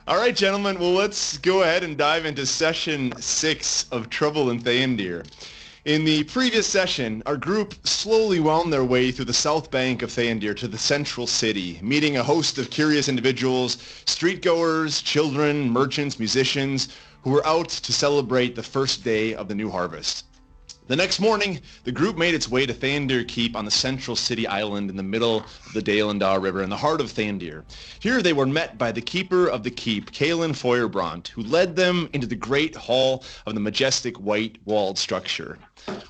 All right, gentlemen. Well, let's go ahead and dive into session 6 of Trouble in Theondir. In the previous session, our group slowly wound their way through the south bank of Theondir to the central city, meeting a host of curious individuals, streetgoers, children, merchants, musicians, who were out to celebrate the first day of the new harvest. The next morning, the group made its way to Theondir Keep on the central city island in the middle of the Daelandar River in the heart of Theondir. Here they were met by the keeper of the keep, Keylen Feuerbrandt, who led them into the great hall of the majestic white-walled structure.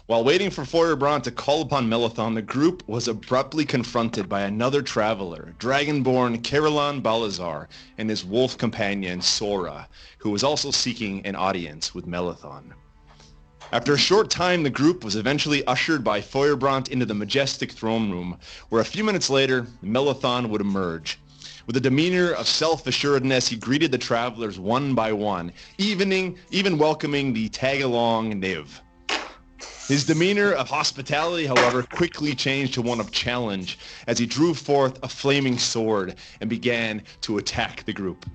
While waiting for Feuerbrandt to call upon Maalethon, the group was abruptly confronted by another traveler, Dragonborn Kerrhylon Balasar, and his wolf companion, Sora, who was also seeking an audience with Maalethon. After a short time, the group was eventually ushered by Feuerbrandt into the majestic throne room, where a few minutes later, Maalethon would emerge. With a demeanor of self-assuredness, he greeted the travelers one by one, even welcoming the tag-along Niv. His demeanor of hospitality, however, quickly changed to one of challenge as he drew forth a flaming sword and began to attack the group.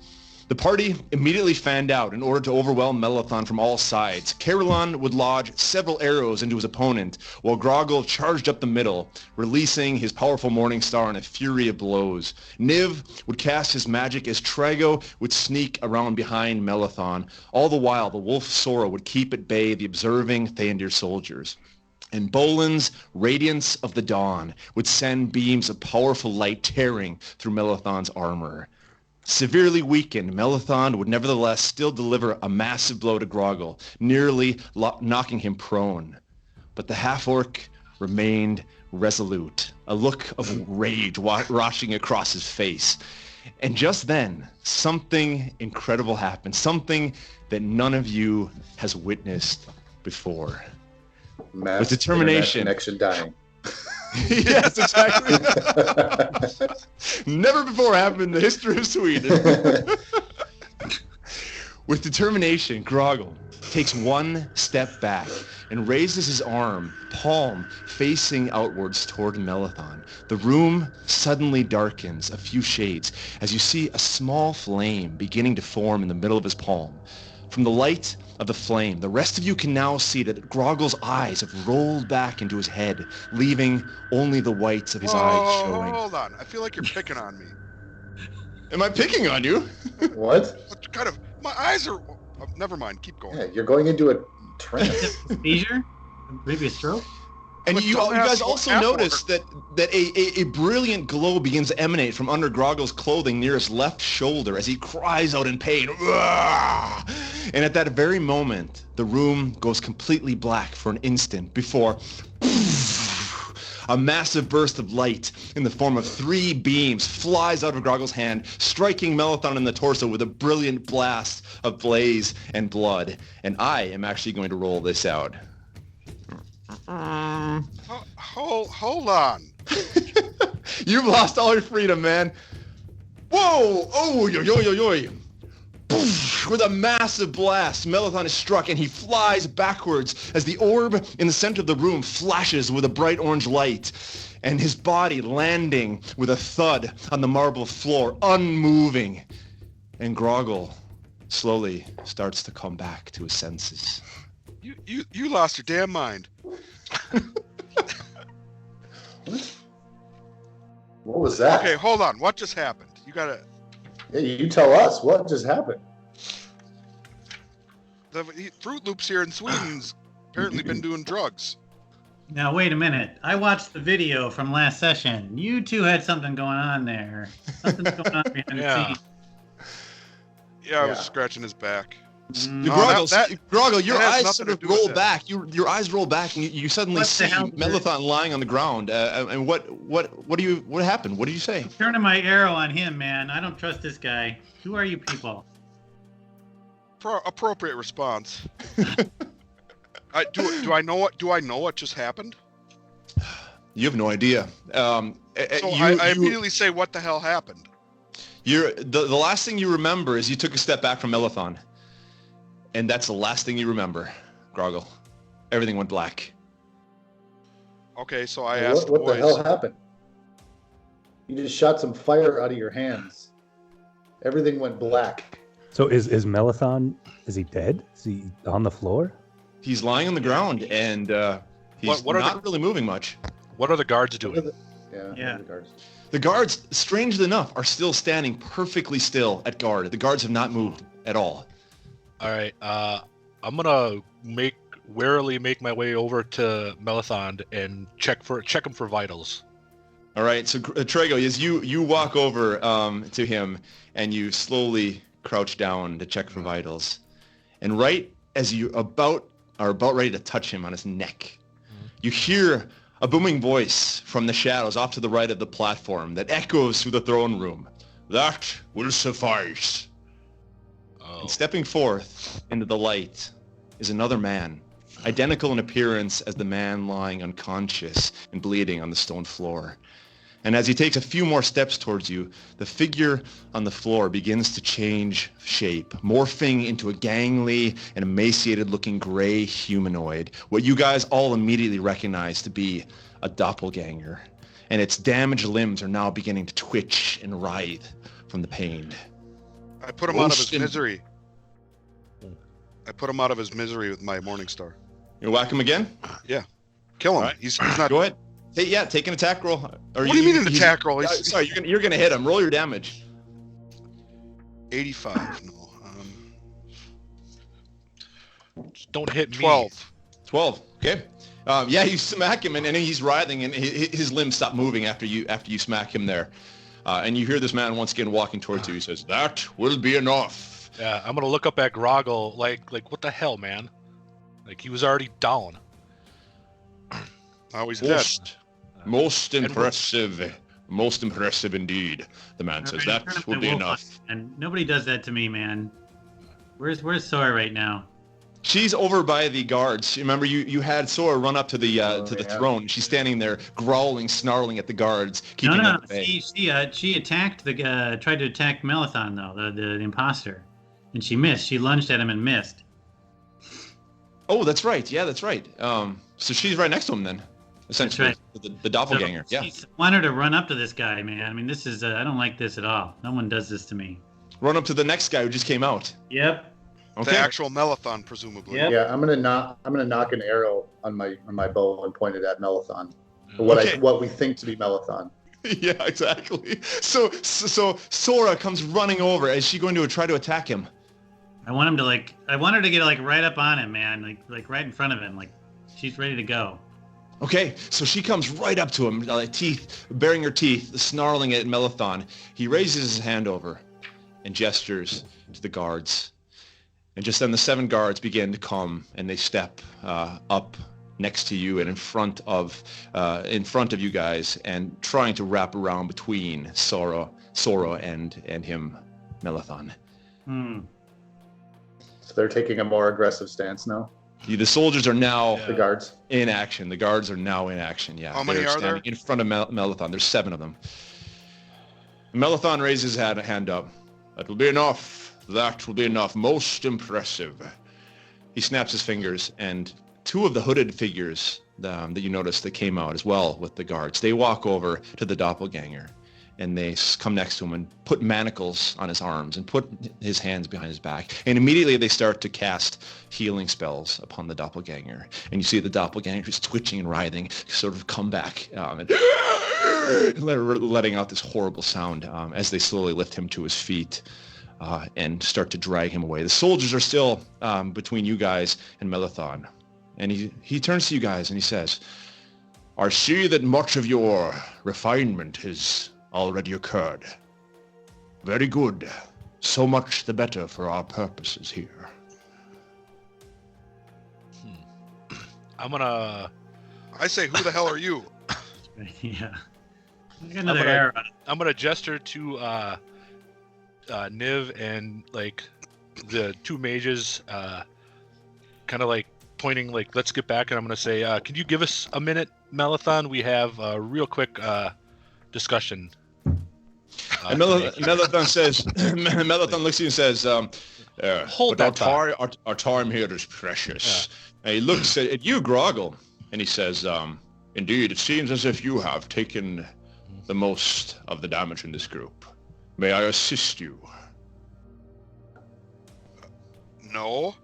The party immediately fanned out in order to overwhelm Maalethon from all sides. Kerrhylon would lodge several arrows into his opponent, while Grogil charged up the middle, releasing his powerful Morning Star in a fury of blows. Niv would cast his magic as Traego would sneak around behind Maalethon. All the while, the wolf Sora would keep at bay the observing Theondir soldiers. And Bholen's Radiance of the Dawn would send beams of powerful light tearing through Maalethon's armor. Severely weakened, Maalethon would nevertheless still deliver a massive blow to Grogil, nearly knocking him prone. But the half-orc remained resolute, a look of rage rushing across his face. And just then, something incredible happened, something that none of you has witnessed before. With determination. Connection dying. Yes, exactly. Never before happened in the history of Sweden. With determination, Grogil takes one step back and raises his arm, palm facing outwards toward Maalethon. The room suddenly darkens a few shades as you see a small flame beginning to form in the middle of his palm. From the light of the flame, the rest of you can now see that Grogil's eyes have rolled back into his head, leaving only the whites of his eyes showing. Hold on. I feel like you're picking on me. Am I picking on you? What? Kind of. My eyes are... Oh, never mind. Keep going. Yeah, you're going into a trance. Seizure? Maybe a stroke? And you guys also notice that a brilliant glow begins to emanate from under Grogil's clothing near his left shoulder as he cries out in pain. Rah! And at that very moment, the room goes completely black for an instant before a massive burst of light in the form of 3 beams flies out of Grogil's hand, striking Maalethon in the torso with a brilliant blast of blaze and blood. And I am actually going to roll this out. Hold on. You've lost all your freedom, man. Whoa! Oh, yo, yo, yo, yo. With a massive blast, Maalethon is struck and he flies backwards as the orb in the center of the room flashes with a bright orange light, and his body landing with a thud on the marble floor, unmoving. And Grogil slowly starts to come back to his senses. You lost your damn mind. What was that? Okay, hold on. What just happened? You gotta... Yeah, you tell us. What just happened? The Fruit Loops here in Sweden's apparently been doing drugs. Now, wait a minute. I watched the video from last session. You two had something going on there. Something's going on behind the scenes. Yeah, I was scratching his back. Grogil, your eyes sort of roll back. Your eyes roll back, and you suddenly see Maalethon lying on the ground. And what happened? What did you say? I'm turning my arrow on him, man. I don't trust this guy. Who are you people? Appropriate response. Do I know what just happened? You have no idea. I immediately say, "What the hell happened?" The last thing you remember is you took a step back from Maalethon. And that's the last thing you remember, Grogil. Everything went black. Okay, so I asked what the hell happened? You just shot some fire out of your hands. Everything went black. So is Maalethon, is he dead? Is he on the floor? He's lying on the ground, and he's not really moving much. What are the guards doing? Yeah. The guards. The guards, strangely enough, are still standing perfectly still at guard. The guards have not moved at all. All right. I'm gonna warily make my way over to Maalethon and check him for vitals. All right. So Traego, as you walk over to him and you slowly crouch down to check for vitals, and right as you are about ready to touch him on his neck, you hear a booming voice from the shadows off to the right of the platform that echoes through the throne room. That will suffice. Oh. And stepping forth into the light is another man, identical in appearance as the man lying unconscious and bleeding on the stone floor. And as he takes a few more steps towards you, the figure on the floor begins to change shape, morphing into a gangly and emaciated-looking gray humanoid, what you guys all immediately recognize to be a doppelganger. And its damaged limbs are now beginning to twitch and writhe from the pain. I put him out of his misery. I put him out of his misery with my Morning Star. You whack him again? Yeah. Kill him. Right. He's not... Go ahead. Hey, take an attack roll. Or what do you mean an attack roll? Sorry, you're gonna hit him. Roll your damage. 85. No. Don't hit me. 12. 12. Okay. Yeah, you smack him, and he's writhing, and his limbs stop moving after you smack him there. And you hear this man once again walking towards you. He says, "That will be enough." Yeah, I'm gonna look up at Grogil like what the hell, man? Like he was already down. Now he's dead. Most impressive. Most impressive indeed. The man says, "That will be enough." And nobody does that to me, man. Where's Sora right now? She's over by the guards. Remember, you had Sora run up to the throne. She's standing there, growling, snarling at the guards, keeping them at bay. She attacked tried to attack Maalethon though, the imposter, and she missed. She lunged at him and missed. Oh, that's right. Yeah, that's right. So she's right next to him then, essentially. That's right. The doppelganger. So yeah. I want her to run up to this guy, man. I mean, this is I don't like this at all. No one does this to me. Run up to the next guy who just came out. Yep. Okay. The actual Maalethon, presumably. Yep. Yeah, I'm gonna knock an arrow on my bow and point it at Maalethon. Okay. What we think to be Maalethon. Yeah, exactly. So Sora comes running over. Is she going to try to attack him? I want her to get right up on him, man, like right in front of him, like she's ready to go. Okay, so she comes right up to him, baring her teeth, snarling at Maalethon. He raises his hand over and gestures to the guards. And just then the 7 guards begin to come, and they step up next to you and in front of you guys, and trying to wrap around between Sora and him, Maalethon. So they're taking a more aggressive stance now. The soldiers are now The guards in action. The guards are now in action. Yeah. How many They're are there? standing in front of Maalethon. There's 7 of them. Maalethon raises his hand up. That will be enough. That will be enough. Most impressive. He snaps his fingers, and 2 of the hooded figures that you noticed that came out as well with the guards, they walk over to the doppelganger, and they come next to him and put manacles on his arms and put his hands behind his back. And immediately they start to cast healing spells upon the doppelganger. And you see the doppelganger who's twitching and writhing sort of come back and letting out this horrible sound as they slowly lift him to his feet. And start to drag him away. The soldiers are still between you guys and Maalethon. And he turns to you guys and he says, "I see that much of your refinement has already occurred. Very good. So much the better for our purposes here." I'm gonna. I say, who the hell are you? Yeah. I got another arrow. I'm gonna gesture to Niv and the 2 mages, kind of pointing let's get back, and I'm gonna say, can you give us a minute, Maalethon? We have a real quick discussion. And Maalethon says, Maalethon looks at you and says, Hold but that our time here is precious. And he looks at you, Grogil, and he says, indeed, it seems as if you have taken the most of the damage in this group. May I assist you? No.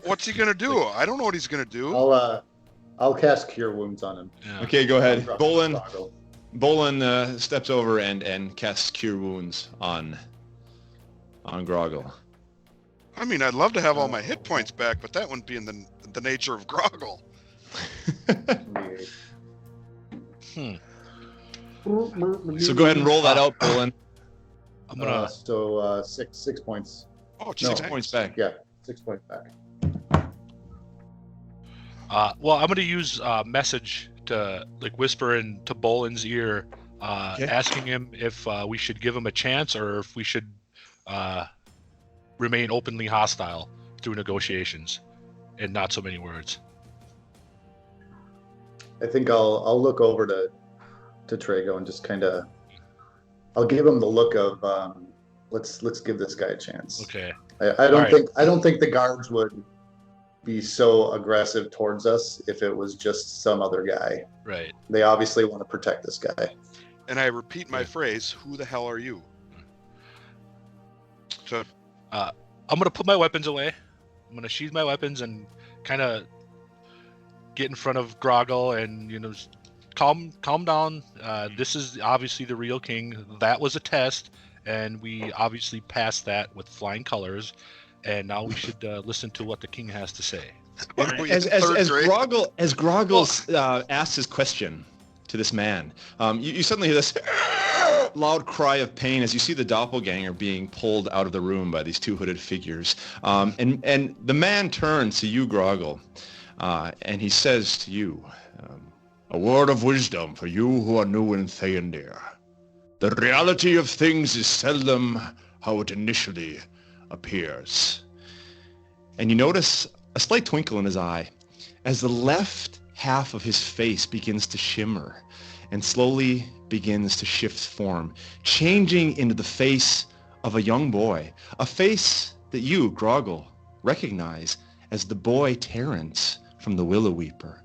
What's he gonna do? I don't know what he's gonna do. I'll cast Cure Wounds on him. Yeah. Okay, go ahead. Grogil. Bholen steps over and casts Cure Wounds on Grogil. I mean, I'd love to have all my hit points back, but that wouldn't be in the nature of Grogil. So go ahead and roll that out, Bholen. I'm gonna. So 6 points. Oh, No. 6 points back. Yeah, 6 points back. Well, I'm gonna use message to like whisper into Bolin's ear, asking him if we should give him a chance or if we should remain openly hostile through negotiations, and not so many words. I think I'll look over to Traego and just kind of I'll give him the look of let's give this guy a chance. Okay. I don't think the guards would be so aggressive towards us if it was just some other guy. Right. They obviously want to protect this guy. And I repeat my phrase, who the hell are you? So I'm gonna put my weapons away. I'm gonna sheath my weapons and kind of get in front of Grogil and calm down. This is obviously the real king. That was a test, and we obviously passed that with flying colors. And now we should listen to what the king has to say. As Grogil asks his question to this man, you suddenly hear this loud cry of pain as you see the doppelganger being pulled out of the room by these two hooded figures. And the man turns to you, Grogil, and he says to you, a word of wisdom for you who are new in Theondir. The reality of things is seldom how it initially appears. And you notice a slight twinkle in his eye as the left half of his face begins to shimmer and slowly begins to shift form, changing into the face of a young boy, a face that you, Grogil, recognize as the boy Terrence from the Willow Weeper.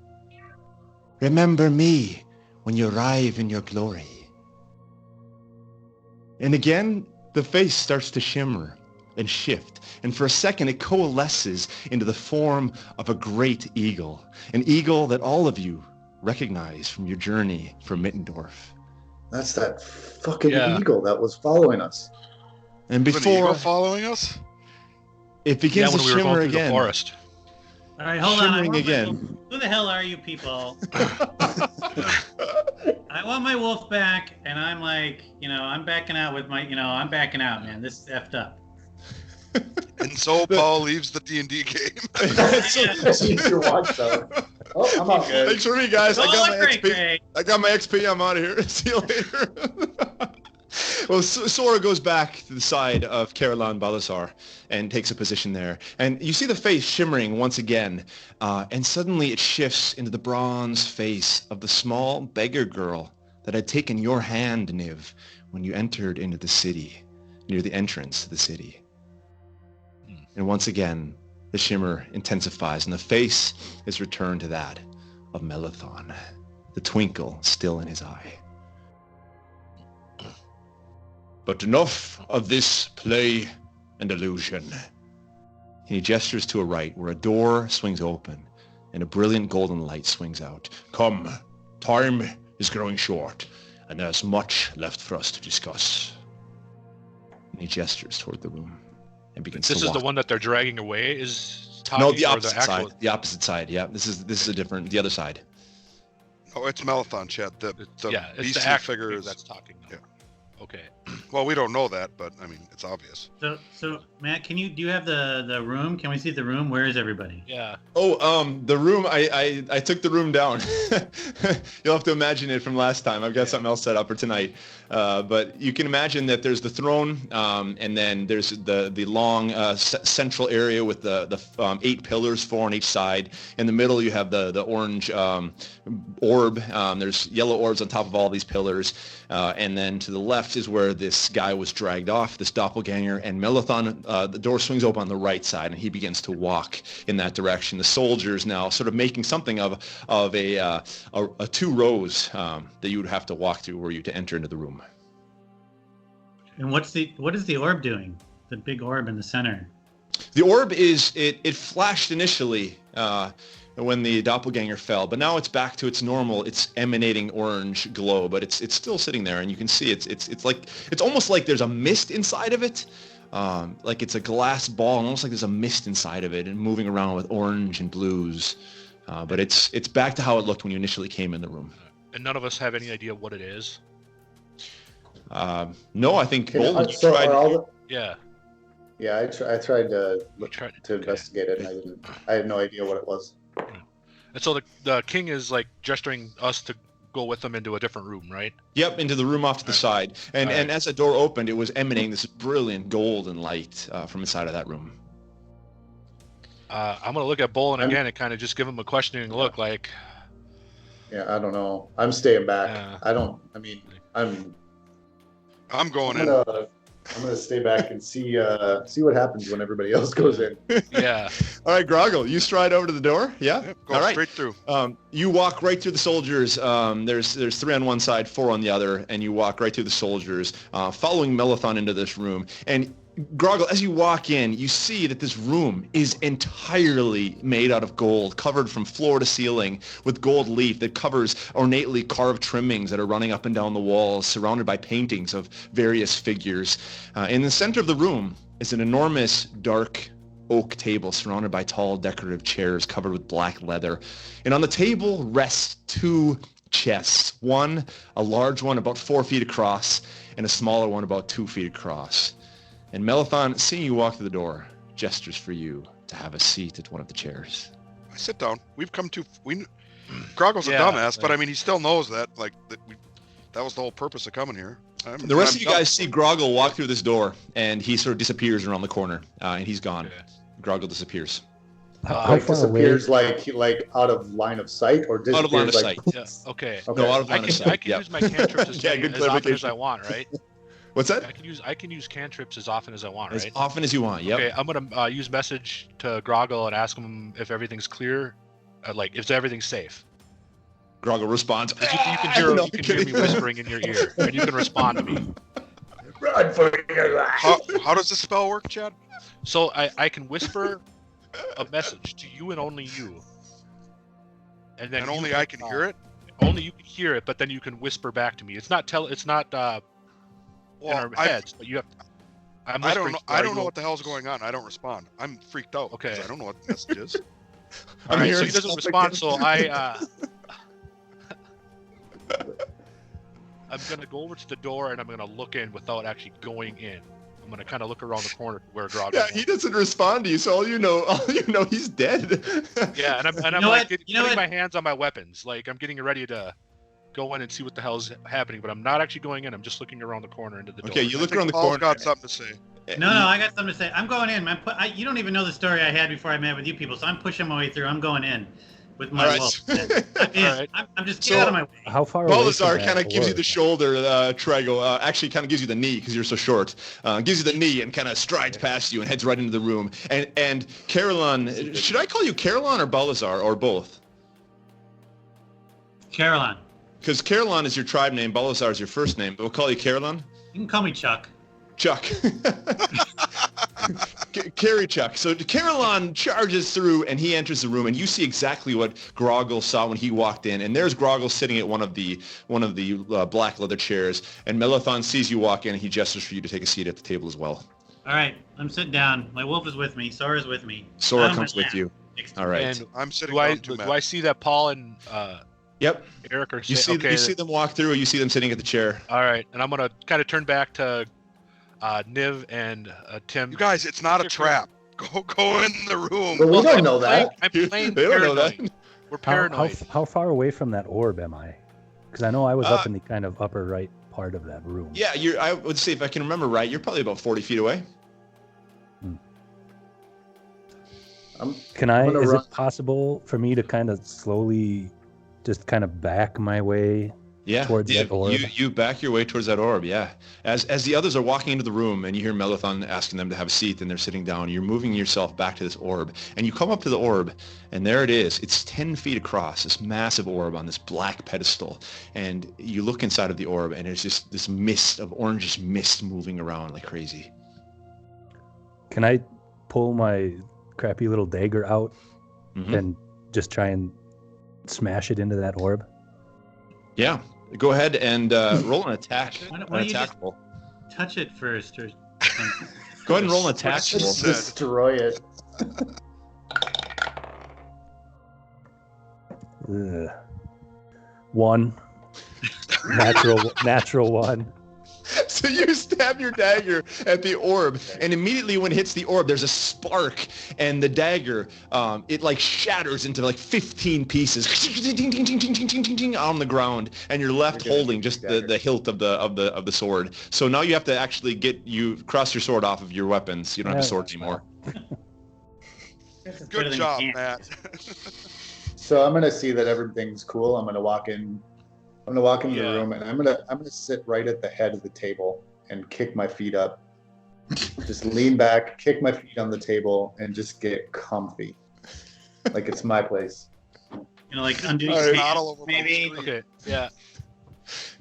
Remember me when you arrive in your glory. And again, the face starts to shimmer and shift, and for a second it coalesces into the form of a great eagle, an eagle that all of you recognize from your journey from Mittendorf. That's that fucking eagle that was following us. And was an eagle before following us? it begins when to we were shimmer going through the again, forest. All right, hold on. shimmering again. Who the hell are you people? I want my wolf back, and I'm like, I'm backing out with my, I'm backing out, man. This is effed up. And so Paul leaves the D&D game. Keep your watchtower. Oh, I'm out. Thanks for me, guys. I got my Great, XP. Craig. I got my XP. I'm out of here. See you later. Well, Sora goes back to the side of Kerrhylon Balasar and takes a position there. And you see the face shimmering once again. And suddenly it shifts into the bronze face of the small beggar girl that had taken your hand, Niv, when you entered into the city, near the entrance to the city. And once again, the shimmer intensifies, and the face is returned to that of Maalethon, the twinkle still in his eye. But enough of this play and illusion. And he gestures to a right, where a door swings open, and a brilliant golden light swings out. Come, time is growing short, and there's much left for us to discuss. And he gestures toward the room. And begins This to is the walk. one that they're dragging away is talking, No, the or opposite the actual... side. The opposite side. Yeah, this is a different. The other side. Oh, it's Maalethon, Chet. The it's beastly the actual figure thing is... that's talking now. Yeah. Okay. Well, we don't know that, but I mean, it's obvious. So Matt, do you have the room? Can we see the room? Where is everybody? Yeah. Oh, the room. I took the room down. You'll have to imagine it from last time. I've got something else set up for tonight. But you can imagine that there's the throne, and then there's the long central area with the 8 pillars, 4 on each side. In the middle, you have the orange orb. There's yellow orbs on top of all these pillars, and then to the left is where this guy was dragged off, this doppelganger, and Maalethon, the door swings open on the right side, and he begins to walk in that direction. The soldiers now sort of making something of a 2 rows that you would have to walk through were you to enter into the room. And what is the orb doing? the big orb in the center? The orb it flashed initially when the doppelganger fell, but now it's back to its normal. It's emanating orange glow, but it's still sitting there, and you can see it's almost like there's a mist inside of it, like it's a glass ball, and almost like there's a mist inside of it and moving around with orange and blues. But it's back to how it looked when you initially came in the room. And none of us have any idea what it is. No, I think Bholen tried. Yeah. Yeah, I tried to Okay. investigate it, and I had no idea what it was. And so the king is like gesturing us to go with them into a different room, right? Yep, into the room off to the side. And All right. and as the door opened, it was emanating this brilliant golden light from inside of that room. I'm gonna look at Bholen again and kind of just give him a questioning look, like. Yeah, I don't know. I'm staying back. I'm going in. I'm gonna stay back and see what happens when everybody else goes in. Yeah. All right, Grogil, you stride over to the door. Yeah. Yep, go All right. straight through. You walk right through the soldiers. There's 3 on one side, 4 on the other, and you walk right through the soldiers, following Maalethon into this room. And Grogil, as you walk in, you see that this room is entirely made out of gold, covered from floor to ceiling with gold leaf that covers ornately carved trimmings that are running up and down the walls, surrounded by paintings of various figures. In the center of the room is an enormous dark oak table surrounded by tall decorative chairs covered with black leather. And on the table rests 2 chests, one a large one about 4 feet across and a smaller one about 2 feet across. And Maalethon, seeing you walk through the door, gestures for you to have a seat at one of the chairs. I sit down. We've come to. Grogil's a dumbass, but I mean, he still knows that. Like that was the whole purpose of coming here. The rest of you guys see Grogil walk through this door, and he sort of disappears around the corner, and he's gone. Okay. Grogil disappears. How far away? Disappears like out of line of sight, or disappears Out of line of like, sight. Yeah. Okay. Okay. No, out of I line of can sight. Yep. use my cantrips as, Yeah, good as often as clarification. I want, right? What's that? I can use cantrips as often as I want, As right? often as you want. Yep. Okay, I'm gonna use message to Grogil and ask him if everything's clear, like if everything's safe. Grogil responds. You can hear me whispering in your ear, and you can respond to me. run for your life. How does this spell work, Chad? So I can whisper a message to you and only you, and then And only I can hear it? Only you can hear it, but then you can whisper back to me. It's not in our heads, but you have. I don't know. I don't know what the hell's going on. I don't respond. I'm freaked out. Okay. 'Cause I don't know what the message is. All right, so hearing he doesn't stuff respond. again. So I'm gonna go over to the door and I'm gonna look in without actually going in. I'm gonna kind of look around the corner where Grog Yeah, is. he doesn't respond to you, so all you know, he's dead. Yeah, and I'm know like what? putting You know what? my hands on my weapons, like I'm getting ready to go in and see what the hell's happening, but I'm not actually going in. I'm just looking around the corner into the door. Okay, you I look think around the Paul's corner. got something to say. No, I got something to say. I'm going in, man. You don't even know the story I had before I met with you people, so I'm pushing my way through. I'm going in with my All right. wolf. I'm in. All right. I'm just So- get out of my way. How far away? Balasar from kind of that gives you orb? the shoulder, Traego. Actually, kind of gives you the knee because you're so short. Gives you the knee and kind of strides past you and heads right into the room. And Kerrhylon, should I call you Kerrhylon or Balasar or both? Caroline, Because Kerrhylon is your tribe name, Balasar is your first name, but we'll call you Kerrhylon. you can call me Chuck. Chuck. Carry Chuck. So Kerrhylon charges through and he enters the room and you see exactly what Grogil saw when he walked in. And there's Grogil sitting at one of the black leather chairs. And Maalethon sees you walk in and he gestures for you to take a seat at the table as well. All right, I'm sitting down. My wolf is with me. Sora's with me. Sora Out of comes my with lap. you. Next to All me. right. And I'm sitting do I down too, do I Matt. see that Paul and Yep. Eric are You saying, see okay? you see them walk through. You see them sitting at the chair. All right, and I'm gonna kind of turn back to Niv and Tim. You guys, it's not a trap. Go in the room. But we don't I'm know playing- that. I'm playing They don't know paranoid. that. We're How, paranoid. how far away from that orb am I? Because I know I was up in the kind of upper right part of that room. Yeah, I would say if I can remember right, you're probably about 40 feet away. Can I? gonna Is run- it possible for me to kind of slowly, just kind of back my way? Yeah, Towards that orb. You back your way towards that orb, yeah. As the others are walking into the room and you hear Maalethon asking them to have a seat and they're sitting down, you're moving yourself back to this orb and you come up to the orb and there it is. It's 10 feet across, this massive orb on this black pedestal. And you look inside of the orb and there's just this mist of orangish mist moving around like crazy. Can I pull my crappy little dagger out and just try and smash it into that orb? Yeah. Go ahead and roll an attack. Why don't you just roll. touch it first? Or Go ahead and roll an attack roll. Just destroy it. One. Natural one. So you stab your dagger at the orb, and immediately when it hits the orb, there's a spark, and the dagger, it like shatters into like 15 pieces on the ground, and you're left holding just the hilt of the sword. So now you have to actually cross your sword off of your weapons. You don't have a sword anymore. Good job, Matt. So I'm gonna see that everything's cool. I'm gonna walk in. I'm gonna walk into the room, and I'm gonna sit right at the head of the table and kick my feet up. Just lean back, kick my feet on the table, and just get comfy, like it's my place. Like undo your pants, maybe. Okay. Yeah.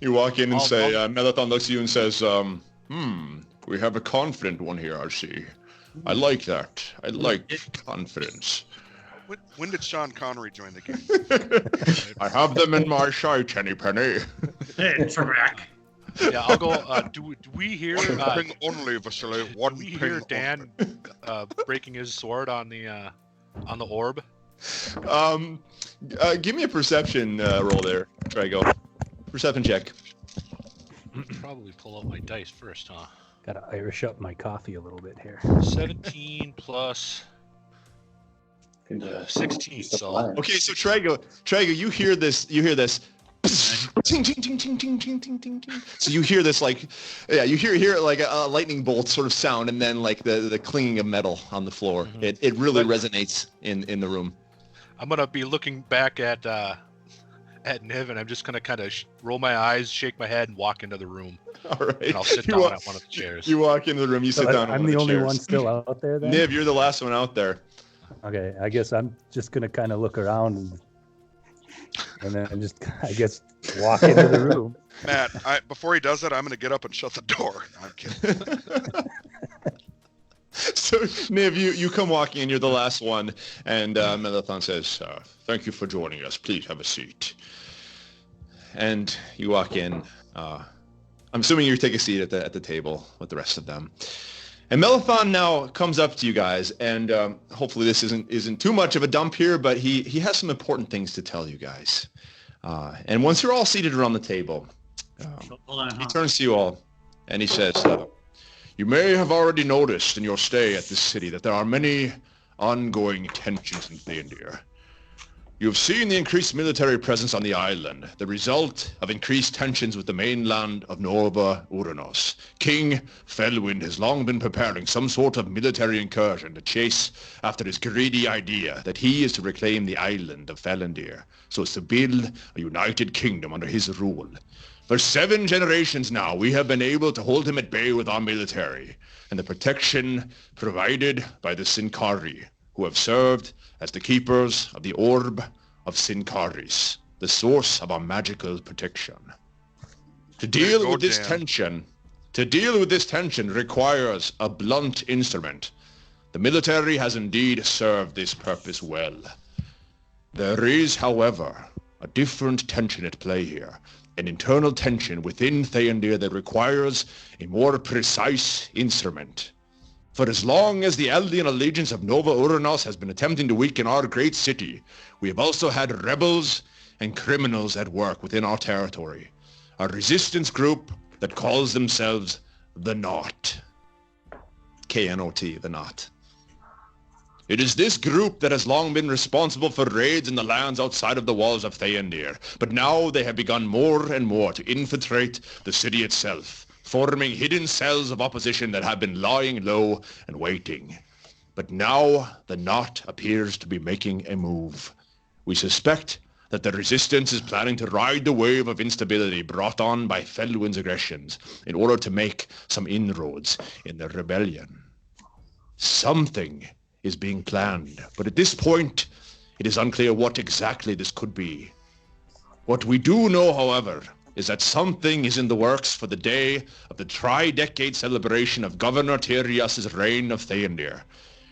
You walk in and say, Maalethon looks at you and says, we have a confident one here, I see. I like that. I like confidence. When did Sean Connery join the game? I have them in my sight, Henny Penny. Yeah, I'll go. Do we hear? Bring only Vasily one. Do we hear Dan breaking his sword on the orb? Give me a perception roll there, Traego. Perception check. Probably pull out my dice first, huh? Gotta Irish up my coffee a little bit here. 17 plus 16. So okay, so Traego, you hear this. Ting, ting, ting, ting, ting, ting, ting, ting, ting. So you hear this you hear like a lightning bolt sort of sound, and then like the clinging of metal on the floor. It really resonates in the room. I'm gonna be looking back at Niv, and I'm just gonna kind of roll my eyes, shake my head, and walk into the room. All right. And I'll sit down at one of the chairs. You walk into the room. You sit down. I'm the only one still out there. Then? Niv, you're the last one out there. Okay, I guess I'm just gonna kind of look around and then just, I guess, walk into the room. Matt, before he does that, I'm gonna get up and shut the door. No, I'm kidding. So, Niv, you come walking in. You're the last one, and Maalethon says, "Thank you for joining us. Please have a seat." And you walk in. I'm assuming you take a seat at the table with the rest of them. And Maalethon now comes up to you guys, and hopefully this isn't too much of a dump here, but he has some important things to tell you guys. And once you're all seated around the table, he turns to you all, and he says, "You may have already noticed in your stay at this city that there are many ongoing tensions in Theondir. You have seen the increased military presence on the island, the result of increased tensions with the mainland of Nova Uranos. King Felwind has long been preparing some sort of military incursion to chase after his greedy idea that he is to reclaim the island of Theondir, so as to build a united kingdom under his rule. For 7 generations now, we have been able to hold him at bay with our military, and the protection provided by the Sincari, who have served as the keepers of the Orb of Sincaris, the source of our magical protection. To deal with this tension requires a blunt instrument. The military has indeed served this purpose well. There is, however, a different tension at play here, an internal tension within Theondir that requires a more precise instrument. For as long as the Eldian allegiance of Nova Uranos has been attempting to weaken our great city, we have also had rebels and criminals at work within our territory. A resistance group that calls themselves the Knot. K-N-O-T, the Knot. It is this group that has long been responsible for raids in the lands outside of the walls of Theondir, but now they have begun more and more to infiltrate the city itself, forming hidden cells of opposition that have been lying low and waiting. But now the Knot appears to be making a move. We suspect that the resistance is planning to ride the wave of instability brought on by Felwin's aggressions in order to make some inroads in the rebellion. Something is being planned, but at this point, it is unclear what exactly this could be. What we do know, however, is that something is in the works for the day of the tri-decade celebration of Governor Tyrius's reign of Theondir.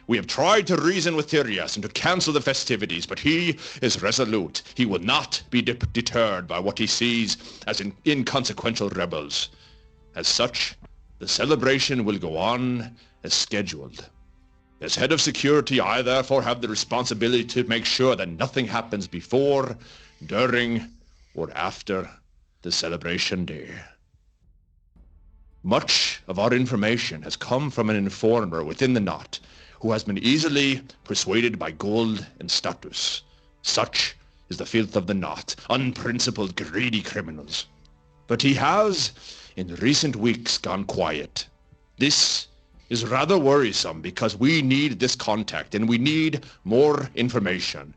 We have tried to reason with Tyrius and to cancel the festivities, but he is resolute. He will not be deterred by what he sees as inconsequential rebels. As such, the celebration will go on as scheduled. As head of security, I therefore have the responsibility to make sure that nothing happens before, during, or after the celebration day. Much of our information has come from an informer within the knot, who has been easily persuaded by gold and status. Such is the filth of the knot, unprincipled, greedy criminals. But he has, in recent weeks, gone quiet. This is rather worrisome because we need this contact and we need more information.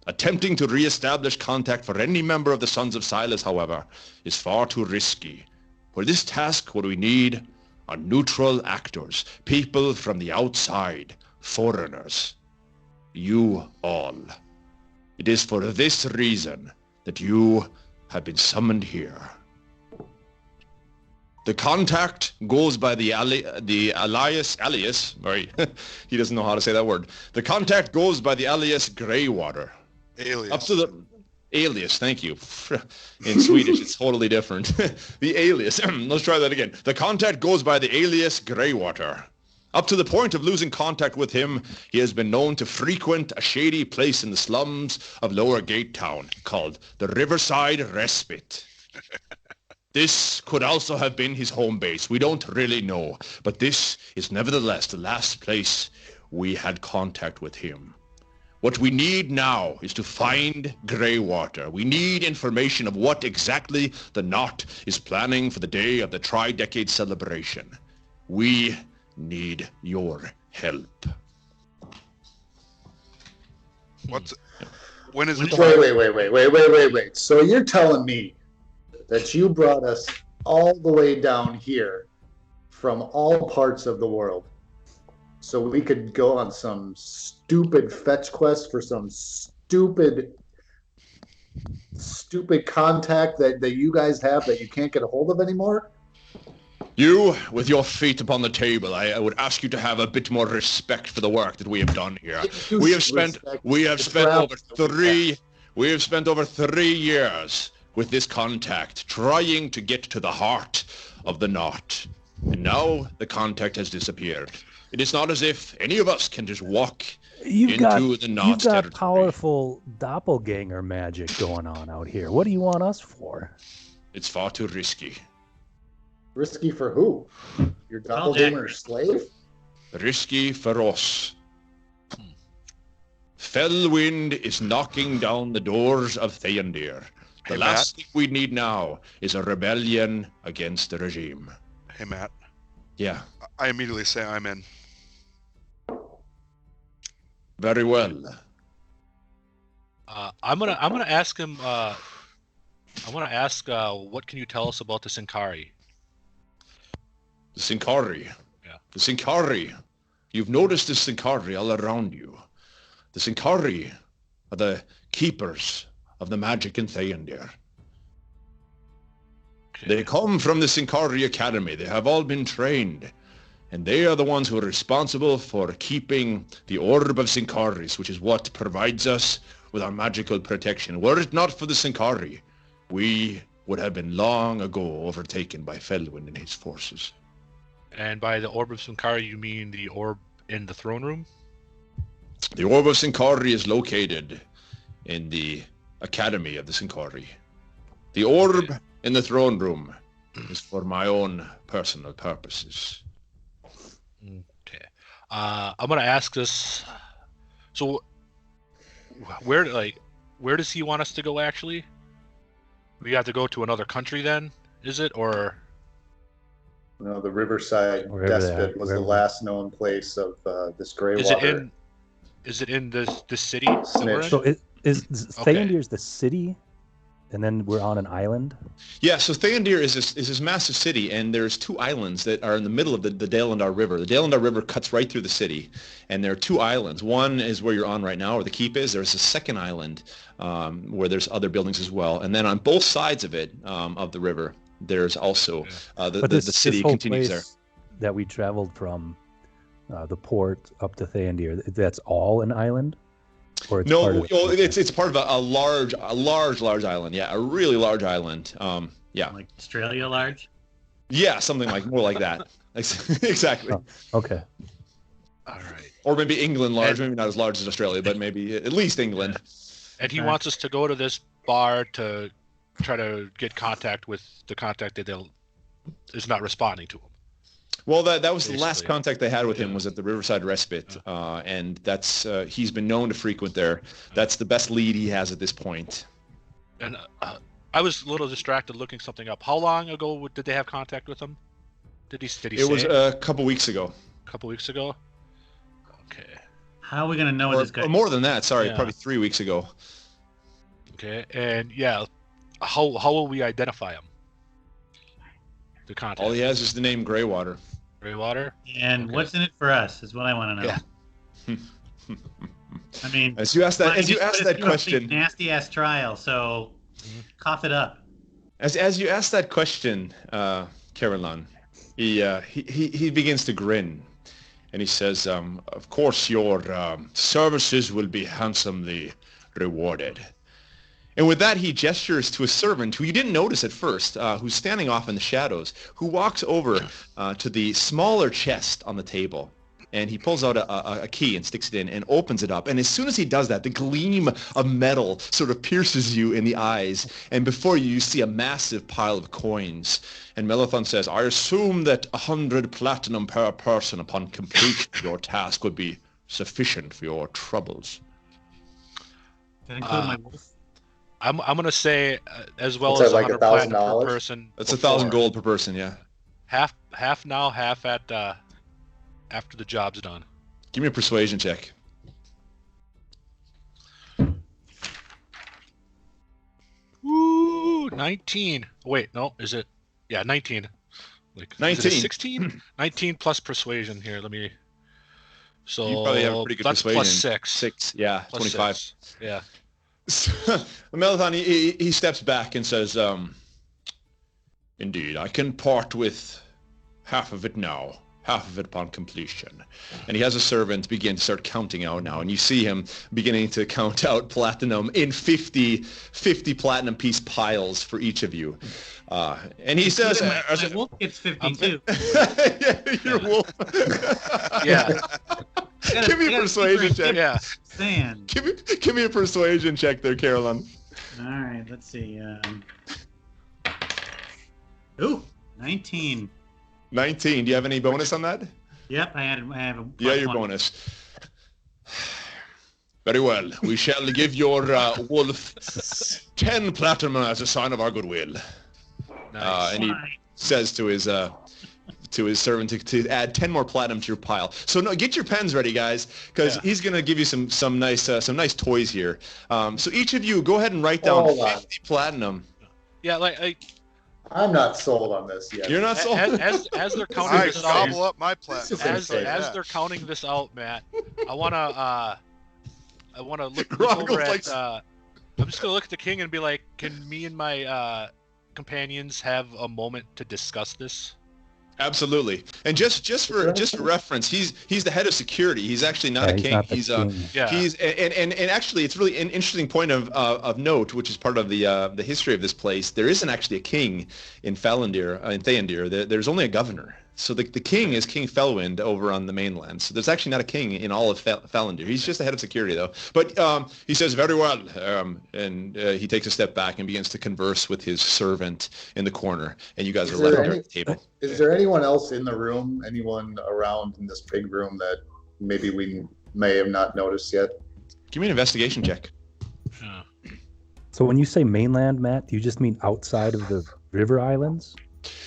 Attempting to re-establish contact for any member of the Sons of Silas, however, is far too risky. For this task, what we need are neutral actors, people from the outside, foreigners. You all. It is for this reason that you have been summoned here. The contact goes by the alias, he doesn't know how to say that word. The contact goes by the alias Greywater. Alias. Up to the alias, thank you. In Swedish, it's totally different. The alias, let's try that again. The contact goes by the alias Greywater. Up to the point of losing contact with him, he has been known to frequent a shady place in the slums of Lower Gate Town called the Riverside Respite. This could also have been his home base. We don't really know, but this is nevertheless the last place we had contact with him. What we need now is to find Greywater. We need information of what exactly the Knot is planning for the day of the tri-decade celebration. We need your help. When is it? Wait. So you're telling me that you brought us all the way down here from all parts of the world so we could go on some stupid fetch quest for some stupid contact that you guys have that you can't get a hold of anymore? You, with your feet upon the table, I would ask you to have a bit more respect for the work that we have done here. We have spent over 3 years with this contact, trying to get to the heart of the Knot. And now the contact has disappeared. It is not as if any of us can just walk into the Knot's territory. You've got powerful doppelganger magic going on out here. What do you want us for? It's far too risky. Risky for who? Your doppelganger slave? Risky for us. Fellwind is knocking down the doors of Theondir. The last thing we need now is a rebellion against the regime. Hey, Matt. Yeah. I immediately say I'm in. Very well. I'm gonna ask him. I want to ask, what can you tell us about the Sincari? The Sincari. Yeah. The Sincari. You've noticed the Sincari all around you. The Sincari are the keepers of the magic in Theondir. Okay. They come from the Sincari Academy. They have all been trained. And they are the ones who are responsible for keeping the Orb of Sincaris, which is what provides us with our magical protection. Were it not for the Sincari, we would have been long ago overtaken by Fellwind and his forces. And by the Orb of Sincari, you mean the orb in the throne room? The Orb of Sincari is located in the Academy of the Sincari. The orb in the throne room is for my own personal purposes. Okay. I'm gonna ask this. So, where does he want us to go? Actually, we have to go to another country. Then is it or? No, the Riverside Despot was the last known place of this Greywater. Is it in this city? Snitch. So is Theondir's the city? And then we're on an island? Yeah, so Theondir is this massive city, and there's 2 islands that are in the middle of the Daelendar River. The Daelendar River cuts right through the city, and there are 2 islands. One is where you're on right now, where the keep is. There's a second island where there's other buildings as well. And then on both sides of it, of the river, there's also the city continues there. That we traveled from the port up to Theondir, that's all an island? Or it's part of a large island. Yeah, a really large island. Yeah. Like Australia large? Yeah, something more like that. Exactly. Oh, okay. All right. Or maybe England large, maybe not as large as Australia, but maybe at least England. And he wants us to go to this bar to try to get contact with the contact that is not responding to him. Well, that was the last contact they had with him was at the Riverside Respite, and that's he's been known to frequent there. That's the best lead he has at this point. And I was a little distracted looking something up. How long ago did they have contact with him? Did he say? It was a couple weeks ago. A couple weeks ago? Okay. How are we going to know this guy? Or more than that, sorry, probably 3 weeks ago. Okay, and how will we identify him? The contact. All he has is the name Greywater. Greywater? And what's in it for us is what I want to know. Yeah. I mean, as you ask that question, nasty ass trial. So, cough it up. As you ask that question, Kerrhylon, he begins to grin, and he says, "Of course, your services will be handsomely rewarded." And with that, he gestures to a servant who you didn't notice at first, who's standing off in the shadows, who walks over to the smaller chest on the table. And he pulls out a key and sticks it in and opens it up. And as soon as he does that, the gleam of metal sort of pierces you in the eyes. And before you see a massive pile of coins. And Maalethon says, "I assume that 100 platinum per person upon completion of your task would be sufficient for your troubles." That include my wolf? I'm gonna say as well What's as that, like 100 platinum $1,000 per person. That's 1,000 gold per person, yeah. Half now, half at after the job's done. Give me a persuasion check. Woo! 19. Wait, no, is it? Yeah, 19. Like 19. 16? 19 plus persuasion here. Let me. So You probably have a pretty good that's persuasion. plus 6. 6, yeah, Plus 25. 6. Yeah. Maalethon, he steps back and says, "Indeed, I can part with half of it now, half of it upon completion." And he has a servant begin to start counting out now, and you see him beginning to count out platinum in 50 platinum piece piles for each of you. And he says, my wolf gets 52. Your wolf. Yeah. Give me a persuasion check. Yeah. Sand. Give me a persuasion check there, Kerrhylon. All right, let's see. Ooh, 19. 19. Do you have any bonus on that? Yep, I have a Yeah, your +1. bonus. Very well. We shall give your wolf 10 platinum as a sign of our goodwill. Nice. And he says to his servant to add 10 more platinum to your pile. So no, get your pens ready, guys, because he's gonna give you some nice toys here. So each of you go ahead and write down 50 platinum. Yeah, like I'm not sold on this yet. You're not sold. as they're counting I this out, gobble up my platinum. as they're counting this out, Matt, I wanna look Grogil's over at. like- I'm just gonna look at the king and be like, "Can me and my companions have a moment to discuss this?" Absolutely. And just for reference, he's the head of security. He's actually not a king. Not the He's king. Yeah. He's and actually it's really an interesting point of note, which is part of the history of this place. There isn't actually a king in Theondir. There's only a governor. So the king is King Felwind over on the mainland. So there's actually not a king in all of Theondir. He's just the head of security though. But he says very well, and he takes a step back and begins to converse with his servant in the corner. And you guys are left there at the table. Is there anyone else in the room? Anyone around in this big room that maybe we may have not noticed yet? Give me an investigation check. So when you say mainland, Matt, do you just mean outside of the river islands?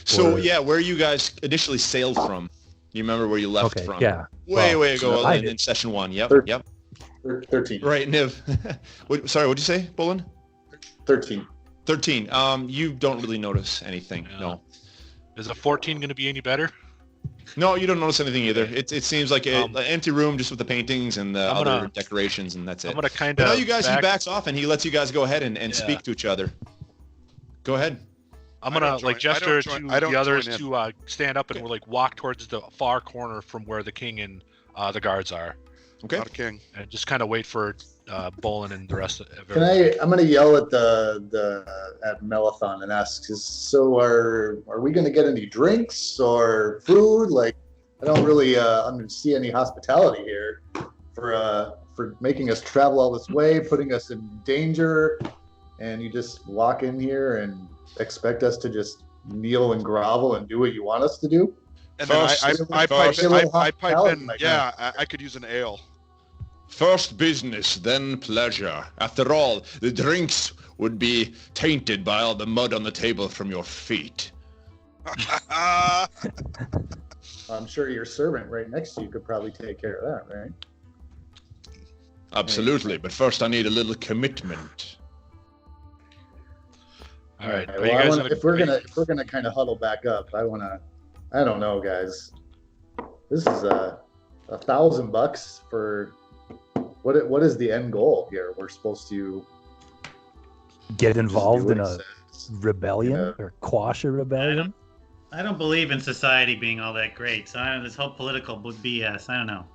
So Or- yeah, where you guys initially sailed from? You remember where you left Okay, from? yeah. Way Well, ago I in did. session 1. Yep. 13. Right, Niv. Sorry, what'd you say, Bholen? 13. 13. You don't really notice anything. Yeah. No. Is a 14 going to be any better? No, you don't notice anything either. It seems like an empty room just with the paintings and the other decorations, and that's it. I'm going to kind But of... now you guys, he backs off, and he lets you guys go ahead and speak to each other. Go ahead. I'm going to gesture to the others to stand up and we'll walk towards the far corner from where the king and the guards are. Okay. Not a king. And just kind of wait for Bholen and the rest of I'm gonna yell at at Maalethon and ask, so are we gonna get any drinks or food? Like, I don't really see any hospitality here for making us travel all this way, putting us in danger, and you just walk in here and expect us to just kneel and grovel and do what you want us to do. And then I pipe in. Yeah, I could use an ale. First business, then pleasure. After all, the drinks would be tainted by all the mud on the table from your feet. I'm sure your servant right next to you could probably take care of that, right? Absolutely, but first I need a little commitment. All right. Well, if we're gonna kind of huddle back up, I don't know, guys. This is $1,000 for what is the end goal here? We're supposed to get involved in a rebellion or quash a rebellion. I don't believe in society being all that great. So this whole political BS. I don't know.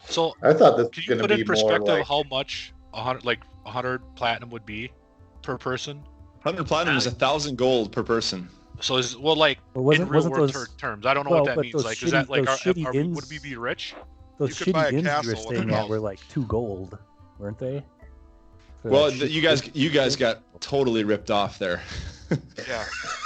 So I thought this can was you going put to be in perspective more like how much 100 platinum would be per person? 100 platinum is 1,000 gold per person. So in real world terms, I don't know what that means. Like, is that like would we be rich? Those buy shitty a inns you castle were with staying a at were like 2 gold, weren't they? Well, you guys got totally ripped off there. Yeah.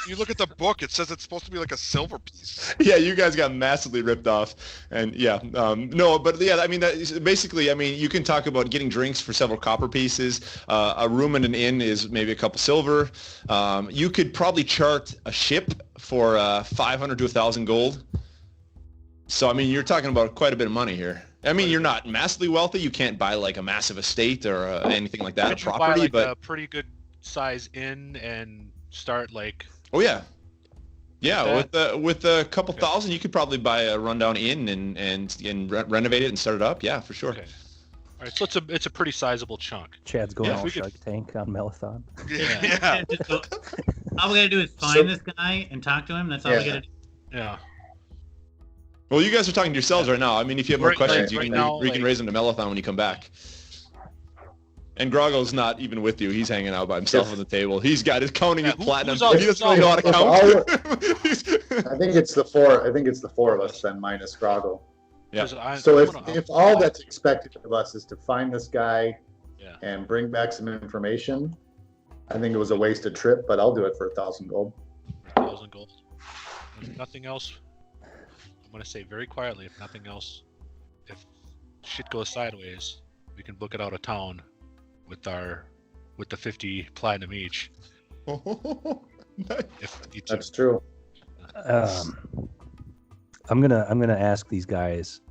You look at the book, it says it's supposed to be like a silver piece. Yeah, you guys got massively ripped off. And yeah, no, but yeah, I mean, basically, I mean, you can talk about getting drinks for several copper pieces. A room in an inn is maybe a couple silver. You could probably chart a ship for 500 to 1,000 gold. So, I mean, you're talking about quite a bit of money here. I mean, you're not massively wealthy. You can't buy like a massive estate or anything like that, Could you property, buy, like, but a pretty good size inn and start like. Oh yeah, yeah. With a couple thousand, you could probably buy a rundown inn and renovate it and start it up. Yeah, for sure. Okay. All right, so it's a pretty sizable chunk. Chad's going all Shark Tank on Maalethon. Yeah. All we gotta do is find this guy and talk to him. That's all we gotta do. Yeah. Well, you guys are talking to yourselves right now. I mean, if you have more questions, you can raise them to Maalethon when you come back. And Grogil's not even with you. He's hanging out by himself on the table. He's got his counting his platinum. He doesn't really know how to count. I think it's the four. I think it's the 4 of us then minus Grogil. Yeah. So if all that's expected of us is to find this guy and bring back some information, I think it was a wasted trip. But I'll do it for 1,000 gold. 1,000 gold. If nothing else, I'm gonna say very quietly. If nothing else, if shit goes sideways, we can book it out of town with the 50 platinum each. That's true. I'm gonna ask these guys,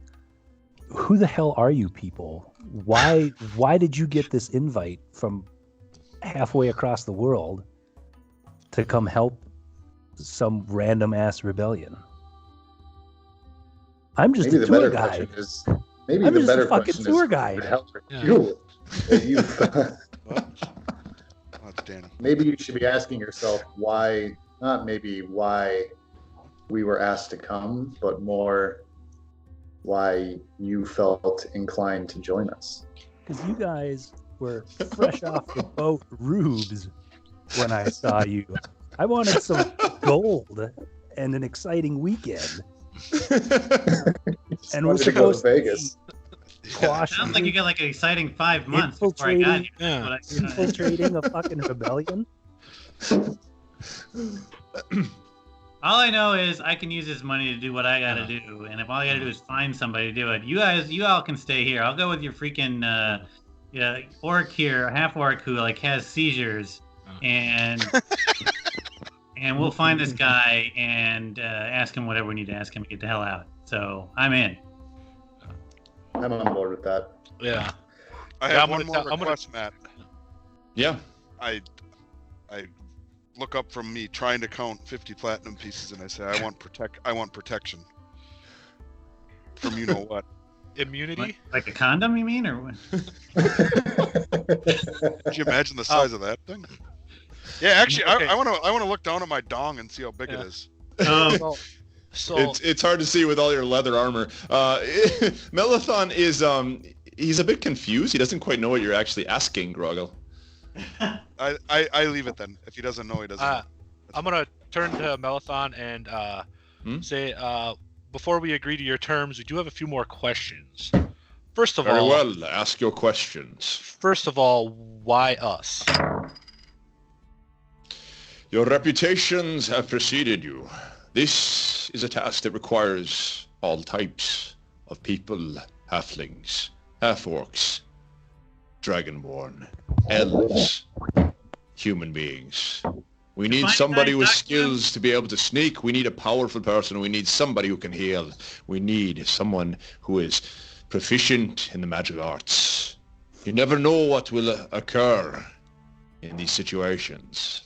who the hell are you people? Why did you get this invite from halfway across the world to come help some random ass rebellion? I'm just a tour guide. I'm just a fucking tour guide. Maybe you should be asking yourself why we were asked to come, but more why you felt inclined to join us. Because you guys were fresh off the boat rubes when I saw you. I wanted some gold and an exciting weekend. And we're supposed to Vegas. Sounds like you got like an exciting 5 months before I got here. Infiltrating a fucking rebellion. All I know is I can use this money to do what I gotta do, and if all I gotta do is find somebody to do it, you all can stay here. I'll go with your freaking orc here, half orc who like has seizures, and we'll find this guy and ask him whatever we need to ask him to get the hell out. So I'm in. I'm on board with that. Yeah. I have one more request, Matt. Yeah. I look up from me trying to count 50 platinum pieces, and I say, I want protection from you know what. Immunity? Like a condom, you mean, or what? Could you imagine the size of that thing? Yeah, actually, Okay. I want to look down at my dong and see how big it is. So It's hard to see with all your leather armor. Maalethon is he's a bit confused. He doesn't quite know what you're actually asking, Grogil. I leave it then. If he doesn't know, he doesn't know. I'm gonna turn to Maalethon and say, before we agree to your terms, we do have a few more questions. First of Very all, well, ask your questions. First of all, why us? Your reputations have preceded you. This is a task that requires all types of people, halflings, half-orcs, dragonborn, elves, human beings. We need somebody with skills to be able to sneak. We need a powerful person. We need somebody who can heal. We need someone who is proficient in the magic arts. You never know what will occur in these situations.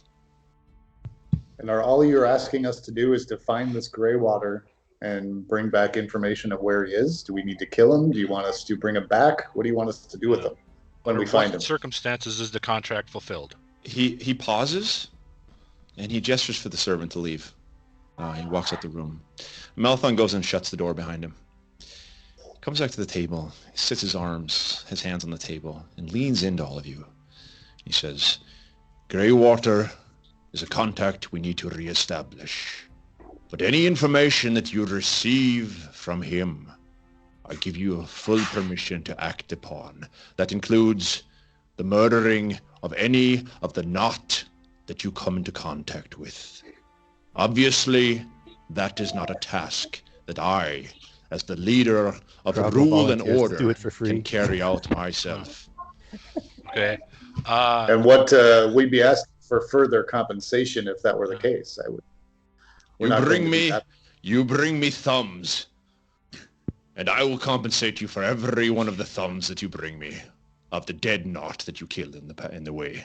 And are all you're asking us to do is to find this Greywater and bring back information of where he is? Do we need to kill him? Do you want us to bring him back? What do you want us to do with him when we find him? What circumstances is the contract fulfilled? He pauses, and he gestures for the servant to leave. He walks out the room. Maalethon goes and shuts the door behind him. Comes back to the table, he sits his hands on the table, and leans into all of you. He says, Greywater is a contact we need to reestablish. But any information that you receive from him, I give you full permission to act upon. That includes the murdering of any of the Knot that you come into contact with. Obviously, that is not a task that I, as the leader of the rule and order, do it for free. can carry out myself. Okay. And what we'd be asking for further compensation if that were the case. You bring me thumbs, and I will compensate you for every one of the thumbs that you bring me, of the dead Knot that you killed in the way.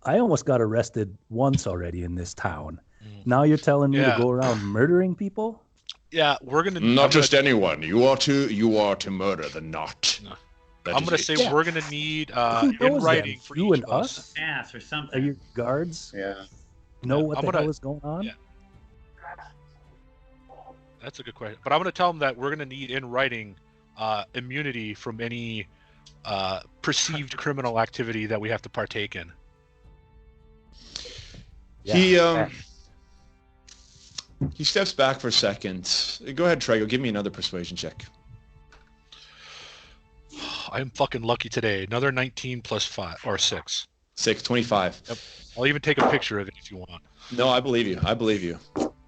I almost got arrested once already in this town. Now you're telling me to go around murdering people? Yeah, we're gonna not just anyone. You are to murder the Knot. No. I'm gonna say we're gonna need in writing for you each and of us. us. Ass or something. Are you guards? Yeah. Know what the hell is going on? Yeah. That's a good question. But I'm gonna tell them that we're gonna need in writing immunity from any perceived criminal activity that we have to partake in. Yeah. He steps back for a second. Go ahead, Traego. Give me another persuasion check. I'm fucking lucky today. Another 19 plus 5 or 6. 6, 25. Yep. I'll even take a picture of it if you want. No, I believe you.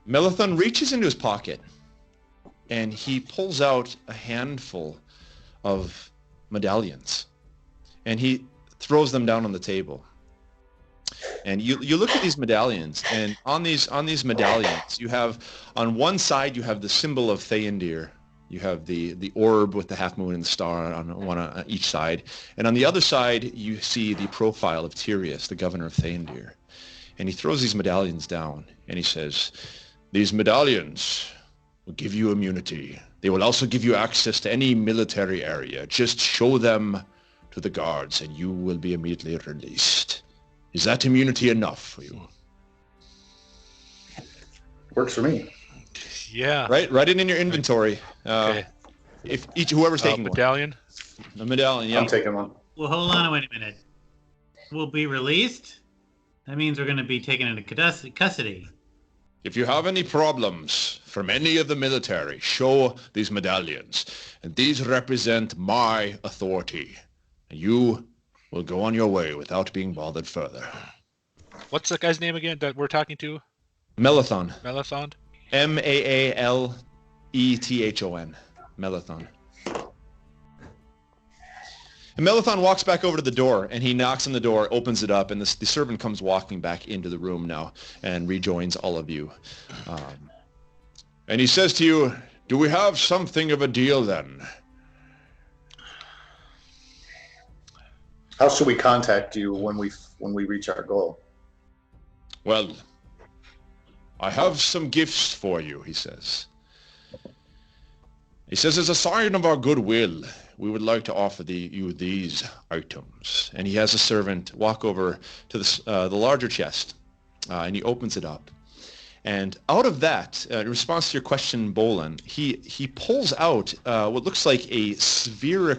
Maalethon reaches into his pocket, and he pulls out a handful of medallions, and he throws them down on the table. And you look at these medallions, and on these medallions, you have, on one side, you have the symbol of Theondir. You have the orb with the half moon and the star on each side. And on the other side, you see the profile of Tyrius, the governor of Theondir. And he throws these medallions down, and he says, these medallions will give you immunity. They will also give you access to any military area. Just show them to the guards, and you will be immediately released. Is that immunity enough for you? Works for me. Yeah. Write it in your inventory. Okay. If whoever's taking medallion. A medallion, yeah. I'm taking one. Well, hold on a minute. We'll be released? That means we're going to be taken into custody. If you have any problems from any of the military, show these medallions. And these represent my authority. And you will go on your way without being bothered further. What's that guy's name again that we're talking to? Maalethon. Maalethon? Maalethon. Maalethon. And Maalethon walks back over to the door, and he knocks on the door, opens it up, and the servant comes walking back into the room now and rejoins all of you. And he says to you, do we have something of a deal then? How should we contact you when we reach our goal? Well, I have some gifts for you, he says. He says, as a sign of our goodwill, we would like to offer you these items. And he has a servant walk over to the larger chest, and he opens it up. And out of that, in response to your question, Bholen, he pulls out what looks like a cylinder.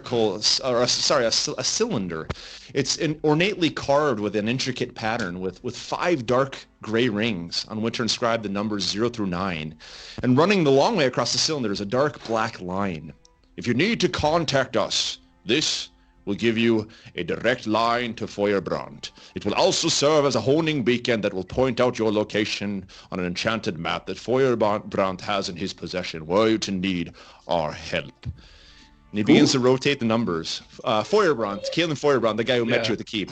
It's ornately carved with an intricate pattern with 5 dark gray rings on which are inscribed the numbers 0 through 9. And running the long way across the cylinder is a dark black line. If you need to contact us, this will give you a direct line to Feuerbrandt. It will also serve as a honing beacon that will point out your location on an enchanted map that Feuerbrandt has in his possession, were you to need our help. And he begins to rotate the numbers. Feuerbrandt, Keylen Feuerbrandt, the guy who met you at the keep.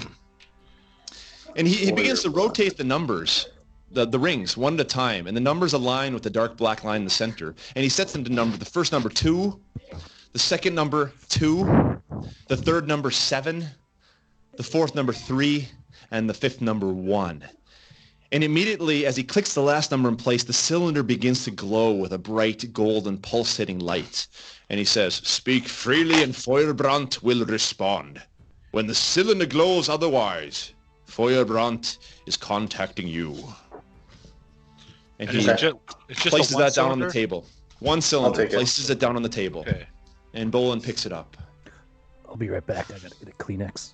And he begins to rotate the numbers, the rings, one at a time, and the numbers align with the dark black line in the center. And he sets them to the first number 2, the second number 2, the third number 7, the fourth number 3, and the fifth number 1. And immediately, as he clicks the last number in place, the cylinder begins to glow with a bright golden pulsating light. And he says, speak freely and Feuerbrandt will respond. When the cylinder glows otherwise, Feuerbrandt is contacting you. And he places that down on the table. One cylinder, places it down on the table. Okay. And Bholen picks it up. I'll be right back. I gotta get a Kleenex.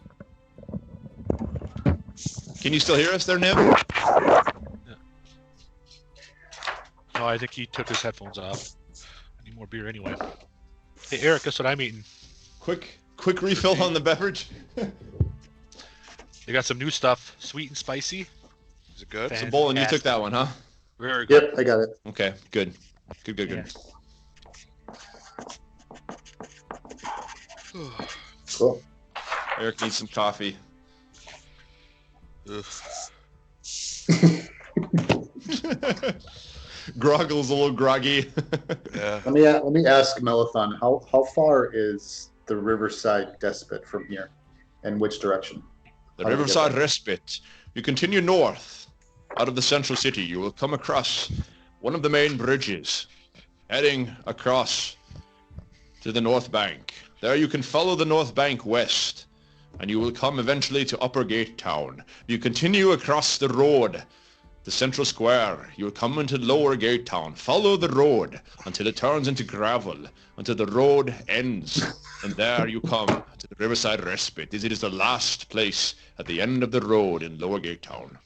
Can you still hear us there, Niv? Yeah. No, I think he took his headphones off. I need more beer anyway. Hey, Eric, guess what I'm eating? Quick refill on the beverage. They got some new stuff, sweet and spicy. Is it good? So Bholen, you took that one, huh? Very good. Yep, I got it. Okay, good. Good. Yeah. Cool. Eric needs some coffee. Grogil's a little groggy. Yeah. Let me ask Maalethon, how far is the Riverside Despot from here, and which direction? The Riverside Respite. You continue north out of the central city. You will come across one of the main bridges, heading across to the north bank. There you can follow the north bank west, and you will come eventually to Upper Gate Town. You continue across the road, the central square. You will come into Lower Gate Town. Follow the road until it turns into gravel, until the road ends. And there you come to the Riverside Respite. It is the last place at the end of the road in Lower Gate Town.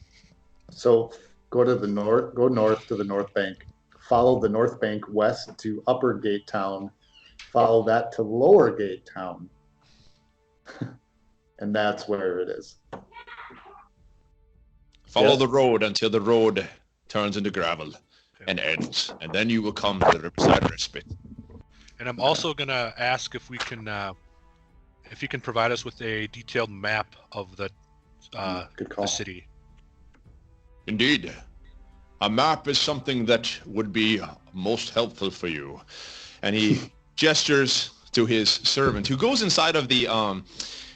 So go north to the north bank, follow the north bank west to Upper Gate Town, follow that to Lower Gate Town. And that's where it is. Follow the road until the road turns into gravel and ends. And then you will come to the Riverside Respite. And I'm also gonna ask if we can, if you can provide us with a detailed map of the city. Indeed. A map is something that would be most helpful for you. And he gestures to his servant, who goes inside of the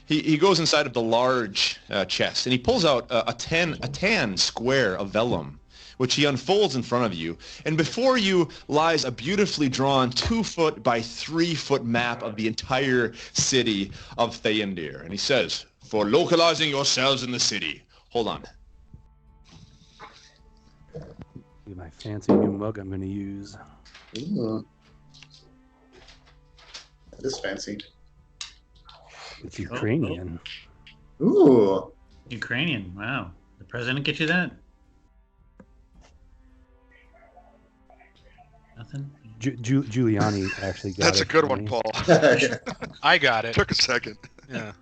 he goes inside of the large chest, and he pulls out a tan square of vellum, which he unfolds in front of you. And before you lies a beautifully drawn 2-foot by 3-foot map of the entire city of Theondir. And he says, for localizing yourselves in the city. Hold on. My fancy new mug I'm going to use. Ooh. That is fancy. It's Ukrainian. Ooh. Ukrainian. Wow. The president get you that? Nothing? Giuliani actually got That's it a good for one, me. Paul. I got it. Took a second. Yeah.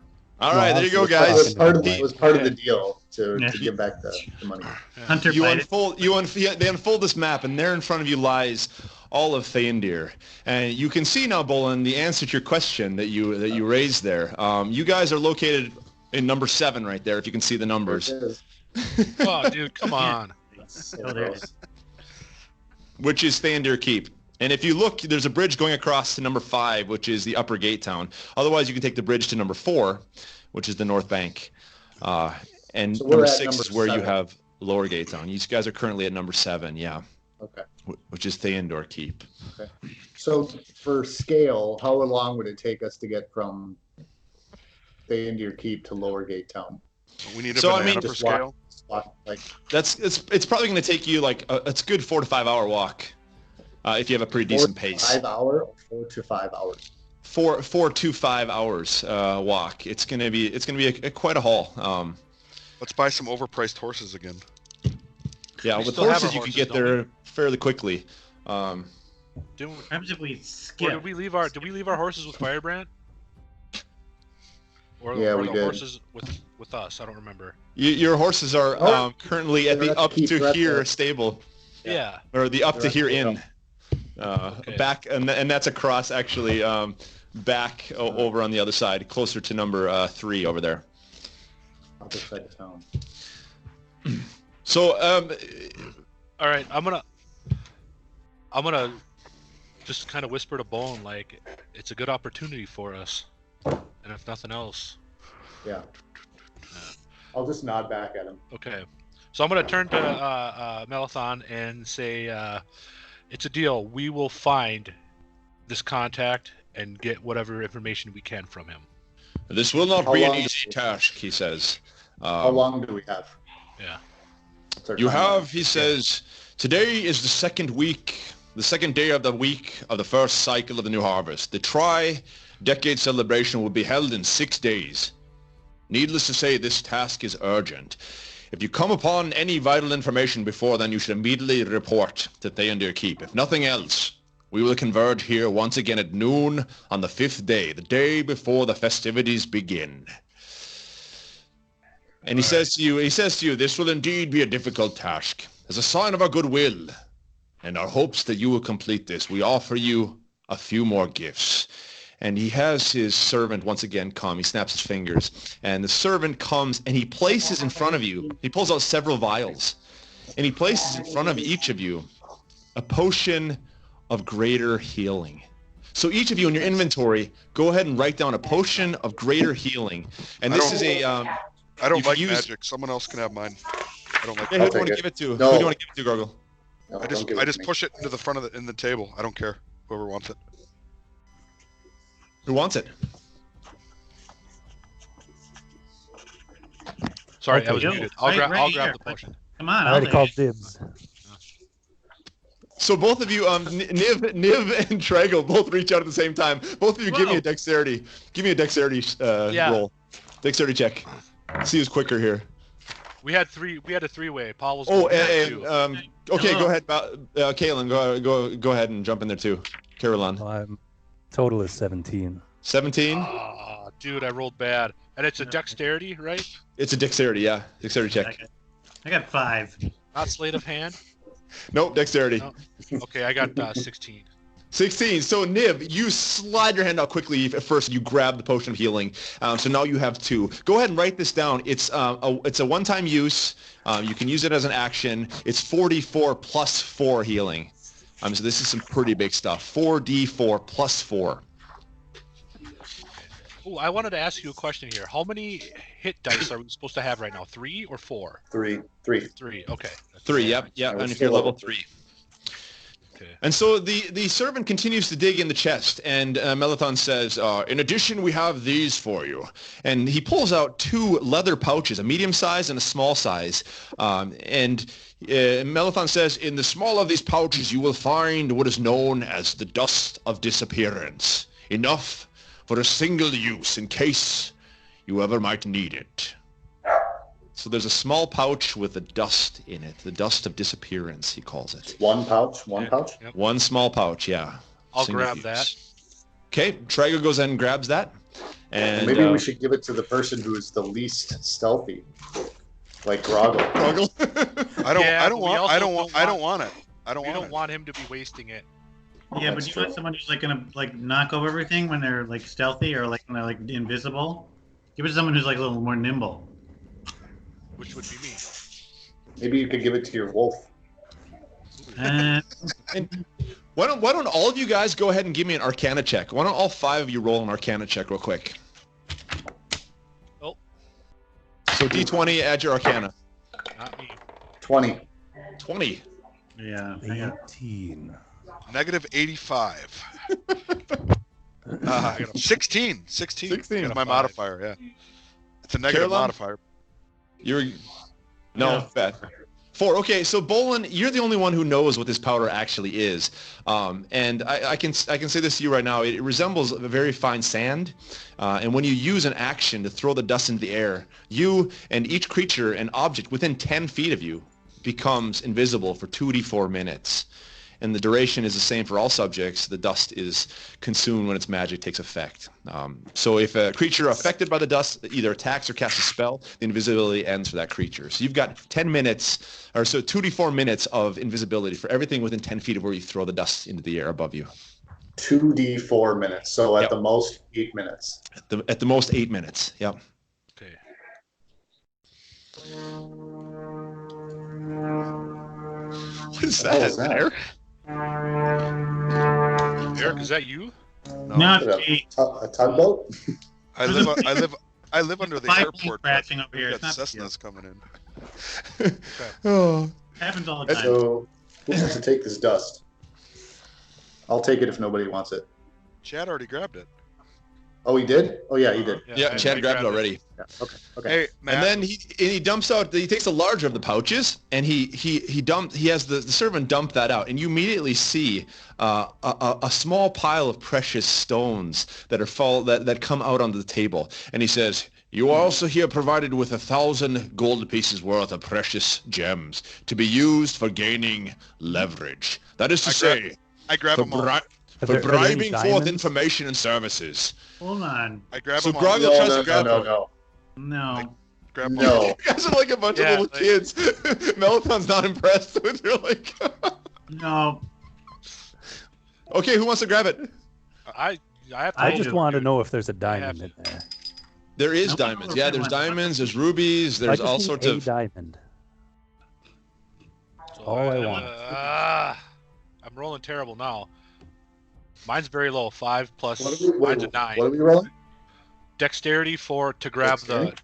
All right, there you go, guys. It was part of the deal to give back the money. Hunter They unfold this map, and there in front of you lies all of Theondir. And you can see now, Bholen, the answer to your question that you raised there. You guys are located in number 7 right there, if you can see the numbers. Oh, dude, come on. Oh, there it is. Which is Theondir Keep. And if you look, there's a bridge going across to number 5, which is the Upper Gate Town. Otherwise, you can take the bridge to number 4, which is the north bank. And So we're number at 6 number is where you 7. have lower gates on. You guys are currently at number 7, yeah, Okay. which is Theondir Keep. Okay. So for scale, how long would it take us to get from Theondir Keep to Lower Gate Town? We need a So, I banana mean, for Just scale. like It's probably going to take you like it's a good 4 to 5 hour walk if you have a pretty 4 decent to pace. 5 hour or 4 to 5 hours. 4 to 5 hours walk. It's gonna be quite a haul. Let's buy some overpriced horses again. Yeah, We with still have horses our you can horses, get don't there fairly quickly. Didn't, What happens if we or skip? did we leave our horses with Feuerbrandt? Or, Yeah, or we the did. horses with us? I don't remember. Your horses are Oh, currently at they're the at the up keep, to they're at here the- stable, Yeah. or the up They're to at here the inn. Okay. Back and that's across actually back over on the other side, closer to number 3 over there. Other side of town. So All right. I'm gonna just kind of whisper to Bholen like it's a good opportunity for us, and if nothing else, Yeah. I'll just nod back at him. okay. So I'm gonna turn to Maalethon and say, it's a deal. We will find this contact and get whatever information we can from him. this will not How be an long- easy task, he says. How long do we have? Yeah. What's our You timeline? have, he says, today is the second day of the week of the first cycle of the new harvest. The tri-decade celebration will be held in 6 days. Needless to say, this task is urgent. If you come upon any vital information before then, you should immediately report to Theondir Keep. If nothing else, we will converge here once again at noon on the 5th day, the day before the festivities begin. And he says to you, this will indeed be a difficult task. As a sign of our goodwill and our hopes that you will complete this, we offer you a few more gifts. And he has his servant once again come. He snaps his fingers. And the servant comes and he places in front of you, he pulls out several vials. And he places in front of each of you a potion of greater healing. So each of you in your inventory, go ahead and write down a potion of greater healing. And this is a... I don't You can like use- magic. Someone else can have mine. I don't like. Yeah, who I'll do you want to take give it to? No. Who do you want to give it to, Grogil? No, I don't give it I to just me. push it into the front of the table. I don't care. Whoever wants it. Who wants it? Sorry, Okay. I was Yo, muted. right I'll grab here. the potion. Come on, I I'll already take called it. dibs. So both of you, Niv and Traego, both reach out at the same time. Both of you give me a Whoa. dexterity. Give me a dexterity Yeah. roll. Dexterity check. See who's quicker here. We had a three-way. Paul was. Oh, going and, two. okay, Hello. go ahead, Keylen. Go ahead and jump in there too. Kerrhylon. I'm total is 17. 17. Ah, dude, I rolled bad. And it's a dexterity, right? It's a dexterity, yeah. Dexterity check. I got 5. Not sleight of hand. Nope, dexterity. No. Okay, I got 16. 16. So Niv, you slide your hand out quickly. At first, you grab the potion of healing. So now you have 2. Go ahead and write this down. It's a one-time use. You can use it as an action. It's 4d4 plus 4 healing. So this is some pretty big stuff. 4d4 plus 4. Oh, I wanted to ask you a question here. How many hit dice are we supposed to have right now? 3 or 4? 3. 3. Okay. 3. Yep. Yeah, And we're if still you're level level 3. Okay. And so the servant continues to dig in the chest, and Maalethon says, in addition, we have these for you. And he pulls out 2 leather pouches, a medium size and a small size. And Maalethon says, in the small of these pouches, you will find what is known as the dust of disappearance. Enough for a single use in case you ever might need it. So there's a small pouch with the dust in it, the dust of disappearance, he calls it. One pouch. One Yeah. pouch. Yep. One small pouch, yeah. I'll Single grab use. that. Okay, Traego goes in and grabs that. And Maybe we should give it to the person who is the least stealthy, like Grogil. Grogil. I don't. Yeah, I don't but we want. also I don't want. don't I don't want it. I don't We want don't it. want him to be wasting it. Yeah, That's but you want true. someone who's like gonna like knock over everything when they're like stealthy or like when they're like invisible. Give it to someone who's like a little more nimble. Which would be me. Maybe you could give it to your wolf. Uh, Why don't all of you guys go ahead and give me an Arcana check? Why don't all 5 of you roll an Arcana check real quick? Oh, So D20, add your Arcana. Not me. 20. 20. Yeah. 18. Negative 85. 16. 16. 16. Is my 5. modifier, yeah. It's a negative Kerhylon? modifier. You're no Yeah. bad. 4. Okay, so Bholen, you're the only one who knows what this powder actually is, and I can say this to you right now. It resembles a very fine sand, and when you use an action to throw the dust into the air, you and each creature and object within 10 feet of you becomes invisible for 2d4 minutes. And the duration is the same for all subjects. The dust is consumed when its magic takes effect. So if a creature affected by the dust either attacks or casts a spell, the invisibility ends for that creature. So you've got 10 minutes, or so 2d4 minutes of invisibility for everything within 10 feet of where you throw the dust into the air above you. 2d4 minutes. So at Yep. the most, 8 minutes. At the most 8 minutes. Yep. Okay. What is What that? was that? Eric? Eric, is that you? Not Is it me. a tugboat? I live under the Five airport. crashing over here. We It's got not Cessnas coming in. Oh. happens all the time. So who wants to take this dust? I'll take it if nobody wants it. Chad already grabbed it. Oh, he did? Oh, yeah, he did. Yeah, Chad I grabbed it already. Yeah. Okay. Okay. Hey, Matt. And then he dumps out. He takes the larger of the pouches, and he has the servant dump that out, and you immediately see a small pile of precious stones that come out onto the table. And he says, "You are also here provided with 1,000 gold pieces worth of precious gems to be used for gaining leverage. That is to say, I grab for, them all. Are for there any bribing forth diamonds? information and services." Hold on. I grab So them all. Grogil No, tries no, to grab no, one. no, No. Grab them all. no. You guys are like a bunch Yeah, of little like- kids. Maalethon's not impressed with you. Like, No. okay, who wants to grab it? I have to I hold just it, want to dude. know if there's a have diamond to. in there. There is No, diamonds. no, Yeah, no, there's no. diamonds. There's rubies. There's I just all need sorts a of. diamond. So all I want. I'm rolling terrible now. Mine's very low. 5 plus. What are we, Mine's a wait, 9. what are we rolling? Dexterity to grab Dexterity? the.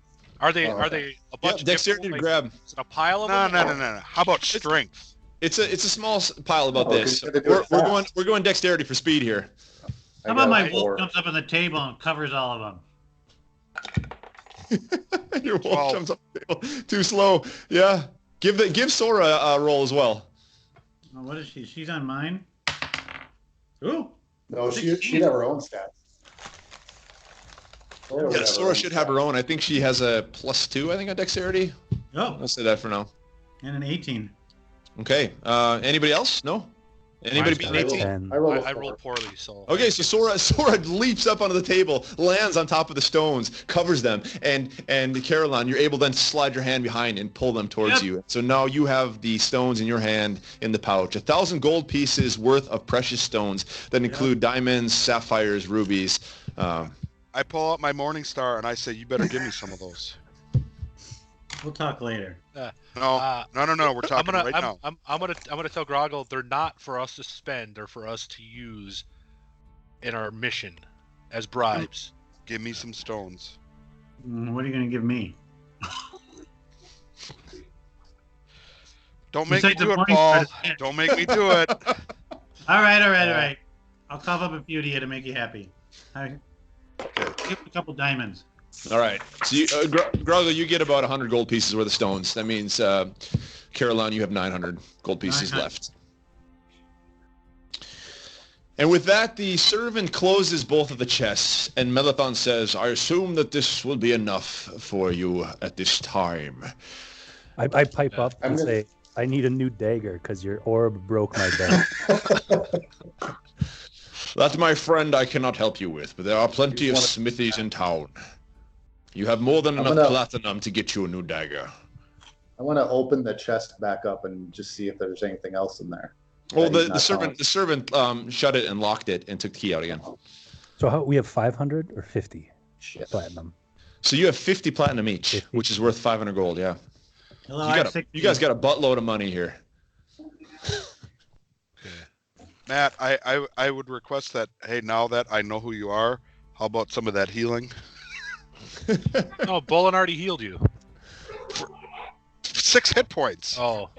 Are they Oh, are okay. they a Yeah, bunch of dexterity to different, grab. Is it a pile of No, them? no. How about strength? It's a small pile about Oh, this. 'cause you gotta do We're, it we're fast. going dexterity for speed here. I How about got my a wolf 4. jumps up on the table and covers all of them? Your wolf 12. jumps up the table. Too slow. Yeah. Give Sora a roll as well. Oh, what is she? She's on mine. Ooh. No, she'd have her own stats. Sora would Yeah, have Sora own should have her stats. own. I think she has a +2. I think on dexterity. Oh, I'll say that for now. and an 18. Okay. Anybody else? No. Anybody beat Mine's an 18? 10. I rolled a I 4. rolled poorly, so. Okay, so Sora leaps up onto the table, lands on top of the stones, covers them, and Kerhylon, you're able then to slide your hand behind and pull them towards Yep. you. So now you have the stones in your hand in the pouch. 1,000 gold pieces worth of precious stones that include diamonds, sapphires, rubies. I pull out my Morning Star and I say, "You better give me some of those." We'll talk later. No, Uh, no. We're talking right now. I'm gonna tell Grogil they're not for us to spend. They're for us to use in our mission as bribes. Give me some stones. What are you going to give me? Don't make You me said the do it, Morning Paul. Star is- Don't make me do it. All right. I'll cough up a few to you to make you happy. Give a couple diamonds. All right. So Grogil, you get about 100 gold pieces worth of stones. That means, Kerhylon, you have 900 gold pieces 900. left. And with that, the servant closes both of the chests, and Maalethon says, "I assume that this will be enough for you at this time." I pipe up I'm and gonna- say, I need a new dagger because your orb broke my belt. That, my friend, I cannot help you with, but there are plenty of smithies in town. You have more than I'm enough gonna- platinum to get you a new dagger. I want to open the chest back up and just see if there's anything else in there. Well, that he's the not servant shut it and locked it and took the key out again. So we have 500 or 50 Shit. platinum? So you have 50 platinum each, 50. which is worth 500 gold. Yeah, Hello, you I have got 60. you guys got a buttload of money here. Matt, I would request that, hey, now that I know who you are, how about some of that healing? No, Bholen already healed you. 6 hit points. Oh,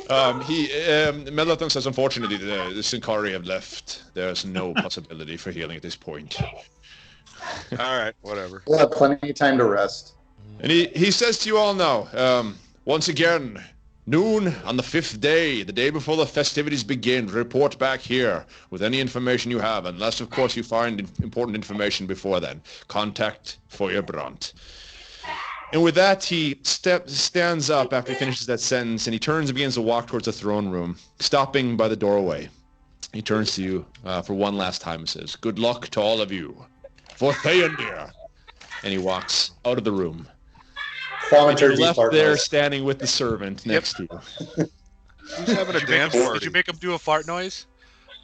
Maalethon says, unfortunately, the Sincari have left. There's no possibility for healing at this point. All right, whatever. We'll have plenty of time to rest. And he says to you all now, once again, noon on the 5th day, the day before the festivities begin, report back here with any information you have, unless, of course, you find important information before then. Contact Feuerbrandt. And with that, he stands up after he finishes that sentence, and he turns and begins to walk towards the throne room, stopping by the doorway. He turns to you for one last time and says, good luck to all of you, for Theondir. And he walks out of the room. And you're left there standing with the servant next to you. Who's having a dance did party? you make him do a fart noise?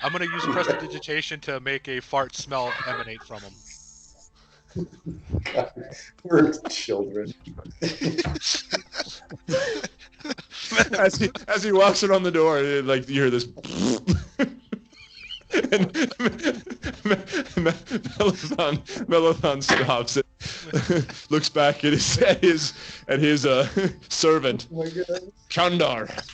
I'm gonna use prestidigitation to make a fart smell emanate from him. We're children. as he walks around the door, like you hear this, and Maalethon stops it, looks back at his servant, Oh my God. Kandar.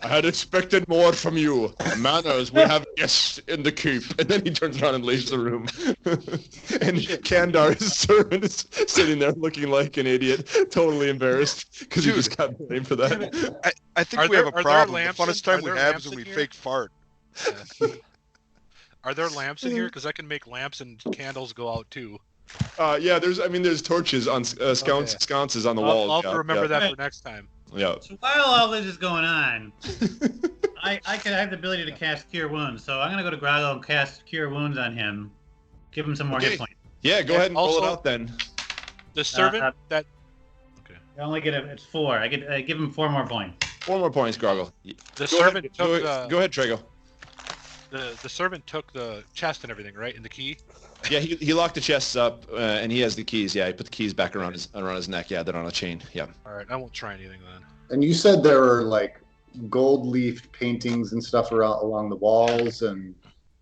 I had expected more from you. Manners, we have guests in the keep. And then he turns around and leaves the room. And Kandar, his servant, is sitting there looking like an idiot, totally embarrassed, because he just got blamed for that. I think Are we there- have a are there problem. The lamps funnest in- time are we there have lamps is when in we here? fake fart. Are there lamps in here? Because I can make lamps and candles go out too. Yeah, there's torches on sconces on the I'll wall. have to remember that for next time. Yeah. So while all this is going on, I have the ability to cast Cure Wounds. So I'm gonna go to Grogil and cast Cure Wounds on him. Give him some more Okay. hit points. Yeah, go ahead and pull it Also- out then. The servant that I only get it's 4. I give him 4 more points. 4 more points, Grogil. the Go servant ahead, took go ahead, Traego. the servant took the chest and everything, right? And the key. Yeah, he locked the chests up, and he has the keys. Yeah, he put the keys back around his neck. Yeah, they're on a chain. Yeah. All right, I won't try anything then. And you said there are like gold-leafed paintings and stuff along the walls, and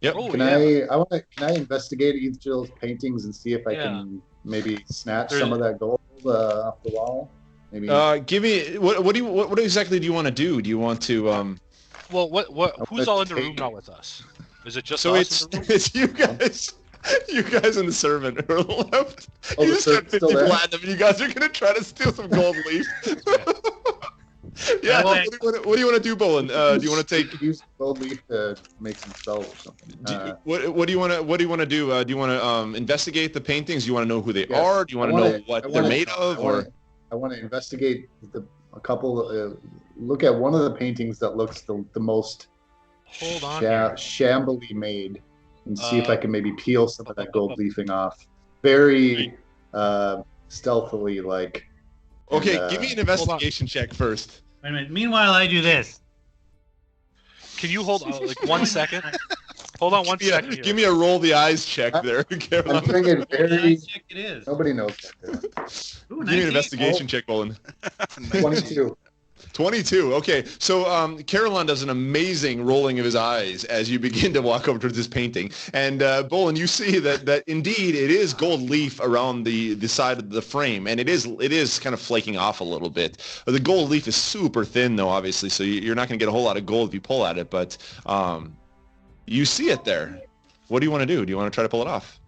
Yep. Oh, can yeah. can I investigate each of those paintings and see if I can maybe snatch There's- some of that gold off the wall? Maybe. Give me what exactly do you want to do? Do you want to Well, who's all in the room now with us? Is it just So us it's in the room? it's you guys. You guys and the servant are left. Oh, You the just got servant's 50 still there? platinum, and you guys are gonna try to steal some gold leaf. Yeah. By What do you want to do, Bholen? Do you want to take? use gold leaf to make some spells or something? What do you want to do? Do you want to investigate the paintings? Do you want to know who they Yes. are? Do you want to know what they're made of? I want to investigate a couple. Look at one of the paintings that looks the most Hold on. here. shambly made, and see if I can maybe peel some of that gold leafing off. Very stealthily, like. Okay, and, give me an investigation check first. Wait a minute. Meanwhile, I do this. Can you hold like 1 second? Hold on 1 second. here. Give me a roll the eyes check there. I'm Caroline. doing it very. Check it is. Nobody knows that. Ooh, Give me 19. an investigation check, Bholen. 22. 22. Okay, so Kerrhylon does an amazing rolling of his eyes as you begin to walk over towards this painting, and Bholen, you see that indeed it is gold leaf around the side of the frame, and it is kind of flaking off a little bit. The gold leaf is super thin, though, obviously, so you're not going to get a whole lot of gold if you pull at it, but you see it there. What do you want to do? Do you want to try to pull it off?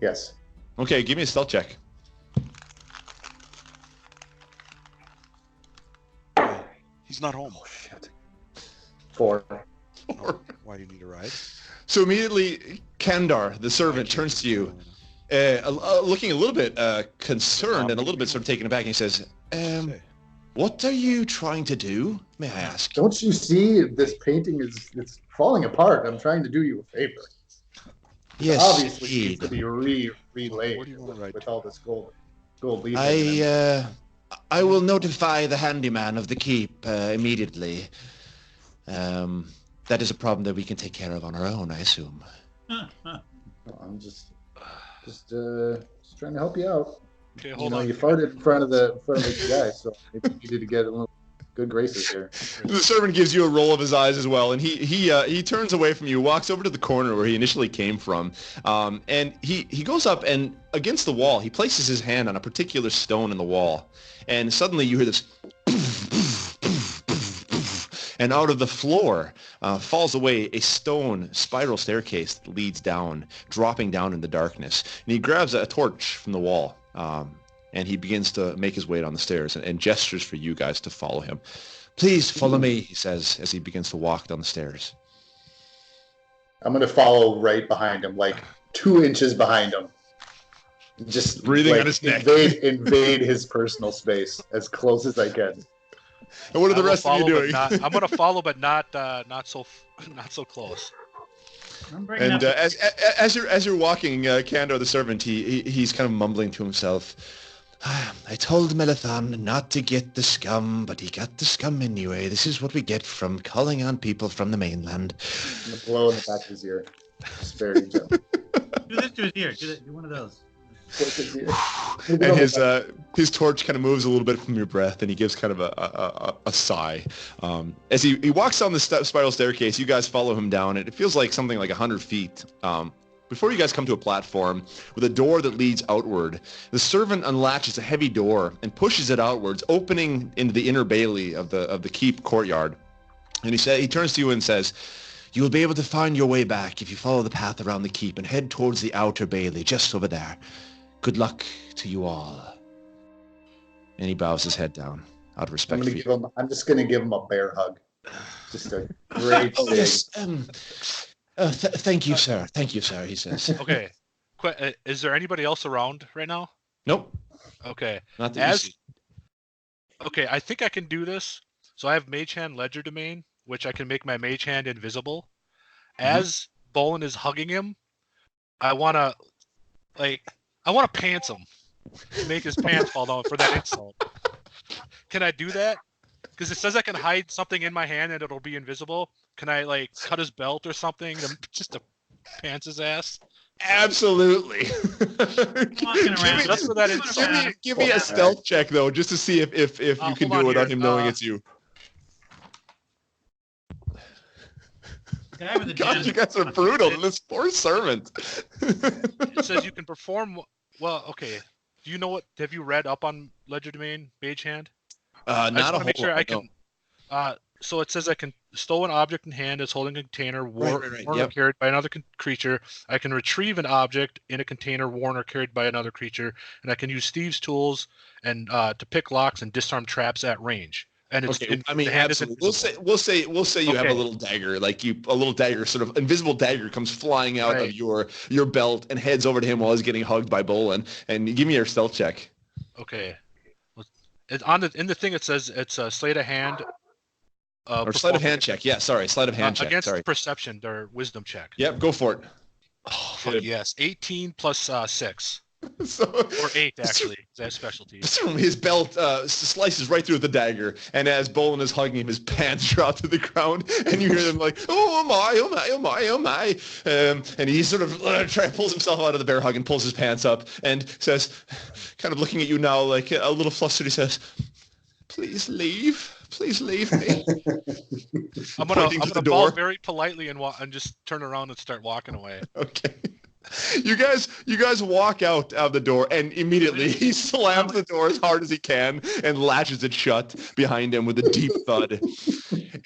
Yes. Okay, give me a stealth check. He's not home. Oh, shit. 4. Why do you need a ride? So immediately, Kandar, the servant, turns to you, looking a little bit concerned and a little bit sort of taken aback, and he says, what are you trying to do, may I ask? Don't you see this painting it's falling apart? I'm trying to do you a favor. Yes, Obviously, it needs indeed. to be relayed What do you want to ride? with all this gold leaf. I will notify the handyman of the keep immediately. That is a problem that we can take care of on our own, I assume. I'm just trying to help you out. Okay, You hold know, on. you farted in front of the guy, so maybe you needed to get a little good graces here. The servant gives you a roll of his eyes as well, and he turns away from you, walks over to the corner where he initially came from, and he goes up and against the wall, he places his hand on a particular stone in the wall, and suddenly you hear this, and out of the floor falls away a stone spiral staircase that leads down, dropping down in the darkness. And he grabs a torch from the wall, and he begins to make his way down the stairs and gestures for you guys to follow him. Please follow me, he says as he begins to walk down the stairs. I'm going to follow right behind him, like 2 inches behind him. Just breathing on his neck. Invade his personal space as close as I can. And what are the rest of you doing? I'm going to follow, but not so close. And as you're walking, Kando the servant, he's kind of mumbling to himself. I told Maalethon not to get the scum, but he got the scum anyway. This is what we get from calling on people from the mainland. I'm going to blow in the back of his ear. Just very gentle. Do this to his ear. Do one of those. And his torch kind of moves a little bit from your breath, and he gives kind of a sigh. As he walks down the spiral staircase, you guys follow him down. It feels like something like 100 feet. Before you guys come to a platform with a door that leads outward, the servant unlatches a heavy door and pushes it outwards, opening into the inner bailey of the keep courtyard. And he turns to you and says, "You will be able to find your way back if you follow the path around the keep and head towards the outer bailey, just over there. Good luck to you all." And he bows his head down out of respect for you. I'm just going to give him a bear hug. Just a great thing. Yes, thank you, sir. Thank you, sir, he says. Okay. Is there anybody else around right now? Nope. Okay. Not that you see. Okay, I think I can do this. So I have Mage Hand Ledger Domain, which I can make my Mage Hand invisible. As Bholen is hugging him, I want to pants him. Make his pants fall down for that insult. Can I do that? Because it says I can hide something in my hand and it'll be invisible. Can I cut his belt or something just to pants his ass? Absolutely. Just for that insult. Give me a stealth check though, just to see if you can do it without him knowing it's you. God, you guys are brutal to this poor servant. It says you can perform. Well, okay. Do you know what? Have you read up on Ledger Domain Mage Hand? Not a whole make sure lot, I can. So it says I can stow an object in hand as holding a container worn or carried by another creature. I can retrieve an object in a container worn or carried by another creature, and I can use thieves' tools and to pick locks and disarm traps at range. And it's absolutely. We'll say you have a little dagger, a little dagger, sort of invisible dagger comes flying out of your belt and heads over to him while he's getting hugged by Bholen. And give me your stealth check. Okay. In the thing it says it's a sleight of hand. Or sleight of hand check. Yeah, sorry, sleight of hand check. Against perception or wisdom check. Yep, go for it. Oh, fuck yes. 18 plus 6. Or 8, actually. That's specialty. His belt slices right through the dagger, and as Bholen is hugging him, his pants drop to the ground, and you hear them like, "Oh my, oh my, oh my, oh my!" And he sort of pulls himself out of the bear hug and pulls his pants up, and says, kind of looking at you now, like a little flustered, he says, "Please leave. Please leave me." I'm gonna bow very politely and just turn around and start walking away. Okay. You guys walk out of the door, and immediately he slams the door as hard as he can and latches it shut behind him with a deep thud.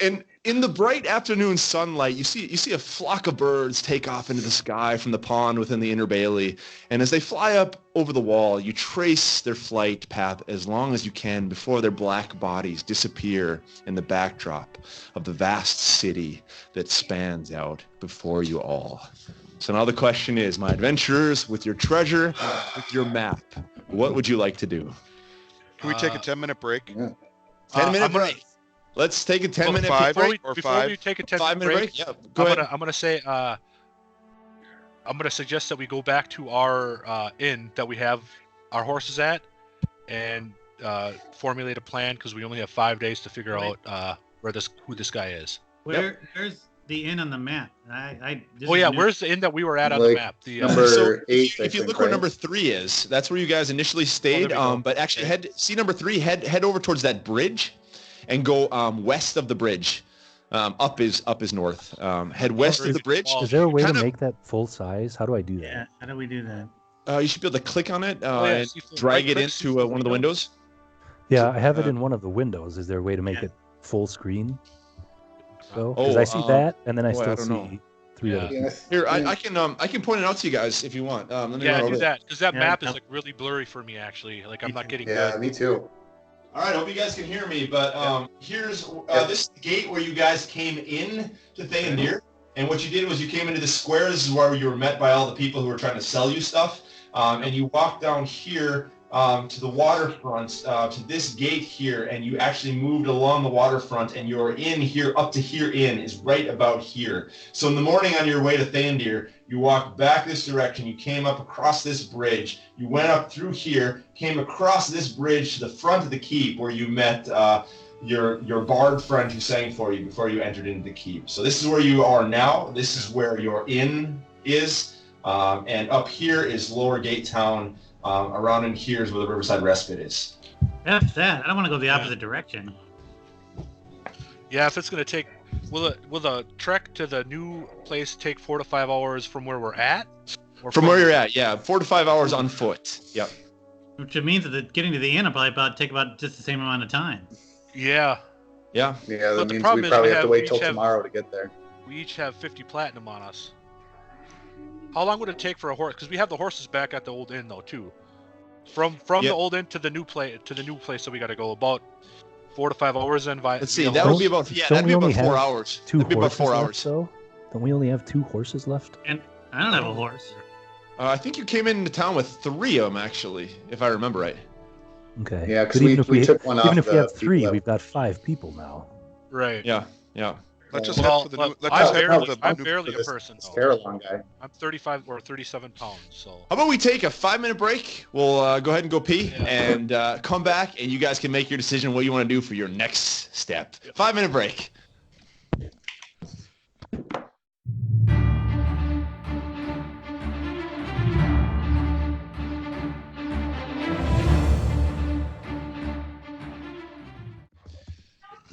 And in the bright afternoon sunlight, you see a flock of birds take off into the sky from the pond within the inner bailey. And as they fly up over the wall, you trace their flight path as long as you can before their black bodies disappear in the backdrop of the vast city that spans out before you all. So now the question is, my adventurers, with your treasure, with your map, what would you like to do? Can we take a 10-minute break? Yeah. 10-minute break. Let's take a 10-minute break. Before we take a 10-minute break, yeah, go ahead. I'm gonna say I'm gonna suggest that we go back to our inn that we have our horses at and formulate a plan, because we only have 5 days to figure out who this guy is. Where's the inn on the map? Where's the inn that we were at on the map? Number 8. If you look where number 3 is, that's where you guys initially stayed. But actually, see number 3. Head over towards that bridge, and go west of the bridge. Up is north. Head west of the bridge. Is there a way to make that full size? How do I do that? Yeah, how do we do that? You should be able to click on it yeah, and drag it right-click, into one of the windows. Yeah, I have it in one of the windows. Is there a way to make it full screen? So, Oh, because I see that, and then I boy, I still don't see know. three other people. Here, I can point it out to you guys if you want. Let me Yeah, run do over that because that Yeah, map is no. like really blurry for me actually. Like I'm not getting Yeah, good. me too. All right, I hope you guys can hear me. But here's this is the gate where you guys came in to Theondir, and what you did was you came into the square. This is where you were met by all the people who were trying to sell you stuff, and you walked down here to the waterfront, to this gate here, and you actually moved along the waterfront, and you're in here. Up to here in is right about here. So in the morning on your way to Theondir, you walked back this direction, you came up across this bridge, you went up through here, came across this bridge to the front of the keep where you met your bard friend who sang for you before you entered into the keep. So this is where you are now. This is where your inn is. And up here is Lower Gate Town. Around in here is where the Riverside Respite is. F that. I don't want to go the opposite direction. Yeah, if it's gonna take, will the trek to the new place take 4 to 5 hours from where we're at? Or From where you're at, yeah, 4 to 5 hours on foot. Yep. Which means that getting to the inn will probably take about just the same amount of time. Yeah, Yeah. Yeah, But that the means problem we is probably we have to have- wait we till each have- tomorrow to get there. we each have 50 platinum on us. How long would it take for a horse? Because we have the horses back at the old inn though too. From Yeah. the old inn to the new place that we got to go about 4 to 5 hours. Then Let's see. via That horse. would be about Don't that'd be we about only 4 have hours. Two That'd be about horses 4 left, hours. though? Don't we only have 2 horses left? And I don't have a horse. I think you came into town with 3 of them actually, if I remember right. Okay. Yeah, because But even if we took one off even if we the have 3, people we've got 5 people now. Right. Yeah. Yeah. Let's just Well, head for the new. Let's I'm just head barely, for the I'm new. barely for a this- person. This though. Kerrhylon guy. I'm 35 or 37 pounds. So How about we take a 5-minute break? We'll go ahead and go pee Yeah. and come back, and you guys can make your decision what you want to do for your next step. 5-minute break.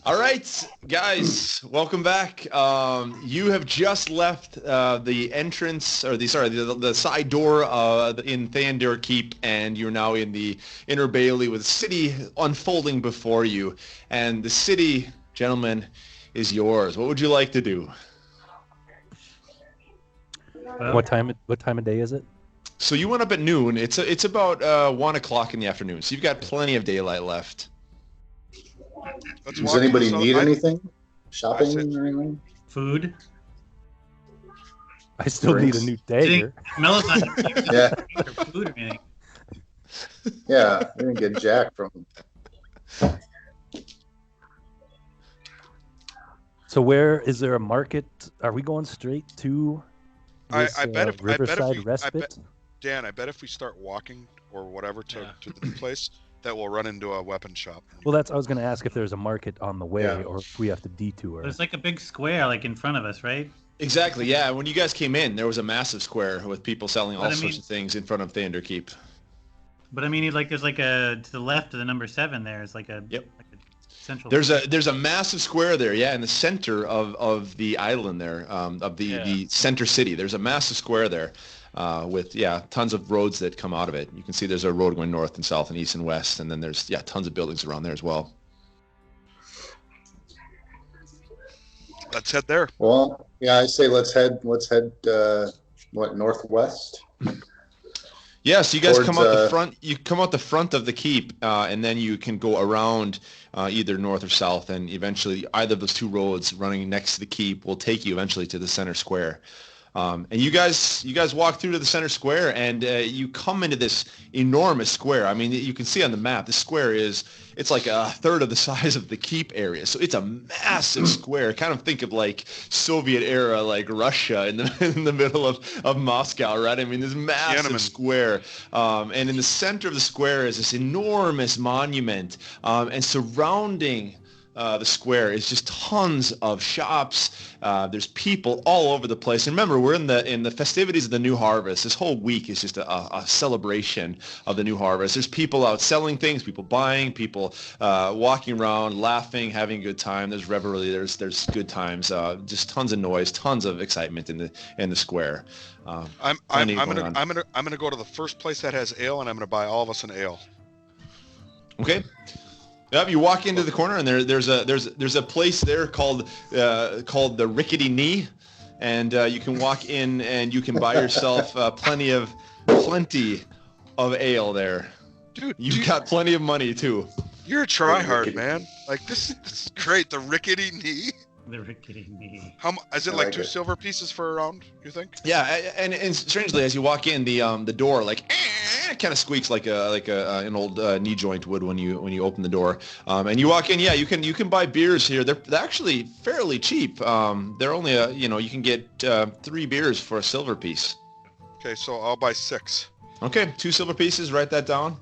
All right, guys, welcome back. You have just left the entrance, or the side door in Theondir Keep, and you're now in the inner bailey with the city unfolding before you. And the city, gentlemen, is yours. What would you like to do? Well, What time of day is it? So you went up at noon. It's about 1 o'clock in the afternoon, so you've got plenty of daylight left. Let's Does walk anybody inside. need anything? Shopping said- or anything? food. I still need a new dagger. Maalethon Yeah, or food or anything. yeah. I didn't get jack from. So where is there a market? Are we going straight to this, I bet if Riverside we- I Respite? bet- Dan, I bet if we start walking or whatever to Yeah. to the new place, that we'll run into a weapon shop. Well, I was going to ask if there's a market on the way, Yeah. or if we have to detour. There's like a big square like in front of us, right? Exactly, yeah. When you guys came in, there was a massive square with people selling all But I sorts mean- of things in front of Theondir Keep. But I mean, like there's like a to the left of the number 7. There's like a Yep. like a central. There's a massive square there, yeah, in the center of the island there, of the center city. There's a massive square there, with tons of roads that come out of it. You can see there's a road going north and south and east and west, and then there's tons of buildings around there as well. Let's head there. Well, yeah, I say let's head. Northwest? Yeah, so you guys Towards, come out the front. You come out the front of the keep, and then you can go around either north or south, and eventually either of those 2 roads running next to the keep will take you eventually to the center square. And you guys walk through to the center square, and you come into this enormous square. I mean, you can see on the map, this square it's like a third of the size of the keep area. So it's a massive square. Kind of think of like Soviet era, like Russia in the middle of Moscow, right? I mean, this massive Tiananmen. square. And in the center of the square is this enormous monument. And surrounding the square is just tons of shops. There's people all over the place. And remember, we're in the festivities of the new harvest. This whole week is just a celebration of the new harvest. There's people out selling things, people buying, people walking around, laughing, having a good time. There's revelry. There's good times. Just tons of noise, tons of excitement in the square. I'm gonna go to the first place that has ale, and I'm gonna buy all of us an ale. Okay. Yep, you walk into the corner, and there's a place there called the Rickety Knee, and you can walk in and you can buy yourself plenty of ale there. Dude, you've got plenty of money too. You're a tryhard, man. Like this is great. The Rickety Knee. The Rickety Knee. How is it like 2 silver pieces for a round? You think? Yeah, and strangely, as you walk in, the door it kind of squeaks like an old knee joint would when you open the door. And you walk in, yeah, you can buy beers here. They're actually fairly cheap. They're only you can get 3 beers for a silver piece. Okay, so I'll buy 6. Okay, 2 silver pieces. Write that down.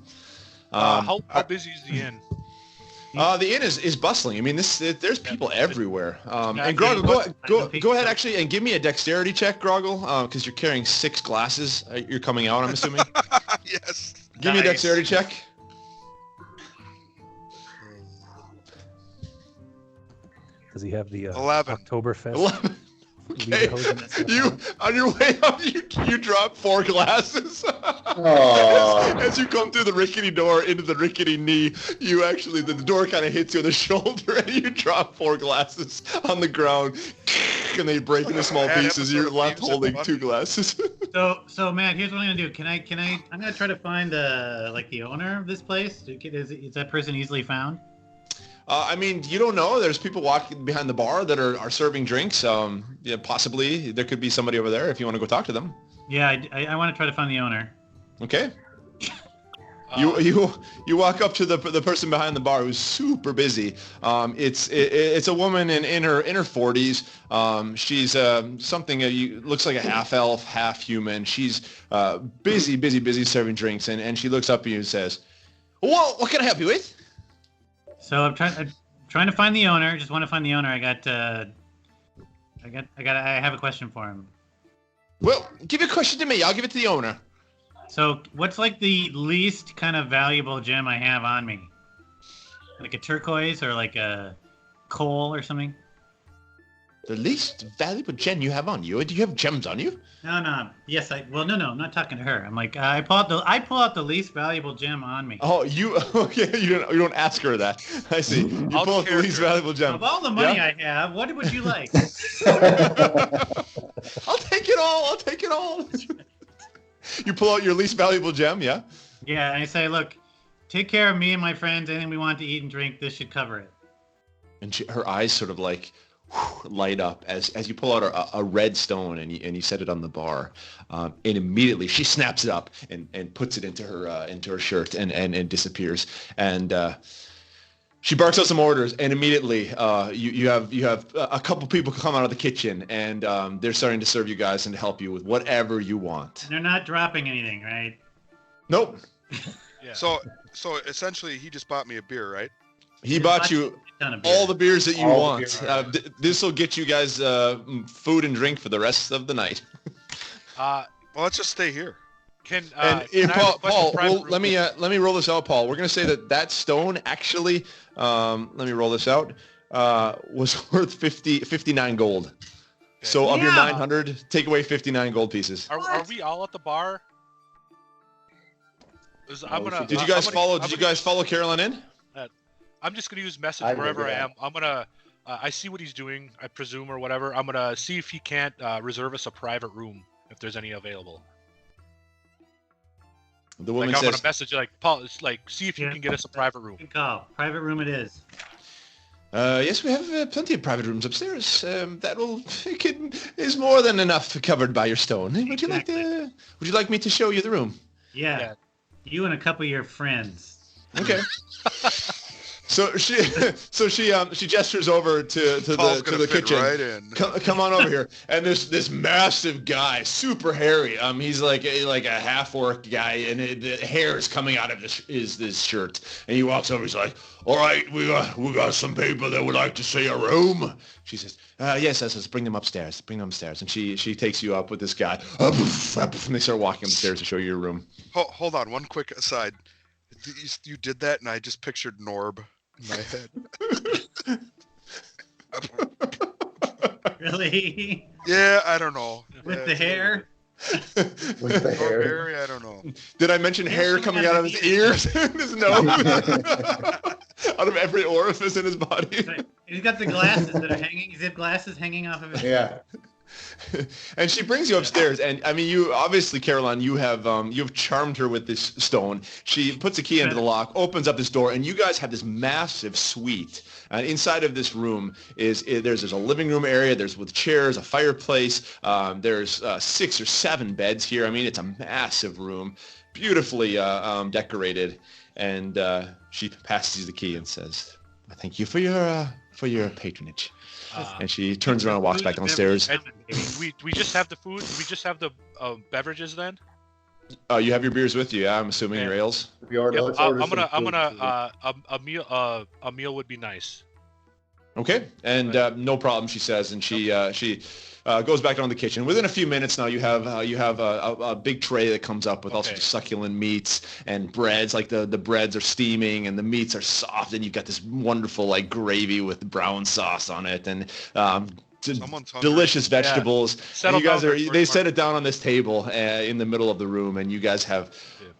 How busy is the inn? The inn is bustling. I mean, there's people everywhere. And Grogil, go ahead actually and give me a dexterity check, Grogil, because you're carrying 6 glasses. You're coming out, I'm assuming. Yes. Give me a dexterity check. Does he have the 11. Oktoberfest? 11. Okay. You on your way up, you drop 4 glasses. As you come through the rickety door into the rickety knee, you actually the door kind of hits you on the shoulder, and you drop 4 glasses on the ground, and they break into small pieces. You're left holding 2 glasses. So Matt, here's what I'm gonna do. I'm gonna try to find the owner of this place. Is that person easily found? I mean, you don't know. There's people walking behind the bar that are serving drinks. Yeah, possibly there could be somebody over there if you want to go talk to them. Yeah, I want to try to find the owner. Okay. You walk up to the person behind the bar who's super busy. It's a woman in her 40s. She's something looks like a half elf, half human. She's busy serving drinks, and she looks up at you and says, "Well, what can I help you with?" So I'm trying to find the owner. Just want to find the owner. I have a question for him. Well, give your question to me. I'll give it to the owner. So what's like the least kind of valuable gem I have on me? Like a turquoise or like a coal or something? The least valuable gem you have on you? Do you have gems on you? No. Yes, no, I'm not talking to her. I'm like, I pull out the least valuable gem on me. Oh, okay? You don't ask her that. I see. You pull out the least valuable gem. Of all the money I have, what would you like? I'll take it all. You pull out your least valuable gem, yeah? Yeah, and I say, look, take care of me and my friends. Anything we want to eat and drink, this should cover it. And her eyes sort of like light up as you pull out a red stone and you set it on the bar, and immediately she snaps it up and puts it into her shirt and disappears, and she barks out some orders, and immediately you have a couple people come out of the kitchen, and they're starting to serve you guys and help you with whatever you want. And they're not dropping anything, right? Nope. Yeah. So essentially he just bought me a beer, right? He bought you all the beers that you want. This will get you guys food and drink for the rest of the night. Well, let's just stay here. Paul, let me roll this out, Paul. We're going to say that stone actually, let me roll this out, was worth 59 gold. Okay. So of your 900, take away 59 gold pieces. Are we all at the bar? Did you guys follow Kerrhylon in? I'm just going to use message wherever I am. I'm going to, I see what he's doing, I presume, or whatever. I'm going to see if he can't reserve us a private room, if there's any available. The woman I'm says, going to message like, Paul, it's like, see if you can get us a private room. Good call. Private room it is. Yes, we have plenty of private rooms upstairs. Is more than enough covered by your stone. Exactly. Would you like me to show you the room? Yeah. You and a couple of your friends. Okay. she gestures over to the kitchen. Right in. Come on over here. And this massive guy, super hairy. He's like a half orc guy, and the hair is coming out of his shirt. And he walks over. He's like, "All right, we got some people that would like to see a room." She says, "Yes, bring them upstairs. Bring them upstairs." And she takes you up with this guy. And they start walking upstairs to show you your room. Hold on, one quick aside. You did that, and I just pictured Norb in my head. Really? Yeah, I don't know. With the hair? With the hair. Barry, I don't know. Did I mention hair coming out of his ears and his nose? Out of every orifice in his body. He's got the glasses that are hanging. He's got glasses hanging off of his Yeah. And she brings you upstairs, and I mean, you obviously, Kerrhylon, you've charmed her with this stone. She puts a key into the lock, opens up this door, and you guys have this massive suite. And inside of this room there's a living room area. There's with chairs, a fireplace. There's 6 or 7 beds here. I mean, it's a massive room, beautifully decorated. And she passes you the key and says, "I thank you for your patronage." And she turns around and walks back downstairs. We just have the food. We just have the beverages then. Oh, you have your beers with you? Yeah, I'm assuming your ales. A meal would be nice. Okay, and no problem, she says, and she goes back down to the kitchen. Within a few minutes now, you have a big tray that comes up with all sorts of succulent meats and breads. Like the breads are steaming and the meats are soft, and you've got this wonderful like gravy with brown sauce on it, and delicious vegetables. Yeah. And you guys they set it down on this table in the middle of the room, and you guys have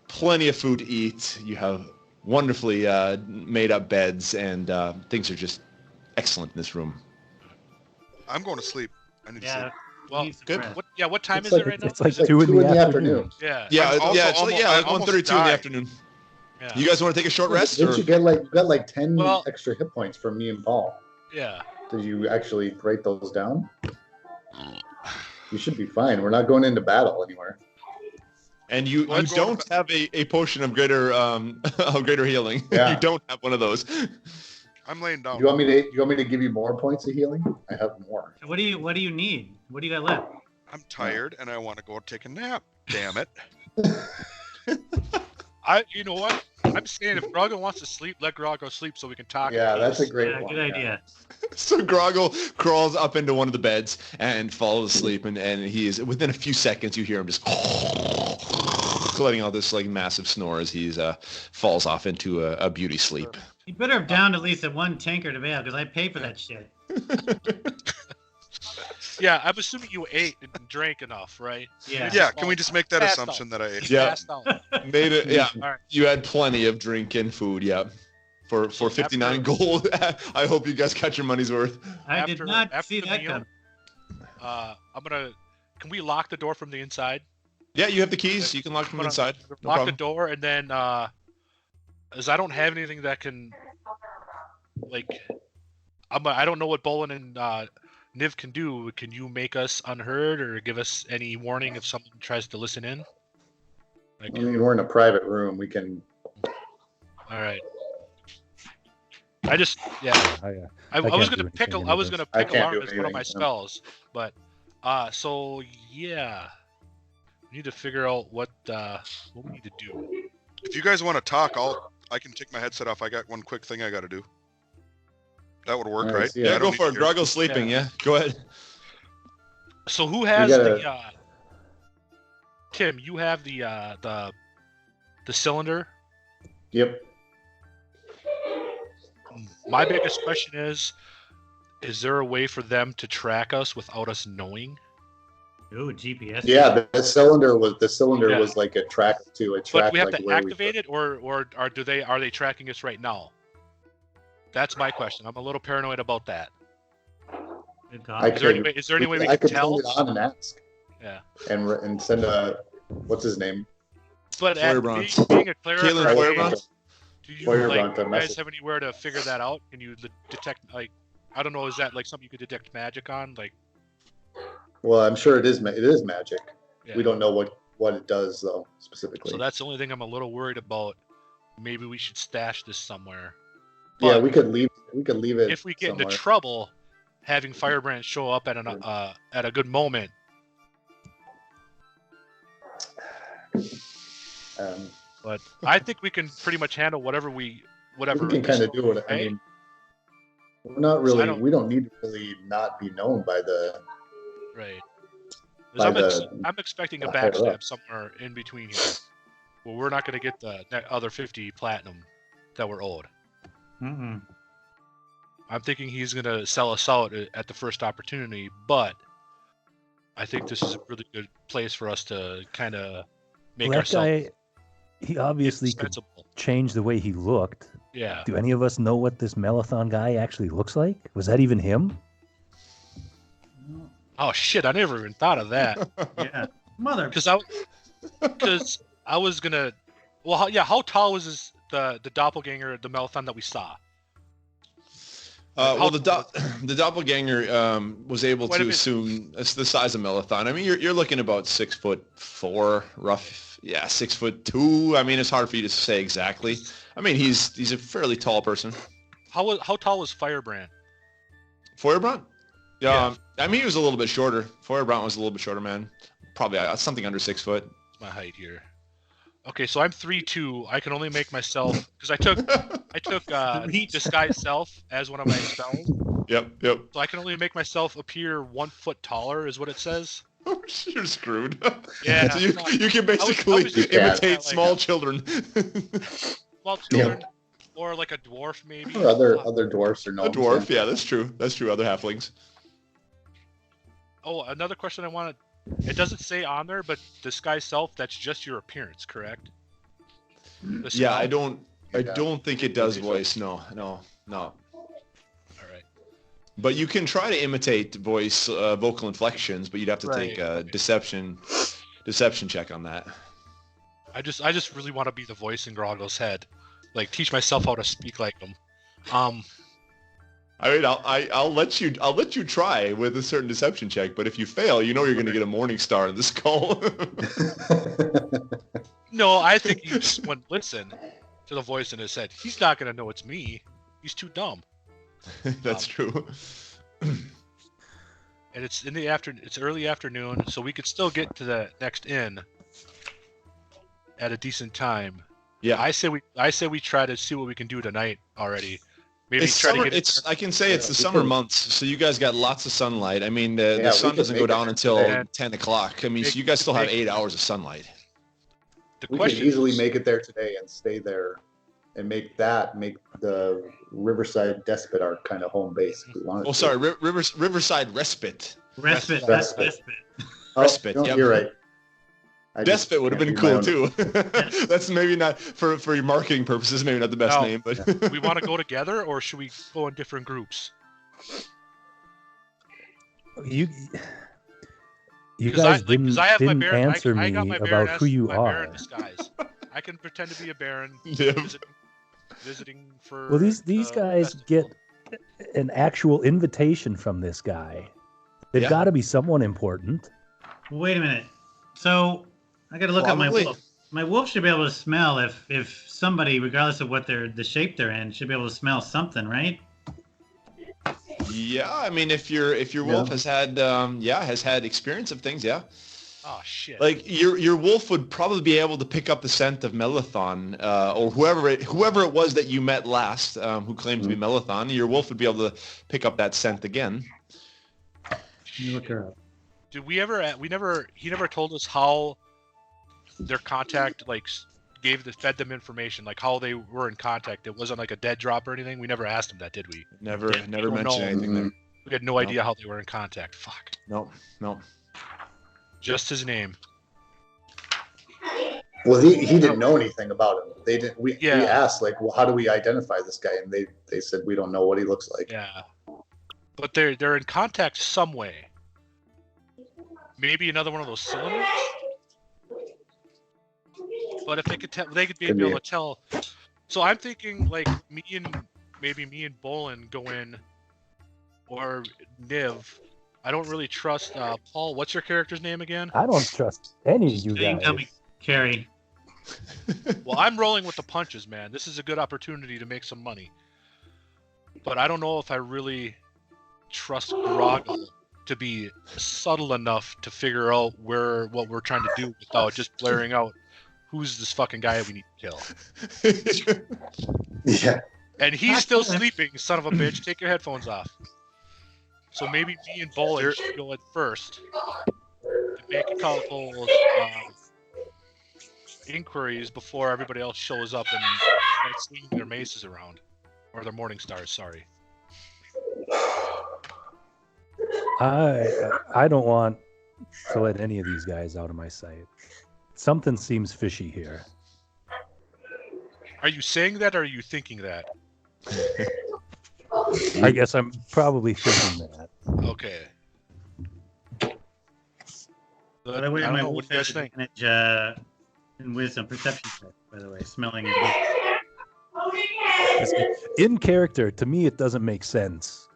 plenty of food to eat. You have wonderfully made up beds, and things are just excellent in this room. I'm going to sleep. I need to sleep. Well, good. What time It's is it right now? It's like 2 in the afternoon. Yeah. Yeah, it's almost- like I almost 1:32 in the died. afternoon. Yeah. You guys want to take a short rest? Didn't Or? you got like 10 extra hit points from me and Paul? Yeah. Did you actually write those down? You should be fine. We're not going into battle anywhere. And you don't have a potion of greater healing. Yeah. You don't have one of those. I'm laying down. You want me to give you more points of healing? I have more. What do you need? What do you got left? I'm tired and I want to go take a nap. Damn it. You know what? I'm saying if Grogil wants to sleep, let Grogil sleep so we can talk. Yeah, that's a great one. Good idea. So Grogil crawls up into one of the beds and falls asleep, and he is within a few seconds you hear him just letting out this like massive snore as he falls off into a beauty sleep. You better have downed at least one tankard of ale because I pay for that shit. Yeah, I'm assuming you ate and drank enough, right? Yeah. Yeah, can we just make that Passed assumption that I ate? Yeah. Passed out. Made it. Yeah, All right. you had plenty of drink and food. Yeah, for 59 gold. I hope you guys got your money's worth. I did not see the that meal, coming. Can we lock the door from the inside? Yeah, you have the keys. You can lock from inside. No Lock problem. the door, and then as I don't have anything that can I don't know what Bholen and Niv can do. Can you make us unheard or give us any warning if someone tries to listen in? I mean, we're in a private room. We can. All right. I was gonna pick alarm as one of my spells, but so yeah, we need to figure out what we need to do. If you guys want to talk, I can take my headset off. I got one quick thing I got to do. That would work, right? Yeah, I go don't for need it. to hear- Grogil's sleeping. Yeah, go ahead. So who has Tim? You have the cylinder. Yep. My biggest question is there a way for them to track us without us knowing? Ooh, GPS. Yeah, the cylinder was like a track to a track. But we have like to where activate it, or are they tracking us right now? That's my question. I'm a little paranoid about that. Good call. Is there any way we can tell? I could turn it on and ask. Yeah. And send what's his name? But Feuerbrandt. being a cleric, Keylen Feuerbrandt. do you Feuerbrandt, you guys have anywhere to figure that out? Can you detect I don't know, is that like something you could detect magic on? Well, I'm sure it is magic. Yeah. We don't know what it does though specifically. So that's the only thing I'm a little worried about. Maybe we should stash this somewhere. Yeah, But we could leave it. if we get somewhere. into trouble, having Feuerbrandt show up at a good moment. But I think we can pretty much handle whatever. We can kind of do it. I mean, we're not really. We don't need to really not be known by the. Right. By I'm expecting a backstab somewhere in between here. Well, we're not going to get the other 50 platinum that we're owed. Mm-mm. I'm thinking he's going to sell us out at the first opportunity, but I think this is a really good place for us to kind of make ourselves. That guy, he obviously could change the way he looked. Yeah. Do any of us know what this Maalethon guy actually looks like? Was that even him? Oh shit! I never even thought of that. Yeah, mother. Because I was gonna. Well, how tall was the doppelganger, the Maalethon that we saw? Well, the doppelganger was able to assume it's the size of Maalethon. I mean, you're looking about 6'4", rough. Yeah, 6'2". I mean, it's hard for you to say exactly. I mean, he's a fairly tall person. How tall was Feuerbrandt? Feuerbrandt? Yeah. I mean, he was a little bit shorter. Feuerbrandt was a little bit shorter, man. Probably something under 6 foot. My height here. Okay, so I'm 3'2". I can only make myself because I took disguise self as one of my spells. Yep. So I can only make myself appear 1 foot taller, is what it says. You're screwed. Yeah. So you can basically imitate small children. Small children, or like a dwarf maybe. Or other dwarfs or no. A dwarf, yeah, that's true. That's true. Other halflings. Oh, another question I wanted. It doesn't say on there, but disguise self, that's just your appearance, correct? Yeah, I don't think it does voice. No. All right. But you can try to imitate voice, vocal inflections, but you'd have to take a deception check on that. I just really want to be the voice in Grogil's head, like teach myself how to speak like him. I mean, I'll let you try with a certain deception check, but if you fail, you know you're going to get a morning star in this call. No, I think you just wouldn't listen to the voice in his head. He's not going to know it's me. He's too dumb. That's true. And it's in the it's early afternoon, so we could still get to the next inn at a decent time. Yeah, I say we try to see what we can do tonight already. Maybe it's try summer, to get. I can say it's the summer months, so you guys got lots of sunlight. I mean, the sun doesn't go down until 10 o'clock. I mean, so you guys still have 8 hours of sunlight. We could easily make it there today and stay there, and make the Riverside Despot our kind of home base. If we wanted to. Sorry, Riverside Respite. Respite. Respite. No, yep. You're right. Despot would have been cool too. That's maybe not for your marketing purposes. Maybe not the best name, but we want to go together, or should we go in different groups? You guys didn't answer me about who you are. I can pretend to be a baron. Visiting for. Well, these guys get an actual invitation from this guy. They've got to be someone important. Wait a minute. So I got to look at my wolf. My wolf should be able to smell if somebody, regardless of what the shape they're in, should be able to smell something, right? Yeah, I mean, if your wolf has had experience of things, yeah. Oh shit! Like your wolf would probably be able to pick up the scent of Maalethon, or whoever it was that you met last, who claimed to be Maalethon. Your wolf would be able to pick up that scent again. Look her up. Did we ever? He never told us how their contact fed them information, like how they were in contact. It wasn't like a dead drop or anything. We never asked him that, did we? Never mentioned anything there. We had no idea how they were in contact. Fuck. No. Just his name. Well, he didn't know anything about him. They didn't. We asked well, how do we identify this guy? And they said we don't know what he looks like. Yeah, but they're in contact some way. Maybe another one of those cylinders. But if they could tell, they could be able to tell. So I'm thinking me and Bholen go in, or Niv. I don't really trust Paul. What's your character's name again? I don't trust any of you guys. Tell me, Carrie. Well, I'm rolling with the punches, man. This is a good opportunity to make some money. but I don't know if I really trust Grogil to be subtle enough to figure out what we're trying to do without just blaring out, "Who's this fucking guy we need to kill?" Yeah. And he's still sleeping, son of a bitch. Take your headphones off. So maybe me and Bholen should go in first to make a couple inquiries before everybody else shows up and starts swinging their maces around. Or their morning stars, sorry. I don't want to let any of these guys out of my sight. Something seems fishy here. Are you saying that or are you thinking that? I guess I'm probably thinking that. Okay. By the way, I don't my know, wolf what do you guys has think? advantage in wisdom perception check, by the way, smelling it. In character, to me, it doesn't make sense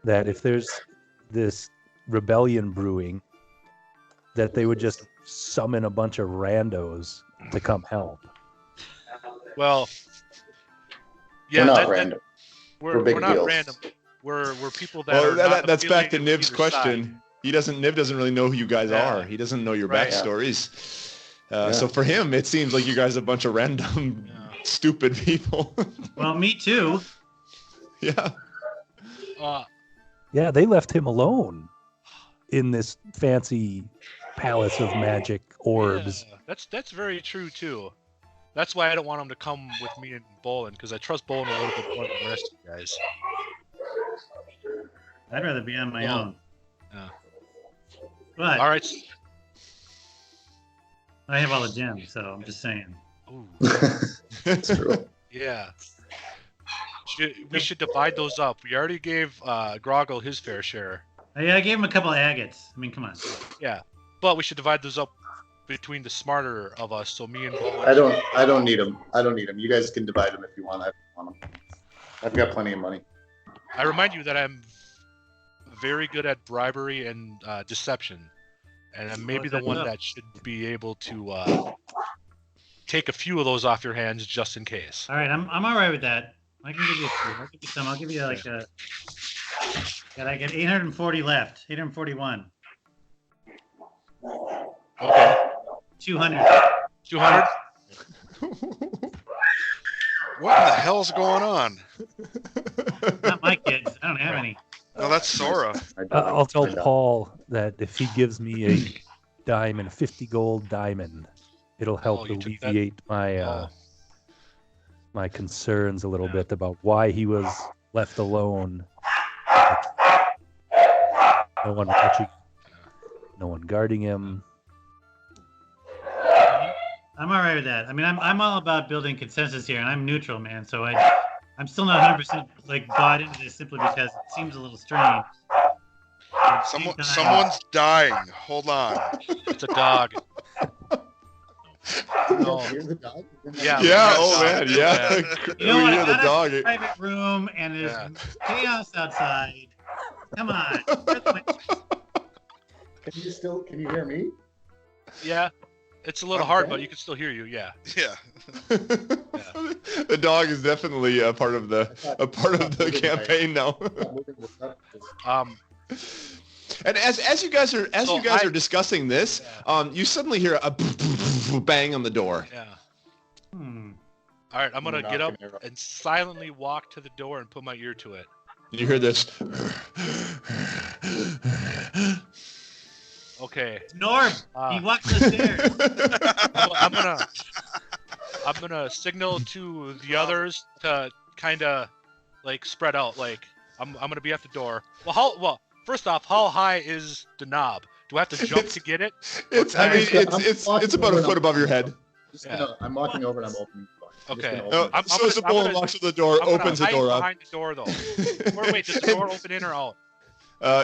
that if there's this rebellion brewing, that they would just summon a bunch of randos to come help. Well, yeah, We're not random. We're big not deals. random. We're people that are Well, not that's back to affiliated with Nib's either question. side. Nib doesn't really know who you guys Yeah. are. He doesn't know your Right. backstories. Yeah. So for him, it seems like you guys are a bunch of random, stupid people. Well, me too. Yeah. Yeah, they left him alone in this fancy palace of magic orbs. Yeah, that's very true too. That's why I don't want him to come with me and Bholen, because I trust Bholen a little bit more than the rest of you guys. I'd rather be on my own. Yeah. But All right. I have all the gems, so I'm just saying. Ooh, That's true. yeah. We should divide those up. We already gave Grogil his fair share. Yeah, I gave him a couple of agates. I mean, come on. Yeah, but we should divide those up between the smarter of us. So me and Bholen. I don't need them. I don't need them. You guys can divide them if you want. I don't want them. I've got plenty of money. I remind you that I'm very good at bribery and deception, and I'm maybe the one that should be able to take a few of those off your hands just in case. All right, I'm all right with that. I can give you a few. I'll give you some. I'll give you like a. I get 840 left. 841. Okay. 200. 200. What in the hell's going on? Not my kids. I don't have any. No, that's Sora. I'll tell Paul that if he gives me a diamond, 50 gold diamond, it'll help you took that? alleviate my my concerns a little bit about why he was left alone. No one watching, no one guarding him. I'm all right with that. I mean, I'm all about building consensus here, and I'm neutral, man. So I'm still not 100% like bought into this simply because it seems a little strange. Someone's dying. Hold on. It's a dog. No. Hear the dog? Yeah. Yeah. Oh man. Yeah. You know what? We hear the I got dog. a private room, and there's chaos outside. Come on. Can you hear me? Yeah. It's a little hard, but you can still hear you. Yeah. Yeah. The dog is definitely a part of the campaign now. And as you guys are discussing this, you suddenly hear a bang on the door. Yeah. Hmm. All right, I'm gonna get up and silently walk to the door and put my ear to it. You hear this. Okay. Norb, he walked the stairs. Well, I'm gonna signal to the others to kind of like spread out. Like I'm gonna be at the door. Well, first off, how high is the knob? Do I have to jump to get it? It's about a foot above your head. I'm walking over and I'm opening the door. Okay. So Bholen walks to the door, opens the door up. Behind the door though. Or wait, does the door open in or out?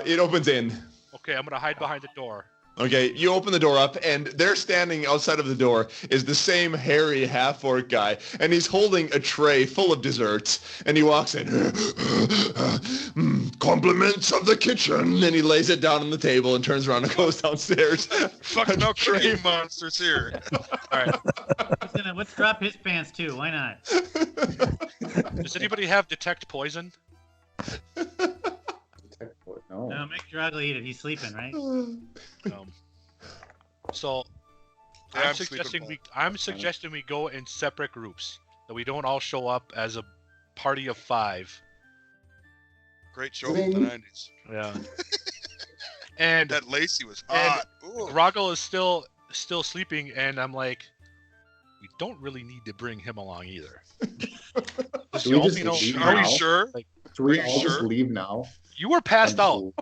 It opens in. Okay, I'm gonna hide behind the door. Okay, you open the door up, and there standing outside of the door is the same hairy half-orc guy, and he's holding a tray full of desserts, and he walks in, compliments of the kitchen, and he lays it down on the table and turns around and goes downstairs. Fucking no cookie monsters here. All right. Let's drop his pants too. Why not? Does anybody have detect poison? No. No, make Drago eat it. He's sleeping, right? So Yeah, I'm I'm sleeping, suggesting Paul. I'm suggesting we go in separate groups, that we don't all show up as a party of 5. Great show from the 90s. Yeah. And That Lacey was hot. Ooh. Grogil is still sleeping, and I'm like, we don't really need to bring him along either. Should we just know, leave Are now? we sure? Should we Are you all just sure? leave now? You were passed out.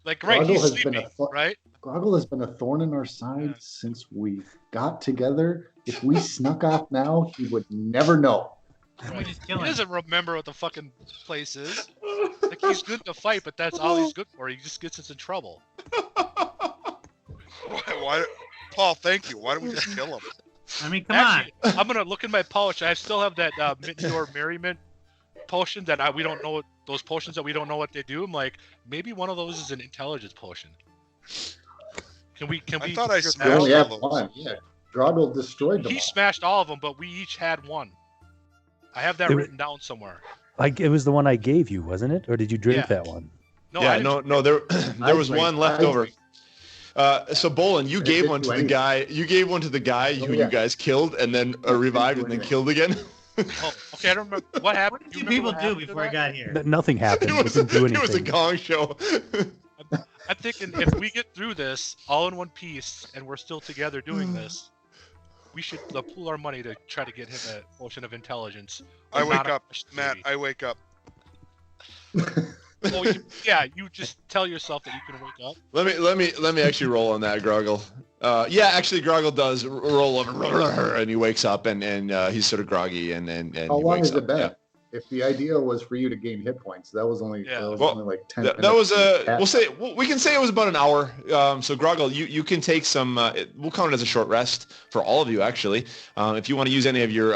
Like, right, Grogil he's has been sleeping, a right? Grogil has been a thorn in our side since we got together. If we snuck off now, he would never know. We just He kill him. doesn't remember what the fucking place is. Like, he's good to fight, but that's all he's good for. He just gets us in trouble. Why? Paul, thank you. Why don't we just kill him? I mean, come Actually, I'm gonna look in my pouch. I still have that Midor Merriment potion that we don't know. Those potions that we don't know what they do. I'm like, maybe one of those is an intelligence potion. Can we? I thought I figure We that smashed only out? have all those. one. Yeah. Grogil destroyed them He all. smashed all of them, but we each had one. I have that It- written down somewhere. It was the one I gave you, wasn't it? Or did you drink Yeah. that one? No, yeah, I didn't- no, there was drank- one left I over. drank. So Bholen, you I gave didn't one do to the anything. guy. You gave one to the guy who yeah. you guys killed, and then revived, and then anything. killed again. Oh, okay, I don't remember what happened. What Do did you you remember people what do happened to before I that? got here? Nothing happened. it was we didn't do it was a anything. gong show. I'm thinking if we get through this all in one piece and we're still together doing this, we should pool our money to try to get him a potion of intelligence. I Or wake not a up, question, Matt. maybe. I wake up. Oh, you just tell yourself that you can wake up. Let me actually roll on that, Grogil. Yeah, actually, Grogil does roll over, and he wakes up, and he's sort of groggy, and How he long wakes has it up. been? Yeah. If the idea was for you to gain hit points, that was only Yeah. Well, like 10 That minutes. was to we can say it was about an hour. So Grogil, you can take some. We'll count it as a short rest for all of you, actually. If you want to use any of your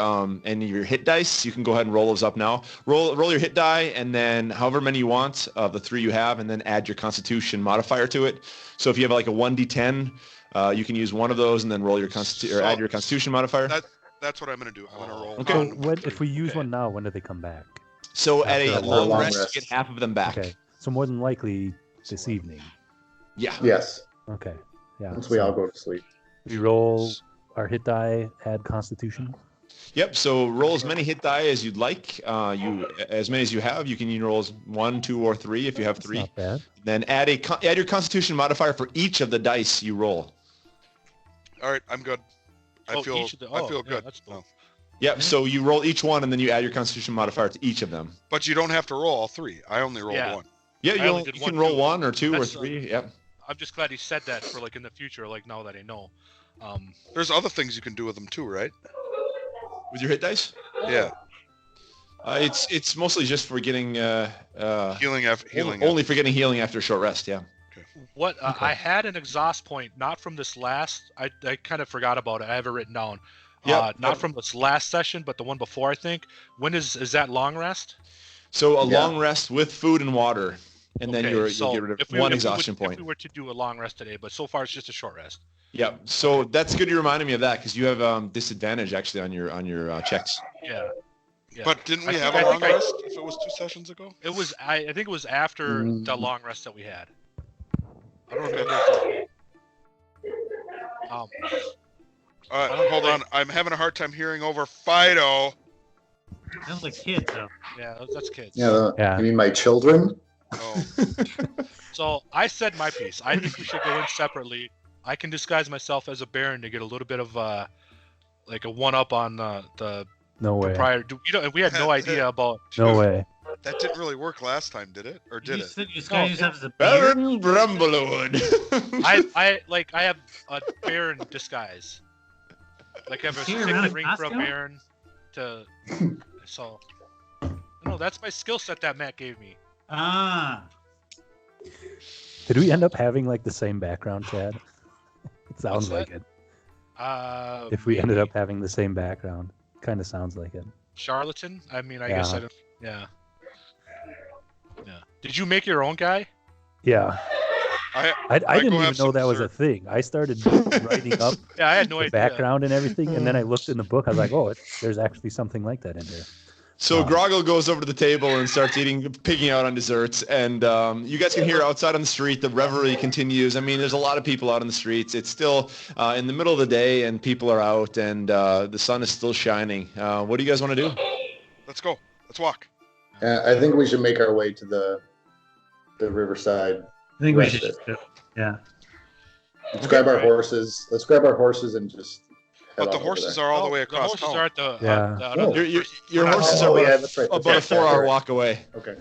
hit dice, you can go ahead and roll those up now. Roll your hit die, and then however many you want of the 3 you have, and then add your Constitution modifier to it. So if you have like a 1d10, you can use one of those, and then roll your or add your Constitution modifier. That's what I'm gonna do. I'm gonna roll. Okay. So one with if three. we use one now, when do they come back? So at After a a long long rest, rest. you get half of them back. Okay. So more than likely this evening. Yeah. Yes, Okay. Yeah. once we so all go to sleep. we roll our hit die, add Constitution. Yep. So roll as many hit die as you'd like. As many as you have. You can roll 1, 2, or 3 if you have That's 3. not bad. Then add your Constitution modifier for each of the dice you roll. All right, I'm good. I Oh, feel each of the- I oh, feel yeah, good. that's cool. No. Yep. So you roll each one, and then you add your Constitution modifier to each of them. But you don't have to roll all 3. I only rolled Yeah. 1. Yeah, I only you did can one, roll too. 1 or 2 or That's, 3. Yep. I'm just glad he said that for like in the future, like now that I know. There's other things you can do with them too, right? With your hit dice, Yeah. it's mostly just for getting Healing after healing. only for getting healing after a short rest. Yeah. What Okay. I had an exhaust point, not from this last. I kind of forgot about it. I have it written down. Yep. Not from this last session, but the one before. I think. When is that long rest? So a Yeah. long rest with food and water, and then Okay, you'll so get rid if of we- one if we exhaustion would- point. If we were to do a long rest today, but so far it's just a short rest. Yep. So that's good you reminded me of that because you have disadvantage actually on your checks. Yeah. Yeah. But didn't we I have think- a I long think I- rest if it was 2 sessions ago? It was. I think it was after the long rest that we had. I don't remember. Hold on. I'm having a hard time hearing over Fido. Sounds like kids, though. Yeah, that's kids. Yeah. You mean my children? Oh, So I said my piece. I think we should go in separately. I can disguise myself as a baron to get a little bit of like a one up on the No way. prior. We had no idea about. No way. that didn't really work last time, did it? Or did You it? said you disguise yourself as a bear? Baron Brumblewood. I have a baron disguise. Like I have a Here, around signet a ring for a costume? baron. So. No, that's my skill set that Matt gave me. Ah. Did we end up having like the same background, Chad? It sounds What's like it. If If we ended up having the same background, kind of sounds like it. charlatan, I mean, I Yeah. guess I don't. Yeah. Yeah. Did you make your own guy? Yeah. I I go didn't have even know some that was a dessert. thing. I started writing up Yeah, I had no the idea. background and everything, and then I looked in the book. I was like, oh, there's actually something like that in here. So Grogil goes over to the table and starts picking out on desserts, and you guys can hear outside on the street the revelry continues. I mean, there's a lot of people out on the streets. It's still in the middle of the day, and people are out, and the sun is still shining. What do you guys want to do? Let's go. Let's walk. I think we should make our way to the Riverside. I think we should. Yeah. Let's grab our horses. Let's grab our horses and just. But the horses are all the way across The horses town. are at the. Oh. Your horses are that's right. about a 4-hour walk away. Okay.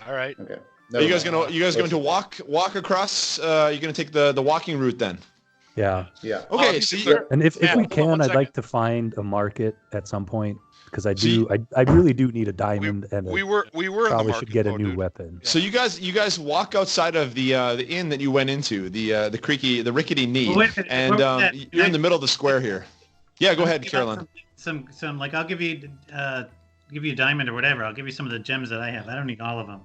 All right. Okay. Are you guys going to walk across? You're going to take the walking route then? Yeah. Yeah. Okay. And if Yeah, we hold on can, one I'd second. like to find a market at some point because I really do need a diamond and We were in the probably market. should get a though, new dude. weapon. So you guys walk outside of the inn that you went into, the rickety knee, Well, wait a minute, and where was that? you're in the middle of the square here. Yeah, go ahead, Kerhylon. Some like I'll give you a diamond or whatever. I'll give you some of the gems that I have. I don't need all of them.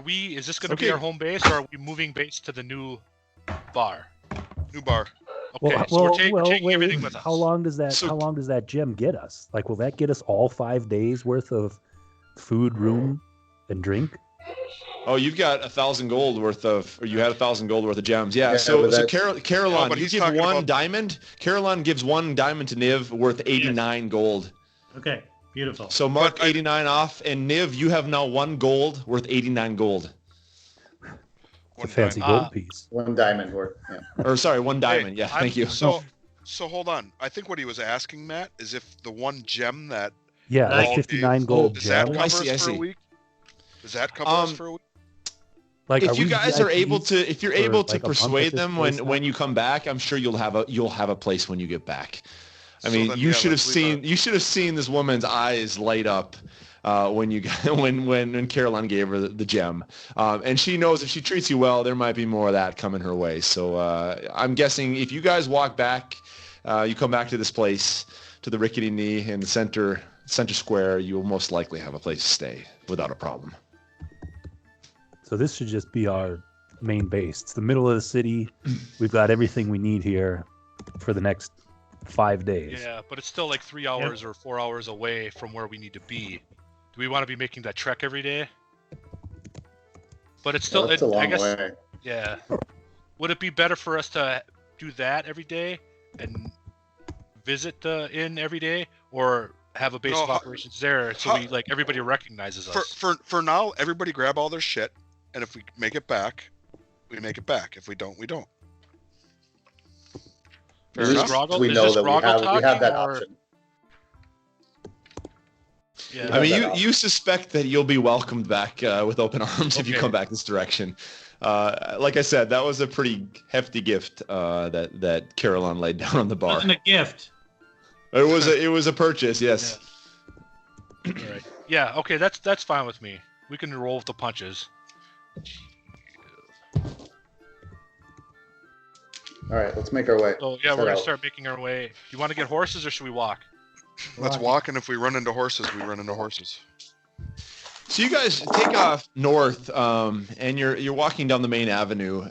Is this going to be Okay. our home base, or are we moving base to the new bar? New bar. Okay, so we're taking wait, everything with us. How long does that gem get us? Like, will that get us all 5 days worth of food, room, and drink? Oh, you've got 1,000 gold worth of, or you had 1,000 gold worth of gems. Yeah. Yeah, so but that's- Kerhylon, but you he's give talking one about- diamond. Kerhylon gives 1 diamond to Niv worth 89 gold. Okay, beautiful. So mark But I- 89 off, and Niv, you have now 1 gold worth 89 gold. It's a fancy time. gold piece. 1 diamond worth. Yeah. Or sorry, 1 diamond. Yeah, thank you. So hold on. I think what he was asking, Matt, is if the 1 gem that Yeah, Like- like 59 gold does that gem. cover I us see, I for a see. week? Does that cover us for a week? Like, If you guys are able VIPs? to, if you're for, able to like, a month at persuade this them place when now? you come back, I'm sure you'll have a place when you get back. I So mean, then, you yeah, should have let's leave seen this woman's eyes light up when Kerhylon gave her the gem, and she knows if she treats you well, there might be more of that coming her way. So I'm guessing if you guys walk back, you come back to this place, to the rickety knee in the center square, you will most likely have a place to stay without a problem. So this should just be our main base. It's the middle of the city. We've got everything we need here for the next 5 days. Yeah, but it's still like 3 hours or 4 hours away from where we need to be. Do we want to be making that trek every day? But it's still, That's a long I guess, way. yeah. Would it be better for us to do that every day and visit the inn every day, or have a base No, of operations there so we like everybody recognizes us? For now, everybody grab all their shit, and if we make it back, we make it back. If we don't, we don't. Fair At enough. least Grogil- we is know this that Grogil we have that talking, or- option. Yeah. I mean, that you suspect that you'll be welcomed back with open arms if you Okay. come back this direction. Like I said, that was a pretty hefty gift that Kerhylon laid down on the It bar. wasn't a gift. It was a purchase, yes. All right. Yeah. Okay. That's fine with me. We can roll with the punches. All right, let's make our way. So yeah, Set we're gonna out. start making our way. Do you want to get horses or should we walk? Let's walk, and if we run into horses, we run into horses. So you guys take off north, and you're walking down the main avenue,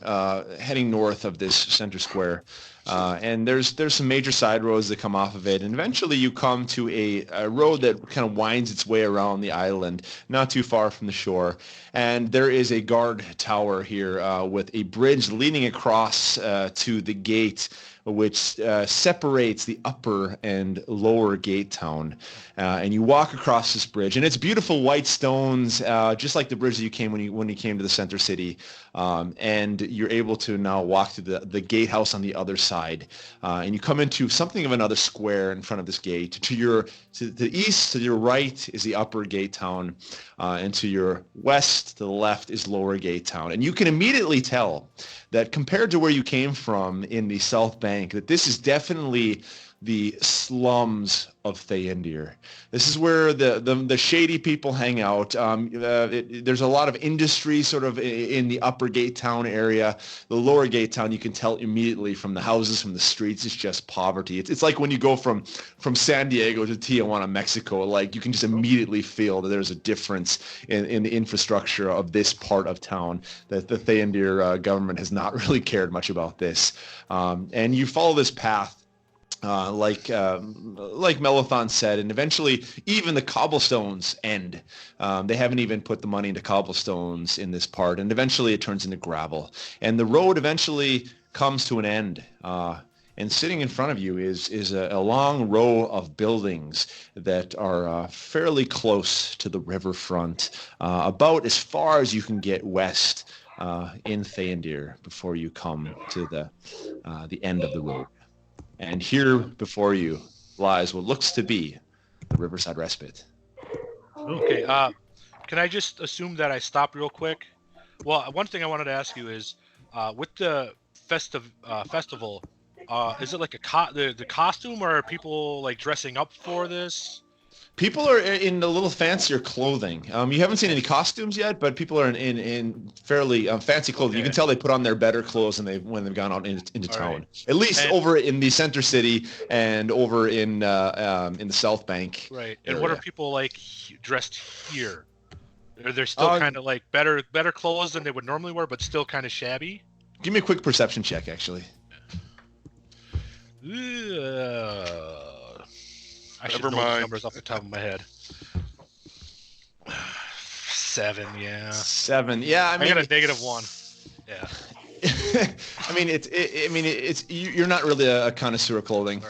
heading north of this center square. And there's some major side roads that come off of it, and eventually you come to a road that kind of winds its way around the island, not too far from the shore. And there is a guard tower here with a bridge leading across to the gate, which separates the upper and lower gate town. And you walk across this bridge, and it's beautiful white stones, just like the bridge that you came when you came to the center city. And you're able to now walk to the gatehouse on the other side, and you come into something of another square in front of this gate. To the east, to your right is the upper gate town, and to your west, to the left is lower gate town. And you can immediately tell that compared to where you came from in the South Bank, that this is definitely the slums of Theondir. This is where the shady people hang out. There's a lot of industry sort of in the upper gate town area. The lower gate town, you can tell immediately from the houses, from the streets, it's just poverty. It's like when you go from San Diego to Tijuana, Mexico, like you can just immediately feel that there's a difference in the infrastructure of this part of town, that the Theondir government has not really cared much about this. And you follow this path like Maalethon said, and eventually even the cobblestones end. They haven't even put the money into cobblestones in this part, and eventually it turns into gravel. And the road eventually comes to an end. And sitting in front of you is a long row of buildings that are fairly close to the riverfront, about as far as you can get west in Theondir before you come to the end of the road. And here before you lies what looks to be the Riverside Respite. Okay. Can I just assume that I stop real quick? Well, one thing I wanted to ask you is, with the festival, is it like the costume, or are people like dressing up for this? People are in a little fancier clothing. You haven't seen any costumes yet, but people are in fairly fancy clothing. Okay. You can tell they put on their better clothes when they've gone out into town. Right. At least over in the center city and over in the South Bank. Right. And area. what are people like dressed here? Are they still kind of like better clothes than they would normally wear, but still kind of shabby? Give me a quick perception check, actually. I should know the numbers off the top of my head. 7, yeah. 7, yeah. I got a -1. Yeah. I mean, it's you're not really a connoisseur of clothing.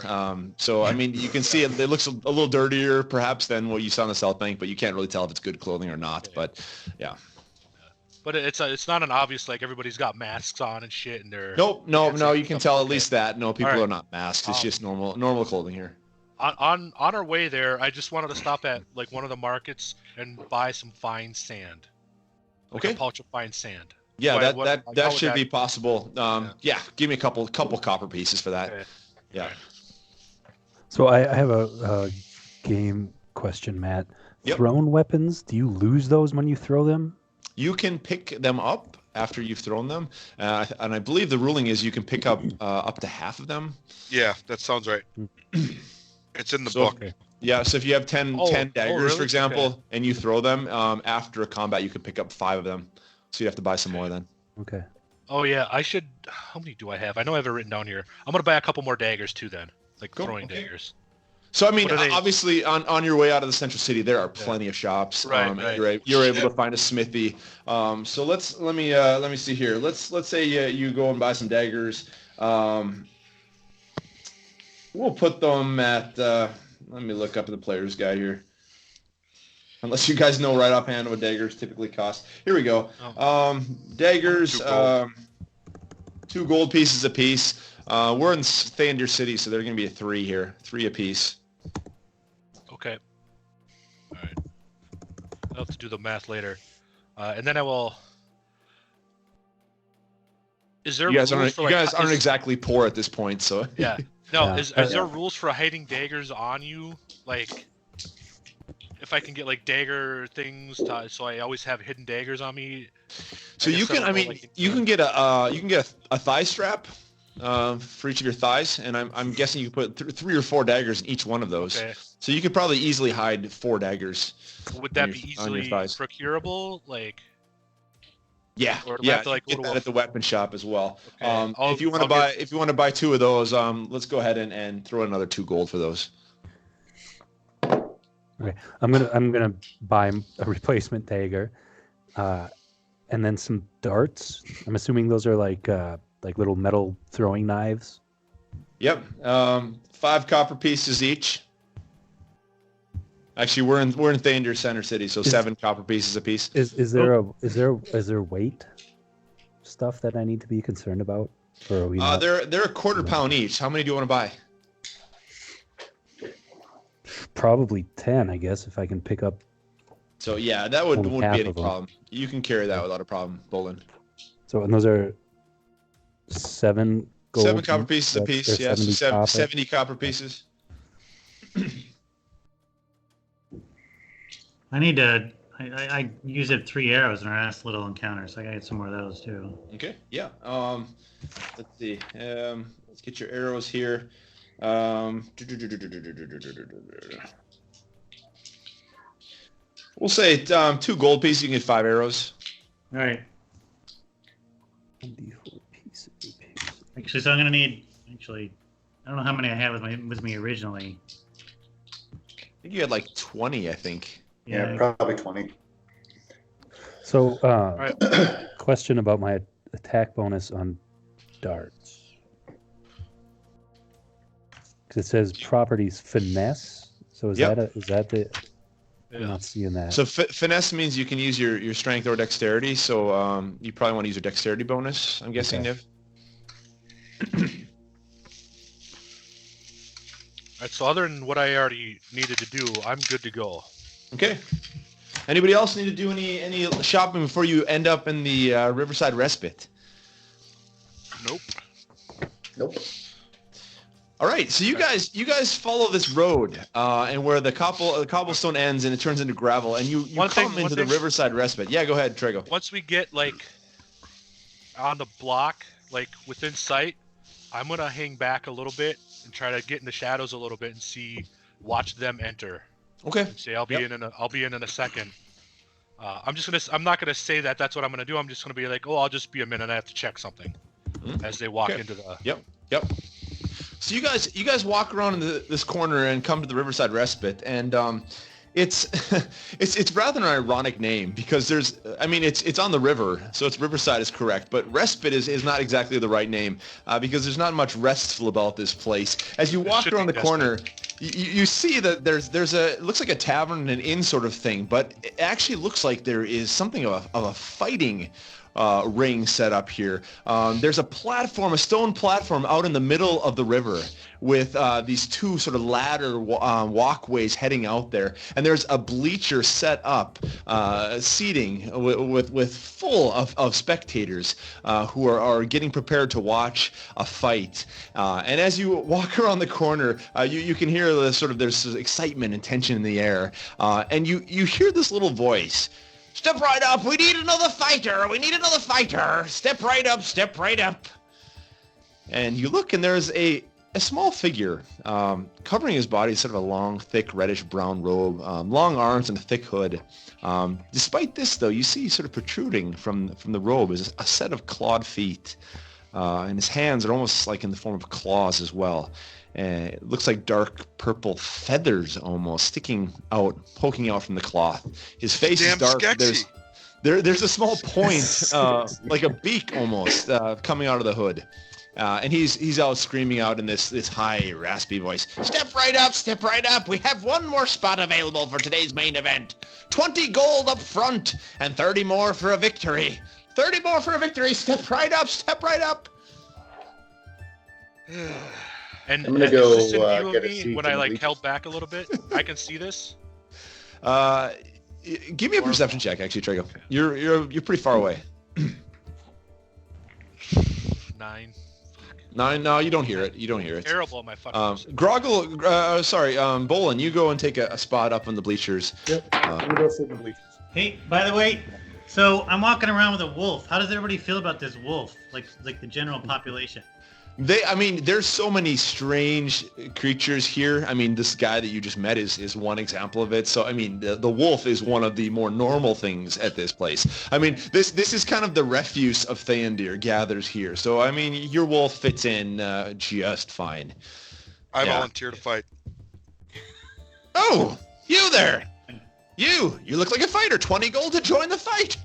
So I mean, you can see it looks a little dirtier perhaps than what you saw on the South Bank, but you can't really tell if it's good clothing or not. But yeah. But it's not an obvious, like, everybody's got masks on and shit, and they're... No, you can tell at least that. No, people are not masked. It's just normal clothing here. On our way there, I just wanted to stop at, like, one of the markets and buy some fine sand. Like a pouch of fine sand. Yeah, that should be possible. Yeah, give me a couple copper pieces for that. Okay. Yeah. So I have a game question, Matt. Yep. Thrown weapons, do you lose those when you throw them? You can pick them up after you've thrown them, and I believe the ruling is you can pick up to half of them. Yeah, that sounds right. It's in the book. Okay. Yeah, so if you have 10 daggers, really? for example, Okay. and you throw them, after a combat, you can pick up 5 of them. So you have to buy some more then. Okay. Oh, yeah, I should... How many do I have? I know I have it written down here. I'm going to buy a couple more daggers, too, then. Like, throwing daggers. So, I mean, What are they- obviously, on your way out of the central city, there are plenty of shops. Right. You're able to find a smithy. So let me see here. Let's say you go and buy some daggers. We'll put them at. Let me look up in the player's guide here. Unless you guys know right offhand what daggers typically cost. Here we go. Daggers, 2 gold pieces a piece. We're in Theondir City, so they're going to be a 3 here. 3 a piece. Okay. All right. I'll have to do the math later. And then I will... Is there You guys rules aren't, for, like, exactly poor at this point, so... Yeah. No, Yeah. is there rules for hiding daggers on you? Like, if I can get, like, dagger things, so I always have hidden daggers on me. So you can, you can get a thigh strap for each of your thighs, and I'm guessing you can put 3 or 4 daggers in each one of those. Okay. So you could probably easily hide 4 daggers. Would that on be your easily thighs. procurable? Like, Yeah, Or do we have to, like, get go to that a- at the weapon shop as well. Okay. If you want to buy 2 of those, let's go ahead and throw another 2 gold for those. Okay. I'm gonna buy a replacement dagger, and then some darts. I'm assuming those are like little metal throwing knives. Yep, 5 copper pieces each. Actually, we're in Theondir Center City, so 7 copper pieces a piece. Is there weight stuff that I need to be concerned about? Or are we not? They're a quarter pound each. How many do you want to buy? Probably 10, I guess, if I can pick up. So yeah, that wouldn't be half any of them. problem. You can carry that without a problem, Bholen. So, and those are 7 gold. 7 copper pieces a That's- piece. or Yes, 70 copper. 70 copper pieces. I need to. I use it 3 arrows in our last little encounter, so I gotta get some more of those too. Okay. Yeah. Let's see. Let's get your arrows here. We'll say 2 gold pieces. You can get 5 arrows. All right. 1d4 piece. Actually, so I'm gonna need I don't know how many I had with me originally. I think you had like 20, I think. Yeah, probably 20. So, right. question about my attack bonus on darts. Because it says properties finesse. So is Yep. that the? I'm Yeah. not seeing that. So finesse means you can use your strength or dexterity. So you probably want to use your dexterity bonus, I'm guessing, Okay. Niv. All right, so other than what I already needed to do, I'm good to go. Okay. Anybody else need to do any shopping before you end up in the Riverside Respite? Nope. Nope. All right, so you guys follow this road, and where the cobblestone ends and it turns into gravel, and you come into the Riverside Respite. Yeah, go ahead, Traego. Once we get like on the block, like within sight, I'm gonna hang back a little bit and try to get in the shadows a little bit and watch them enter. Okay. And say I'll be in a second. I'm not gonna say that that's what I'm gonna do. I'm just gonna be like, oh, I'll just be a minute. I have to check something as they walk into the. Yep. So you guys walk around in this corner and come to the Riverside Respite, and it's rather an ironic name because it's on the river, so it's Riverside is correct, but Respite is not exactly the right name because there's not much restful about this place. As you walk around the corner, you see that it looks like a tavern and an inn sort of thing, but it actually looks like there is something of a fighting ring set up here. There's a stone platform out in the middle of the river with these two sort of ladder walkways heading out there, and there's a bleacher set up, seating with full of spectators who are getting prepared to watch a fight. And as you walk around the corner, you can hear there's excitement and tension in the air, and you hear this little voice. Step right up. We need another fighter. Step right up. And you look, and there's a small figure covering his body, sort of a long, thick, reddish-brown robe, long arms, and a thick hood. Despite this, though, you see sort of protruding from the robe is a set of clawed feet. And his hands are almost like in the form of claws as well. It looks like dark purple feathers almost poking out from the cloth. His face is dark. Skexy. There's a small point, like a beak almost, coming out of the hood. And he's out screaming out in this high, raspy voice. Step right up. We have one more spot available for today's main event. 20 gold up front and 30 more for a victory. 30 more for a victory. Step right up. And I'm gonna is go, this in view get of a me seat when in I the like bleachers. held back a little bit? I can see this. Give me a perception check, actually, Traego. You're pretty far away. 9. 9? No, you don't hear it. Terrible at my fucking. Grogil, Bholen, you go and take a spot up on the bleachers. Yep. I'm gonna go sit in the bleachers. Hey, by the way, so I'm walking around with a wolf. How does everybody feel about this wolf? Like the general population? There's so many strange creatures here. I mean, this guy that you just met is one example of it. So, I mean, the wolf is one of the more normal things at this place. I mean, this is kind of the refuse of Theondir gathers here. So, I mean, your wolf fits in just fine. I Yeah. volunteer to fight. Oh, you there. You look like a fighter. 20 gold to join the fight.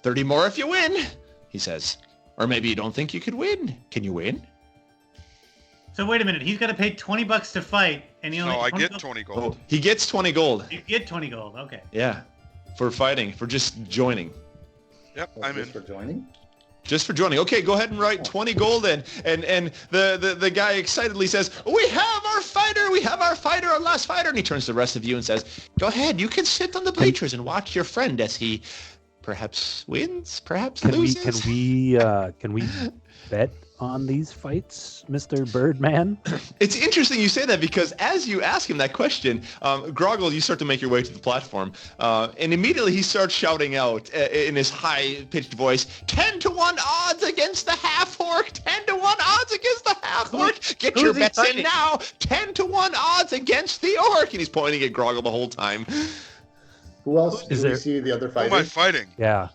30 more if you win, he says. Or maybe you don't think you could win. Can you win? So wait a minute. He's got to pay $20 to fight, and he only. No, I get 20 20 Oh, gold. he gets 20 gold. You get 20 gold. Okay. Yeah, for fighting, for just joining. Yep, That's I'm in. just for joining. Just for joining. Okay, go ahead and write 20 gold in. And the guy excitedly says, we have our fighter, our last fighter. And he turns to the rest of you and says, go ahead, you can sit on the bleachers and watch your friend as he perhaps wins, perhaps loses. Can we bet on these fights, Mr. Birdman? It's interesting you say that because as you ask him that question, Grogil, you start to make your way to the platform, and immediately he starts shouting out in his high-pitched voice, 10-1 odds against the half-orc! 10-1 odds against the half-orc! Get your bets in now! 10-1 odds against the orc! And he's pointing at Grogil the whole time. Who else Is do we there- see the other Who am I fighters? fighting? Yeah.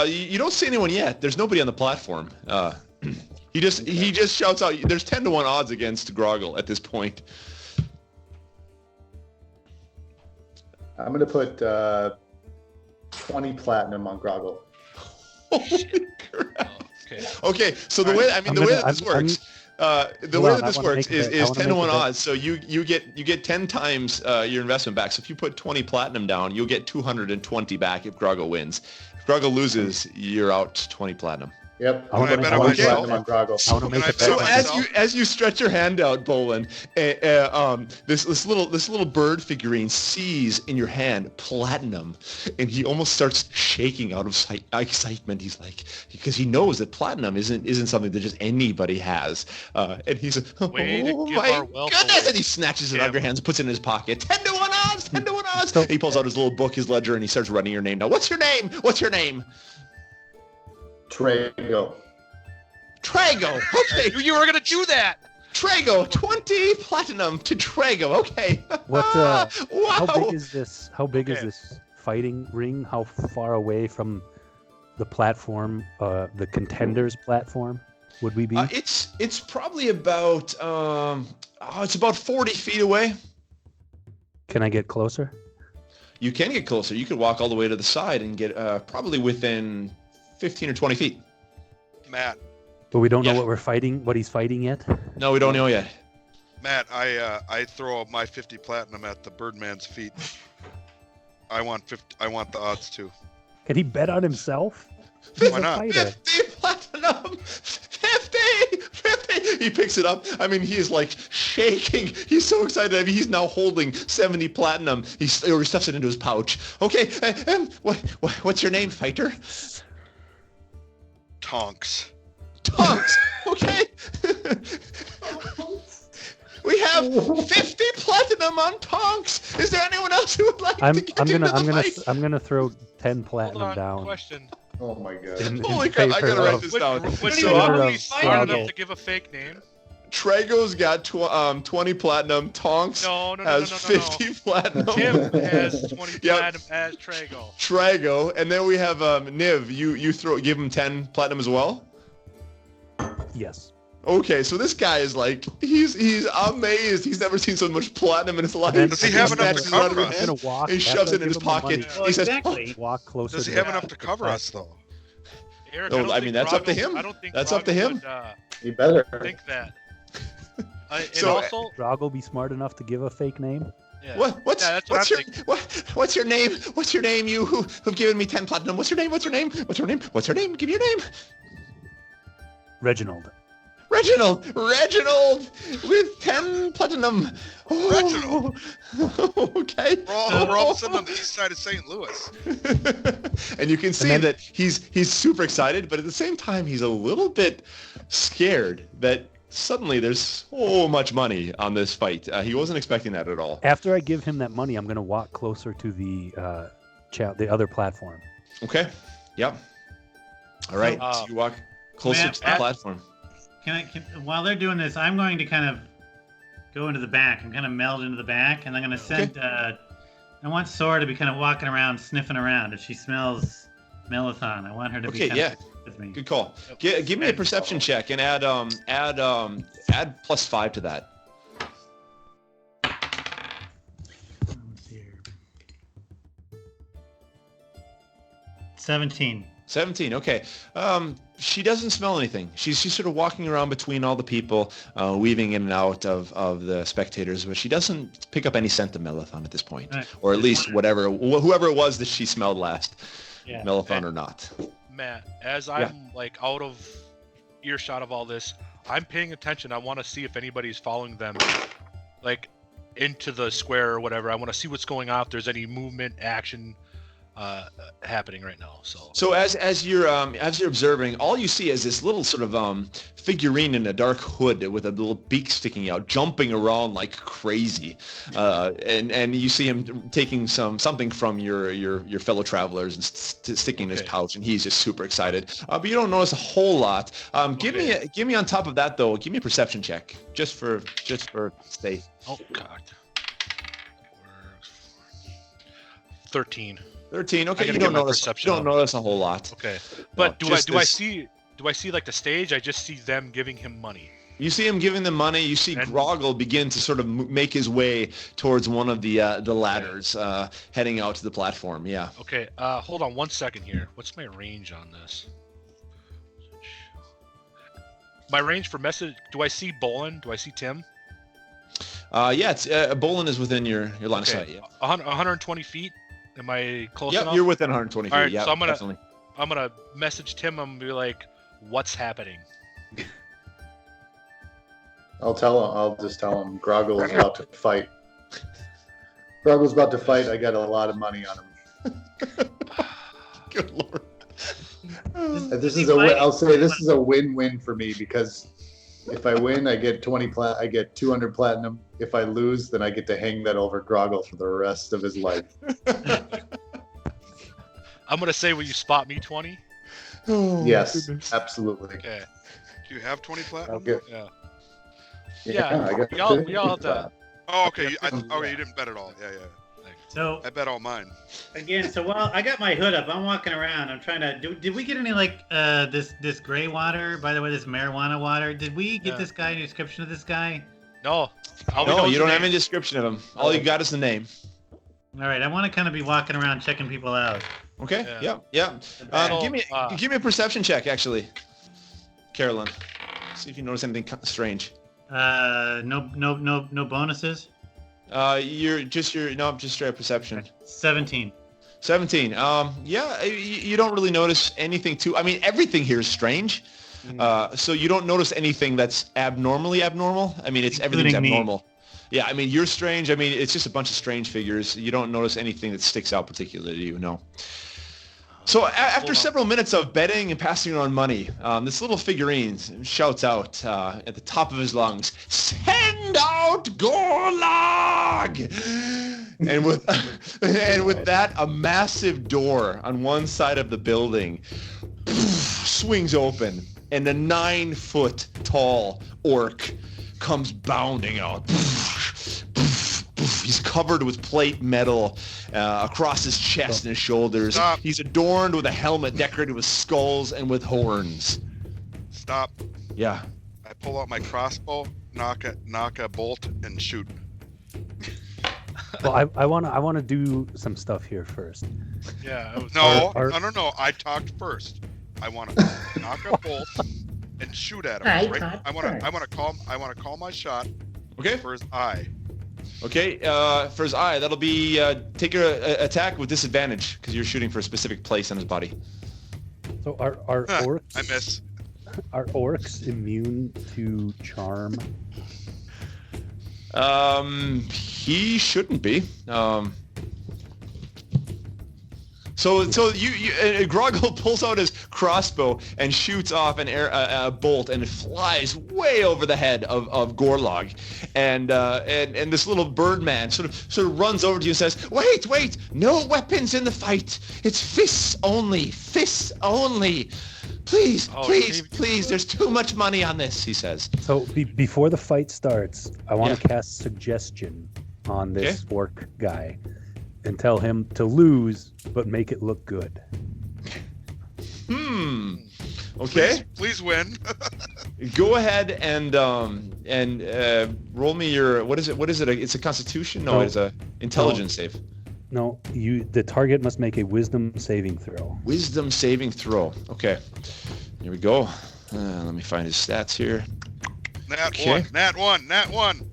You don't see anyone yet. There's nobody on the platform. He just shouts out. There's 10-1 odds against Grogil at this point. I'm gonna put 20 platinum on Grogil. Holy crap. Okay. Okay, so the way that this works. The way that this works is 10-1 odds. So you get 10 times your investment back. So if you put 20 platinum down, you'll get 220 back if Grogil wins. If Grogil loses, you're out 20 platinum. Yep. I want to bet on myself. On Grogil. So as you stretch your hand out, Bholen, this little bird figurine sees in your hand platinum, and he almost starts shaking out of excitement. He's like, because he knows that platinum isn't something that just anybody has, and he's like, oh my goodness! And he snatches it out of your hands, and puts it in his pocket. 10-1 odds, 10-1 odds. And he pulls out his little book, his ledger, and he starts writing your name down. What's your name? What's your name? Traego. Okay. You were gonna do that. Traego, 20 platinum to Traego. Okay. What? Wow. How big is this? How big is this fighting ring? How far away from the platform, the contenders' platform, would we be? It's probably about it's about 40 feet away. Can I get closer? You can get closer. You could walk all the way to the side and get probably within 15 or 20 feet. Matt. But we don't know what he's fighting yet? No, we don't know yet. Matt, I throw my 50 platinum at the Birdman's feet. I want the odds too. Can he bet on himself? Why not? 50 platinum! 50! He picks it up. I mean, he is like shaking. He's so excited. I mean, he's now holding 70 platinum. He stuffs it into his pouch. Okay, what's your name, fighter? Tonks. Okay. We have 50 platinum on Tonks. Is there anyone else who would like to get into the fight? I'm gonna throw 10 platinum down. Question. Oh my god. Holy crap! I gotta write this down. Would So you I'm be smart enough to give a fake name? Traego's got 20 platinum. Tonks has 50 platinum. Tim has 20 platinum as Traego. Traego, and then we have Niv. You give him 10 platinum as well. Yes. Okay, so this guy is like he's amazed. He's never seen so much platinum in his life. Does he have enough to cover us? He shoves it in his pocket. He says, "Walk closer." Does he have enough to cover us though? Eric, I mean, that's up to him. I don't think that's up to him. He better think that. So, also, Drago be smart enough to give a fake name? Yeah. What's your name? What's your name? You who've given me 10 platinum. What's your name? What's your name? What's your name? What's your name? Give me your name. Reginald with 10 platinum. Reginald. Okay. We're all sitting on the east side of St. Louis. And you can see that he's super excited, but at the same time he's a little bit scared that suddenly there's so much money on this fight. He wasn't expecting that at all. After I give him that money, I'm going to walk closer to the other platform. Okay. Yep. All right. So you walk closer to the platform. While they're doing this, I'm going to kind of go into the back. I'm kind of meld into the back, and I'm going to send. I want Sora to be kind of walking around, sniffing around. If she smells Maalethon, I want her to be kind of with me. Good call. Give me a perception check and add +5 to that. 17. 17. Okay. She doesn't smell anything. She's sort of walking around between all the people, weaving in and out of the spectators, but she doesn't pick up any scent of Maalethon at this point, or at least whoever it was that she smelled last, Maalethon or not. Matt, as I'm like out of earshot of all this, I'm paying attention. I want to see if anybody's following them, like into the square or whatever. I want to see what's going on. If there's any movement, action happening right now. So as you're observing, all you see is this little sort of figurine in a dark hood with a little beak sticking out, jumping around like crazy, and you see him taking something from your fellow travelers and sticking in his pouch, and he's just super excited. But you don't notice a whole lot. Give me on top of that though. Give me a perception check just for safe. Oh God. 13. 13. Okay, you don't notice a whole lot. Okay, but do I do I see like the stage? I just see them giving him money. You see him giving them money. You see Grogil begin to sort of make his way towards one of the ladders, heading out to the platform. Yeah. Okay. Hold on 1 second here. What's my range on this? My range for message. Do I see Bholen? Do I see Tim? Yeah. It's Bholen is within your line of sight. Yeah. 120 feet. Am I close enough? Yeah, you're within 120 feet. All right, yeah, so definitely. I'm gonna message Tim. I'm gonna be like, "What's happening?" I'll just tell him Grogil is about to fight. Grogil's about to fight. I got a lot of money on him. Good lord. I'll say this is a win-win for me because if I win, I get 200 platinum. If I lose, then I get to hang that over Grogil for the rest of his life. I'm gonna say, will you spot me 20? Yes, absolutely. Okay. Do you have 20 platinum? Yeah. Yeah, I got we all have that. Oh, okay. You didn't bet at all. Yeah. So I bet all mine. again, I got my hood up. I'm walking around. I'm trying to. Did we get any this gray water? By the way, this marijuana water. Did we get this guy? Any description of this guy? No. No, you don't have any description of him. All you got is the name. All right, I want to kind of be walking around checking people out. Okay. Yeah. Give me a perception check, actually, Kerrhylon. See if you notice anything strange. No bonuses. Just straight up perception. 17. 17. Yeah, you don't really notice anything too. I mean, everything here is strange. So you don't notice anything that's abnormally abnormal. I mean, everything's abnormal. Yeah, I mean, you're strange. I mean, it's just a bunch of strange figures. You don't notice anything that sticks out particularly to you, no. So after several minutes of betting and passing around money, this little figurine shouts out at the top of his lungs, "Send out Gorlag!" And with that, a massive door on one side of the building swings open, and a 9-foot tall orc comes bounding out. He's covered with plate metal across his chest and his shoulders. Stop. He's adorned with a helmet decorated with skulls and with horns. Stop. Yeah. I pull out my crossbow, knock a bolt, and shoot. Well, I want to do some stuff here first. Yeah. No. I talked first. I want to knock a bolt and shoot at him. I want to call my shot. Okay. For his eye. Okay. For his eye, that'll be take your attack with disadvantage because you're shooting for a specific place on his body. So are orcs? I miss. Are orcs immune to charm? He shouldn't be. So Grogil pulls out his crossbow and shoots off a bolt, and it flies way over the head of Gorlag, and this little birdman sort of runs over to you and says, "Wait! No weapons in the fight. It's fists only. Please. There's too much money on this," he says. So before the fight starts, I want to cast suggestion on this orc guy. And tell him to lose, but make it look good. Okay. Please win. Go ahead and roll me your what is it? It's a Constitution? No, it's a Intelligence save. No, the target must make a Wisdom saving throw. Wisdom saving throw. Okay. Here we go. Let me find his stats here. Nat one.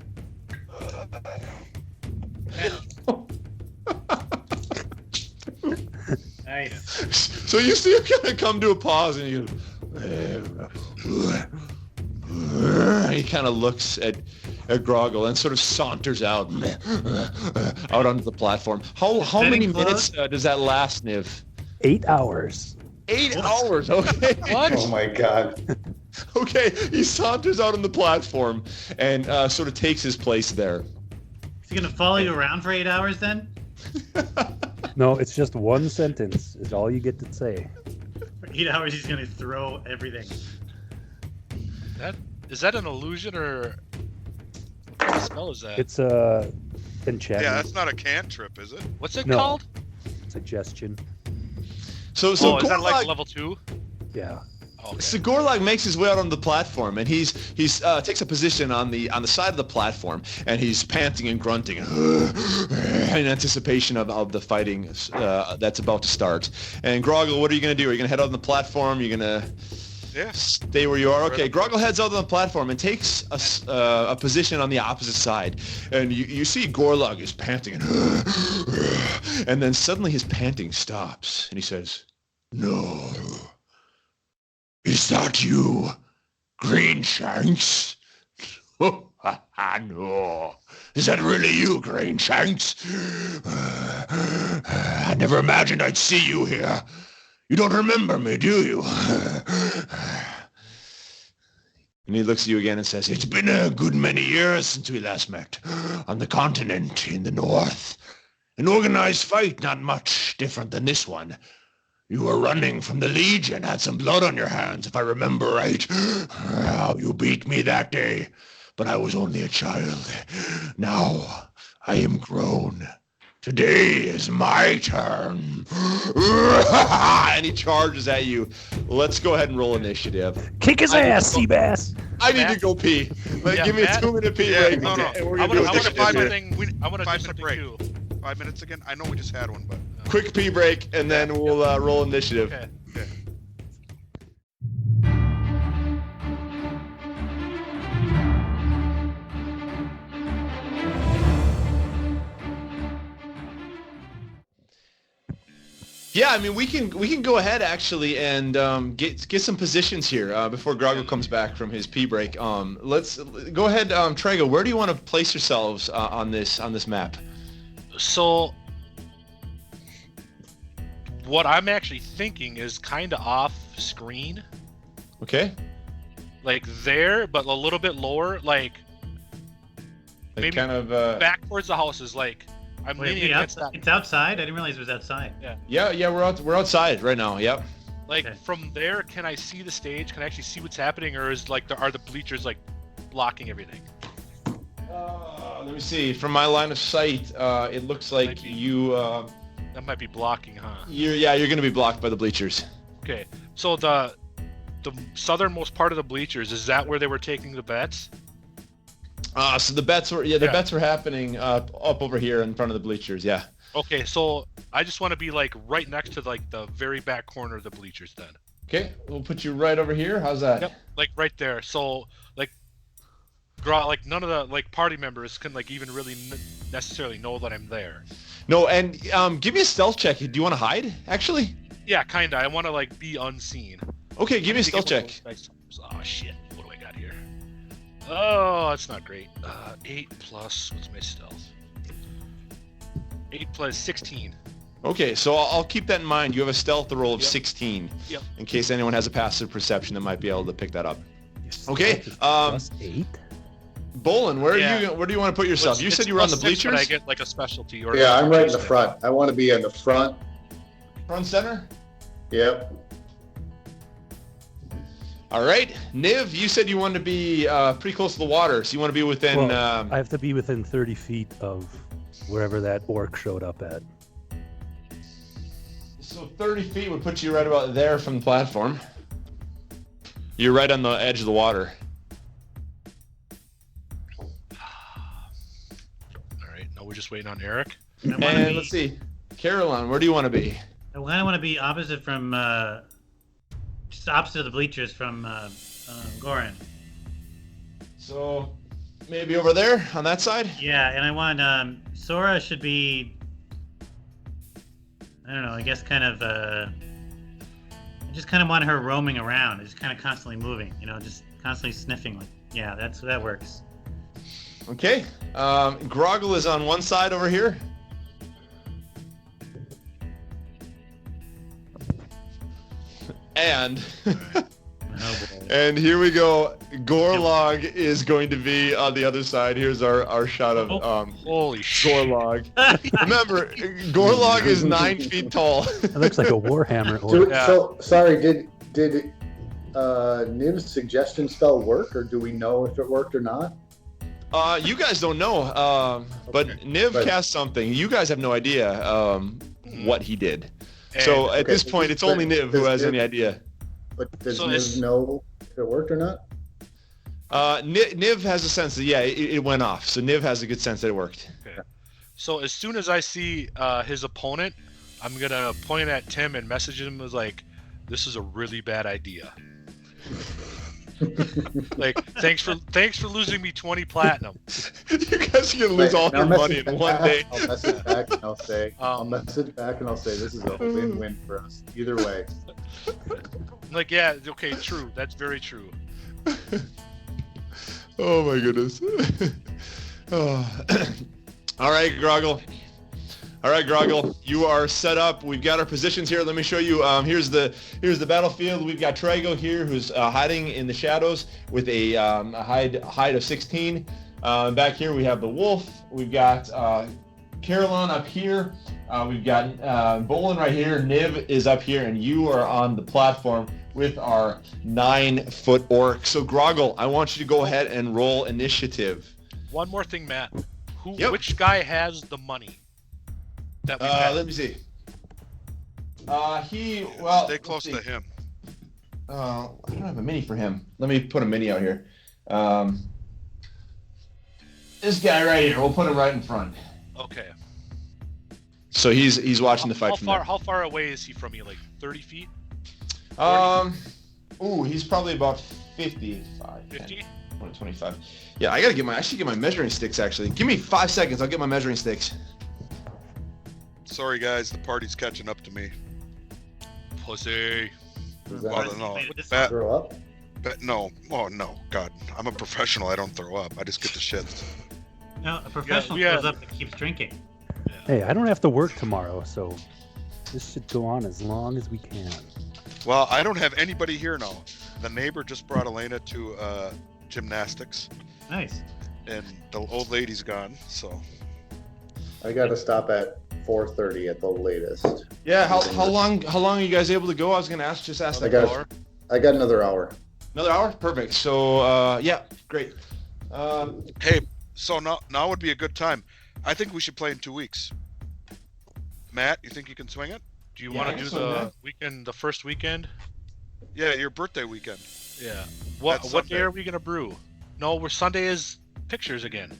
Nice. So you see him kind of come to a pause, and he kind of looks at Grogil and sort of saunters out onto the platform. How many minutes does that last, Niv? 8 hours. 8 hours. Okay. What? Oh my god. Okay, he saunters out on the platform and sort of takes his place there. Is he gonna follow you around for 8 hours then? No, it's just one sentence. Is all you get to say. For 8 hours, he's gonna throw everything. Is that an illusion or what kind of spell is that? It's a enchantment. Yeah, that's not a cantrip, is it? What's it called? Suggestion. So is that like level 2? Yeah. Okay. So Gorlog makes his way out on the platform, and he's takes a position on the side of the platform, and he's panting and grunting in anticipation of the fighting that's about to start. And Grogil, what are you gonna do? Are you gonna head out on the platform? You're gonna stay where you are? Okay, Grogil heads out on the platform and takes a position on the opposite side, and you see Gorlog is panting, and then suddenly his panting stops, and he says, "No. Is that you, Greenshanks?" "Oh, no. Is that really you, Greenshanks? I never imagined I'd see you here. You don't remember me, do you?" And he looks at you again and says, "It's been a good many years since we last met on the continent in the north. An organized fight, not much different than this one. You were running from the Legion, had some blood on your hands, if I remember right. You beat me that day, but I was only a child. Now I am grown. Today is my turn." And he charges at you. Let's go ahead and roll initiative. Kick his ass, Seabass. I need to go pee. Give me a 2-minute pee break. no. And we're I gonna do want to do initiative. something. I want to do 5-minute something break. too. 5 minutes again? I know we just had one, but... Quick pee break, and then we'll roll initiative. Okay. Yeah, I mean we can go ahead actually and get some positions here before Grogil comes back from his pee break. Let's go ahead, Traego. Where do you want to place yourselves on this map? So, what I'm actually thinking is kind of off screen, Okay. like there, but a little bit lower, like maybe kind of back towards the houses. Like I'm Wait, leaning against that. it's outside? I didn't realize it was outside. Yeah, we're outside right now. Yep. Like Okay. from there, can I see the stage? Can I actually see what's happening, or is like are the bleachers like blocking everything? Let me see. From my line of sight, it looks like Maybe. you That might be blocking, huh? you're going to be blocked by the bleachers. Okay, so the southernmost part of the bleachers, is that where they were taking the bets? So the bets were Yeah. bets were happening up over here in front of the bleachers. Yeah. Okay, so I just want to be like right next to like the very back corner of the bleachers then. Okay, we'll put you right over here. How's that? Yep, like right there. So like, like none of the like party members can like even really necessarily know that I'm there. No, and give me a stealth check. Do you want to hide, actually? Yeah, kinda. I want to like be unseen. Okay, give me a I need to stealth get one check. of those dice. Oh shit! What do I got here? Oh, that's not great. 8 plus. What's my stealth? 8 plus 16. Okay, so I'll keep that in mind. You have a stealth roll of Yep. 16. Yep. In case anyone has a passive perception that might be able to pick that up. Yes, Okay, that is plus 8. Bholen, where Yeah. do you want to put yourself? You It's said you were on the plus 6, but bleachers? I get like a specialty or. Yeah, I'm right in the specialty. front. I want to be in the front. Front center? Yep. All right. Niv, you said you wanted to be pretty close to the water, so you want to be within... Well, I have to be within 30 feet of wherever that orc showed up at. So 30 feet would put you right about there from the platform. You're right on the edge of the water. All right. No, we're just waiting on Eric. I wanna And be- let's see. Kerrhylon, where do you want to be? I want to be opposite from, just opposite of the bleachers from Goran. So maybe over there on that side? Yeah, and I want Sora should be. I don't know. I guess kind of. I just kind of want her roaming around, just kind of constantly moving. You know, just constantly sniffing. Like, yeah, that works. Okay. Grogil is on one side over here. And Oh, boy. and here we go. Gorlog is going to be on the other side. Here's our shot of Holy shit! Gorlog. Remember, Gorlog is 9 feet tall. That looks like a warhammer So, orc. Yeah. so sorry, did Niv's suggestion spell work, or do we know if it worked or not? You guys don't know, but Okay. Niv But- cast something. You guys have no idea what he did. So at Okay. this point, it's only Niv who has any idea. But does So Niv know if it worked or not? Niv has a sense that, yeah, it went off. So Niv has a good sense that it worked. Okay. So as soon as I see his opponent, I'm gonna point at Tim and message him as like, "This is a really bad idea." Like, thanks for losing me 20 platinum. You guys are gonna lose all your money in one day. I'll message back and I'll say, this is a win-win for us. Either way. Like, yeah, okay, true. That's very true. Oh my goodness. Oh. All right, Grogil. You are set up. We've got our positions here. Let me show you. Here's the battlefield. We've got Traego here, who's hiding in the shadows with a height of 16. Back here we have the wolf. We've got Kerrhylon up here. We've got Bholen right here. Niv is up here, and you are on the platform with our 9-foot orc. So Grogil, I want you to go ahead and roll initiative. One more thing, Matt. Yep. Which guy has the money? That we have? Let me see. Stay close to him. I don't have a mini for him. Let me put a mini out here. This guy right here. We'll put him right in front. Okay. So he's watching the fight from there. How far away is he from you? Like 30 feet? He's probably about 55. 50? 25. Yeah, I should get my measuring sticks actually. Give me 5 seconds. I'll get my measuring sticks. Sorry, guys. The party's catching up to me. Pussy. Throw up? No. Oh, no. God. I'm a professional. I don't throw up. I just get the shits. No, a professional throws up and keeps drinking. Hey, I don't have to work tomorrow, so this should go on as long as we can. Well, I don't have anybody here now. The neighbor just brought Elena to gymnastics. Nice. And the old lady's gone, so. I got to stop at 4:30 at the latest. Yeah, how long are you guys able to go? I was gonna ask that hour. I got another hour. Another hour? Perfect. So yeah, great. Hey, so now would be a good time. I think we should play in 2 weeks. Matt, you think you can swing it? Do you want to do the weekend, the first weekend? Yeah, your birthday weekend. Yeah. What day are we gonna brew? No, Sunday is pictures again.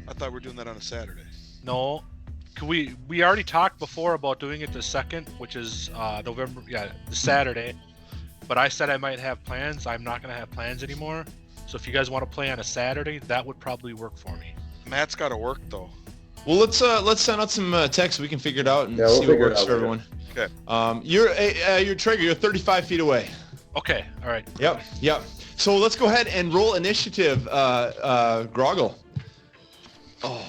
I thought we were doing that on a Saturday. No. We already talked before about doing it the 2nd, which is November. Yeah, the Saturday. But I said I might have plans. I'm not gonna have plans anymore. So if you guys want to play on a Saturday, that would probably work for me. Matt's got to work though. Well, let's send out some texts. We can figure it out and we'll see what works for everyone. Okay. You're Traego. You're 35 feet away. Okay. All right. Yep. So let's go ahead and roll initiative, Grogil. Oh.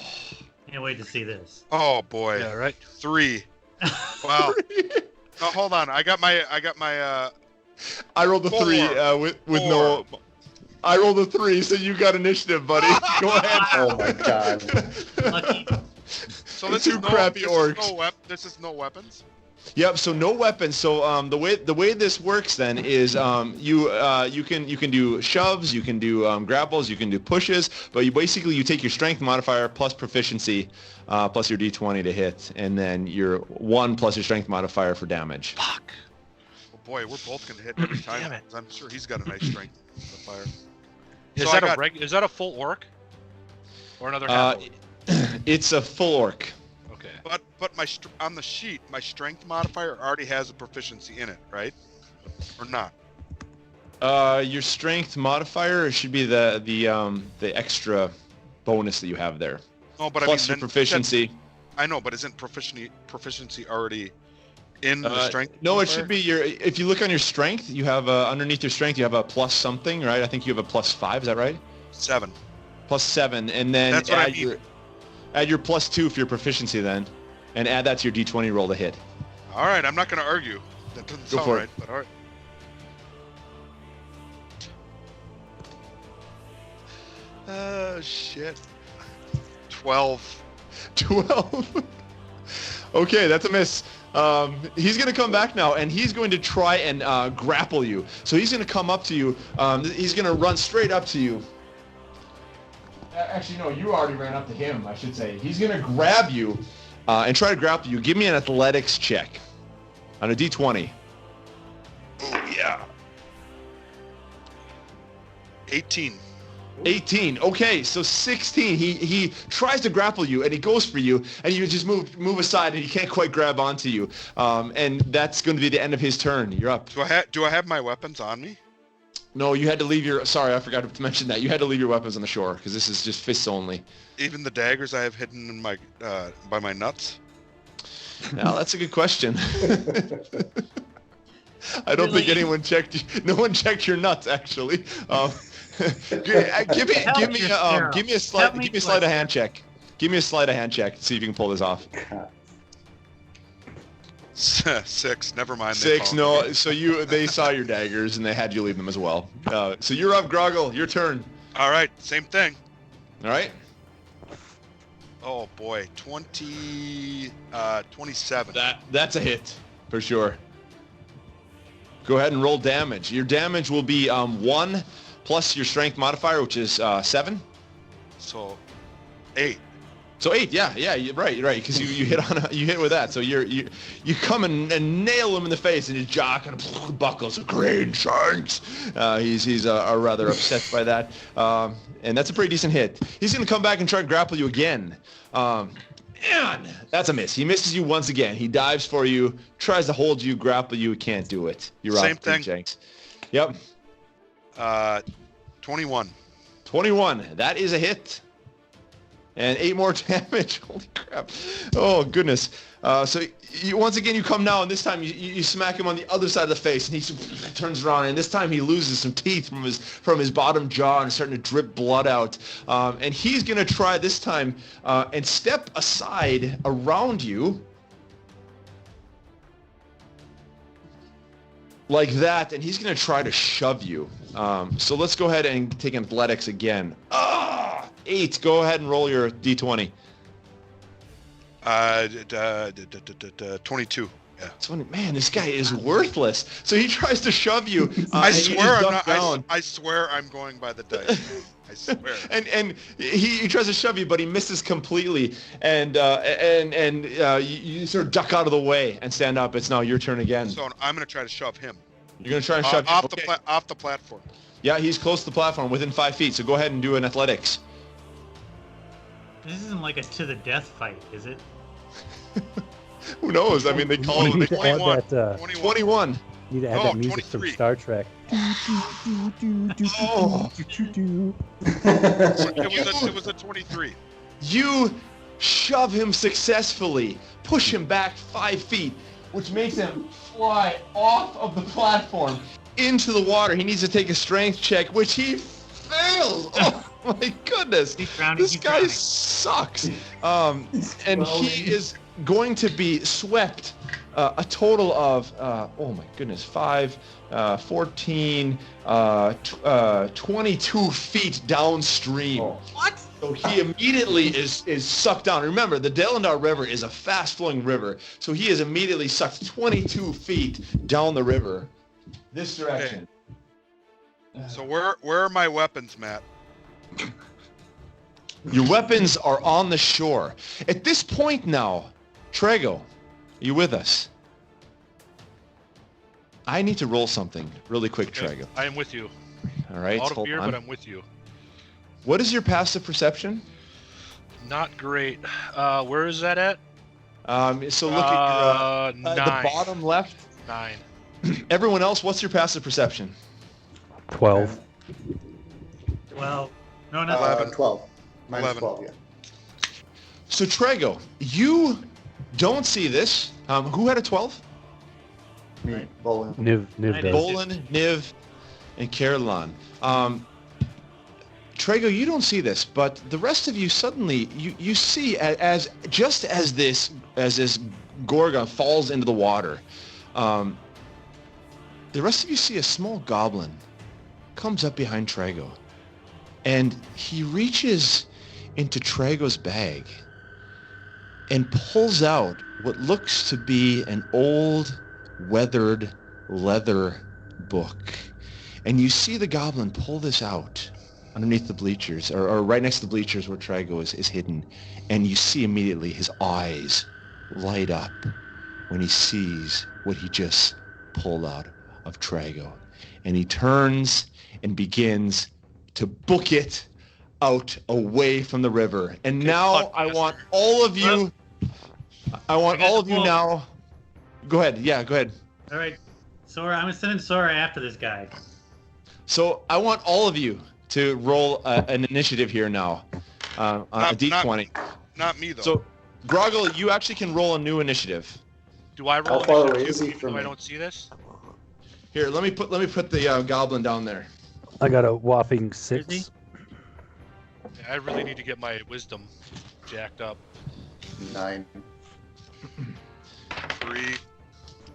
Can't wait to see this. Oh boy. Yeah. Right. 3. Wow. Oh, hold on. I got my. I rolled a 4. 3 with 4. No. I rolled a 3, so you got initiative, buddy. Go ahead. Oh my god. Lucky. So this Two crappy orcs. This is no weapons. Yep. So no weapons. So the way this works then is you can do shoves, you can do grapples, you can do pushes, but you take your strength modifier plus proficiency plus your d20 to hit, and then your 1 plus your strength modifier for damage. Fuck. Oh boy, we're both gonna hit every time. Damn it. I'm sure he's got a nice strength modifier. Is that a full orc? Or another half orc? It's a full orc. Okay. But on the sheet, my strength modifier already has a proficiency in it, right? Or not? Your strength modifier should be the extra bonus that you have there. No, but plus your proficiency. I know, but isn't proficiency already in the strength? No, modifier? it should be if you look on your strength, you have underneath your strength, you have a plus something, right? I think you have a plus 5. Is that right? 7. Plus 7, and then That's what I mean. add your plus 2 for your proficiency then, and add that to your d20 roll to hit. All right, I'm not going to argue. That doesn't Go sound for right, it. but all right. Shit. 12. 12. Okay, that's a miss. He's going to come back now, and he's going to try and grapple you. So he's going to come up to you. He's going to run straight up to you. Actually, no, you already ran up to him, I should say. He's going to grab you and try to grapple you. Give me an athletics check on a d20. Oh, yeah. 18. 18. Okay, so 16. He tries to grapple you, and he goes for you, and you just move aside, and he can't quite grab onto you. And that's going to be the end of his turn. You're up. Do I have my weapons on me? No, you had to leave your... Sorry, I forgot to mention that. You had to leave your weapons on the shore, because this is just fists only. Even the daggers I have hidden in my by my nuts? Now, that's a good question. I don't think anyone checked... No one checked your nuts, actually. Give me a sleight of hand check. Give me a sleight of hand check. See if you can pull this off. 6. Never mind. 6. No. So they saw your daggers and they had you leave them as well. So you're up, Grogil. Your turn. All right. Same thing. All right. Oh boy. 27. That's a hit for sure. Go ahead and roll damage. Your damage will be 1 plus your strength modifier, which is 7. So 8. So 8, yeah, right, because you hit with that. So you come and nail him in the face, and his jaw kind of buckles. Greenshanks. He's rather upset by that, and that's a pretty decent hit. He's going to come back and try to grapple you again. Man, that's a miss. He misses you once again. He dives for you, tries to hold you, grapple you. Can't do it. You're Same up, thing. Greenshanks. Yep. 21. 21. That is a hit. And 8 more damage. Holy crap. Oh, goodness. So once again, you come now, and this time you smack him on the other side of the face, and he turns around, and this time he loses some teeth from his bottom jaw and starting to drip blood out. And he's going to try this time and step aside around you. Like that, and he's going to try to shove you. So let's go ahead and take athletics again. 8. Go ahead and roll your d20. 22. Yeah. 20. Man, this guy is worthless. So he tries to shove you. I swear I'm not. I swear I'm going by the dice. I swear. and he tries to shove you, but he misses completely. And you sort of duck out of the way and stand up. It's now your turn again. So I'm going to try to shove him. You're going to try and shove off him. off the platform. Yeah, he's close to the platform, within 5 feet. So go ahead and do an athletics. This isn't like a to the death fight, is it? Who knows? I mean, they call it 21. 21. You need to add that music 23. from Star Trek. Oh. It was a 23. You shove him successfully, push him back 5 feet, which makes him fly off of the platform into the water. He needs to take a strength check, which he fails. Oh my goodness. This guy sucks. And he is going to be swept a total of, oh my goodness, 5, 14, 22 feet downstream. Oh. What? So he immediately is sucked down. Remember, the Delendar River is a fast-flowing river, so he is immediately sucked 22 feet down the river, this direction. Okay. So where are my weapons, Matt? Your weapons are on the shore. At this point now, Traego, are you with us? I need to roll something really quick, Traego. I am with you. All right, Out of hold fear, on. but I'm with you. What is your passive perception? Not great. Where is that at? So look at your, 9. the bottom left. 9. Everyone else, what's your passive perception? 12. 12. No, not 11. 12. Mine's 11. 12, yeah. So Traego, you don't see this. Who had a 12? Me, Bholen. Niv I did. does. Bholen, Niv, and Kerrhylon. Traego, you don't see this, but the rest of you suddenly you see as this Gorgon falls into the water. The rest of you see a small goblin comes up behind Traego, and he reaches into Traego's bag and pulls out what looks to be an old, weathered leather book. And you see the goblin pull this out underneath the bleachers, or right next to the bleachers where Traego is hidden. And you see immediately his eyes light up when he sees what he just pulled out of Traego. And he turns and begins to book it out away from the river. And now I want all of you. I want all of you now. Go ahead. Yeah, go ahead. All right, Sora. I'm sending Sora after this guy. So I want all of you to roll an initiative here now. A d20. Not me though. So, Grogil, you actually can roll a new initiative. Do I roll How far away initiative is he even from though I me? don't see this? Here, let me put the goblin down there. I got a whopping Is he? 6. Yeah, I really need to get my wisdom jacked up. 9. 3.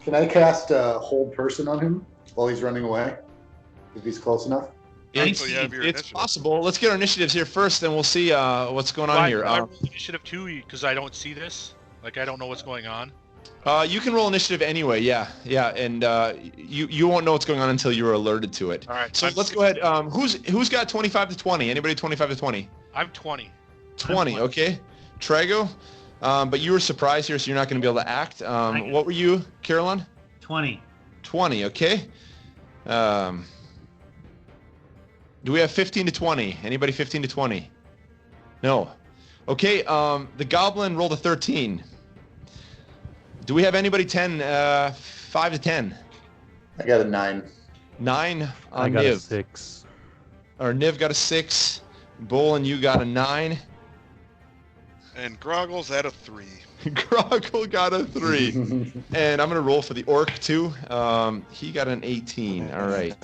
Can I cast hold person on him while he's running away? If he's close enough? It's, So you have your it's initiative. possible. Let's get our initiatives here first, and we'll see what's going on here. I roll initiative too because I don't see this. Like I don't know what's going on. You can roll initiative anyway. Yeah, and you won't know what's going on until you're alerted to it. All right. So I'm let's go ahead. Who's got 25 to 20? Anybody 25 to 20? I'm 20. 20. Okay. Traego. But you were surprised here, so you're not going to be able to act. What were you, Kerrhylon? 20. 20. Okay. Do we have 15 to 20? Anybody 15 to 20? No. Okay. The goblin rolled a 13. Do we have anybody 5 to 10? I got a 9. 9 on I got a Niv. 6. Or Niv got a 6. Bholen, you got a 9. And Grogil's at a 3. Grogil got a 3. And I'm going to roll for the orc too. He got an 18. All right.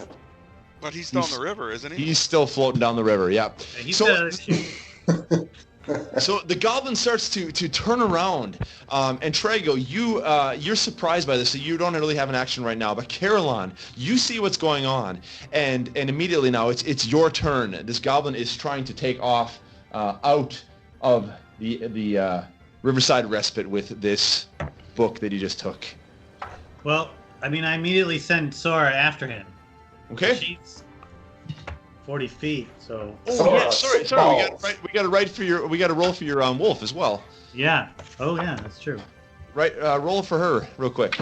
But he's down the river, isn't he? He's still floating down the river. Yeah. Yeah, he's So- shoot. So the goblin starts to turn around, and Traego, you're surprised by this, so you don't really have an action right now. But Kerrhylon, you see what's going on, and immediately now it's your turn. This goblin is trying to take off out of the Riverside Respite with this book that he just took. Well, I mean, I immediately send Sora after him. Okay. She's 40 feet, so Oh yeah, sorry. We got to roll for your wolf as well. yeah. Oh yeah, that's true. Right. Roll for her real quick.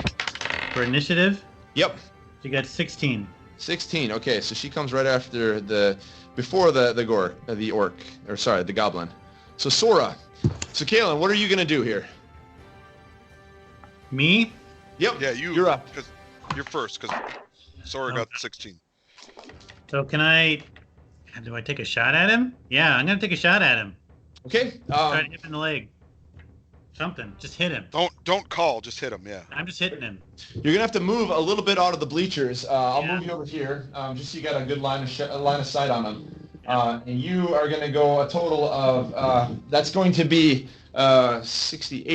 For initiative, Yep. she got 16. 16. Okay, so she comes right after the goblin. So Sora. So Keylen, what are you gonna do here? Me? Yep. Yeah, You're up. Cause you're first, because Sora got 16. So do I take a shot at him? Yeah, I'm gonna take a shot at him. Okay. Try to hit him in the leg. Something. Just hit him. Don't call, just hit him. Yeah. I'm just hitting him. You're gonna have to move a little bit out of the bleachers. I'll Yeah. move you over here, just so you got a good line of sight on them. And you are gonna go a total of that's going to be 60,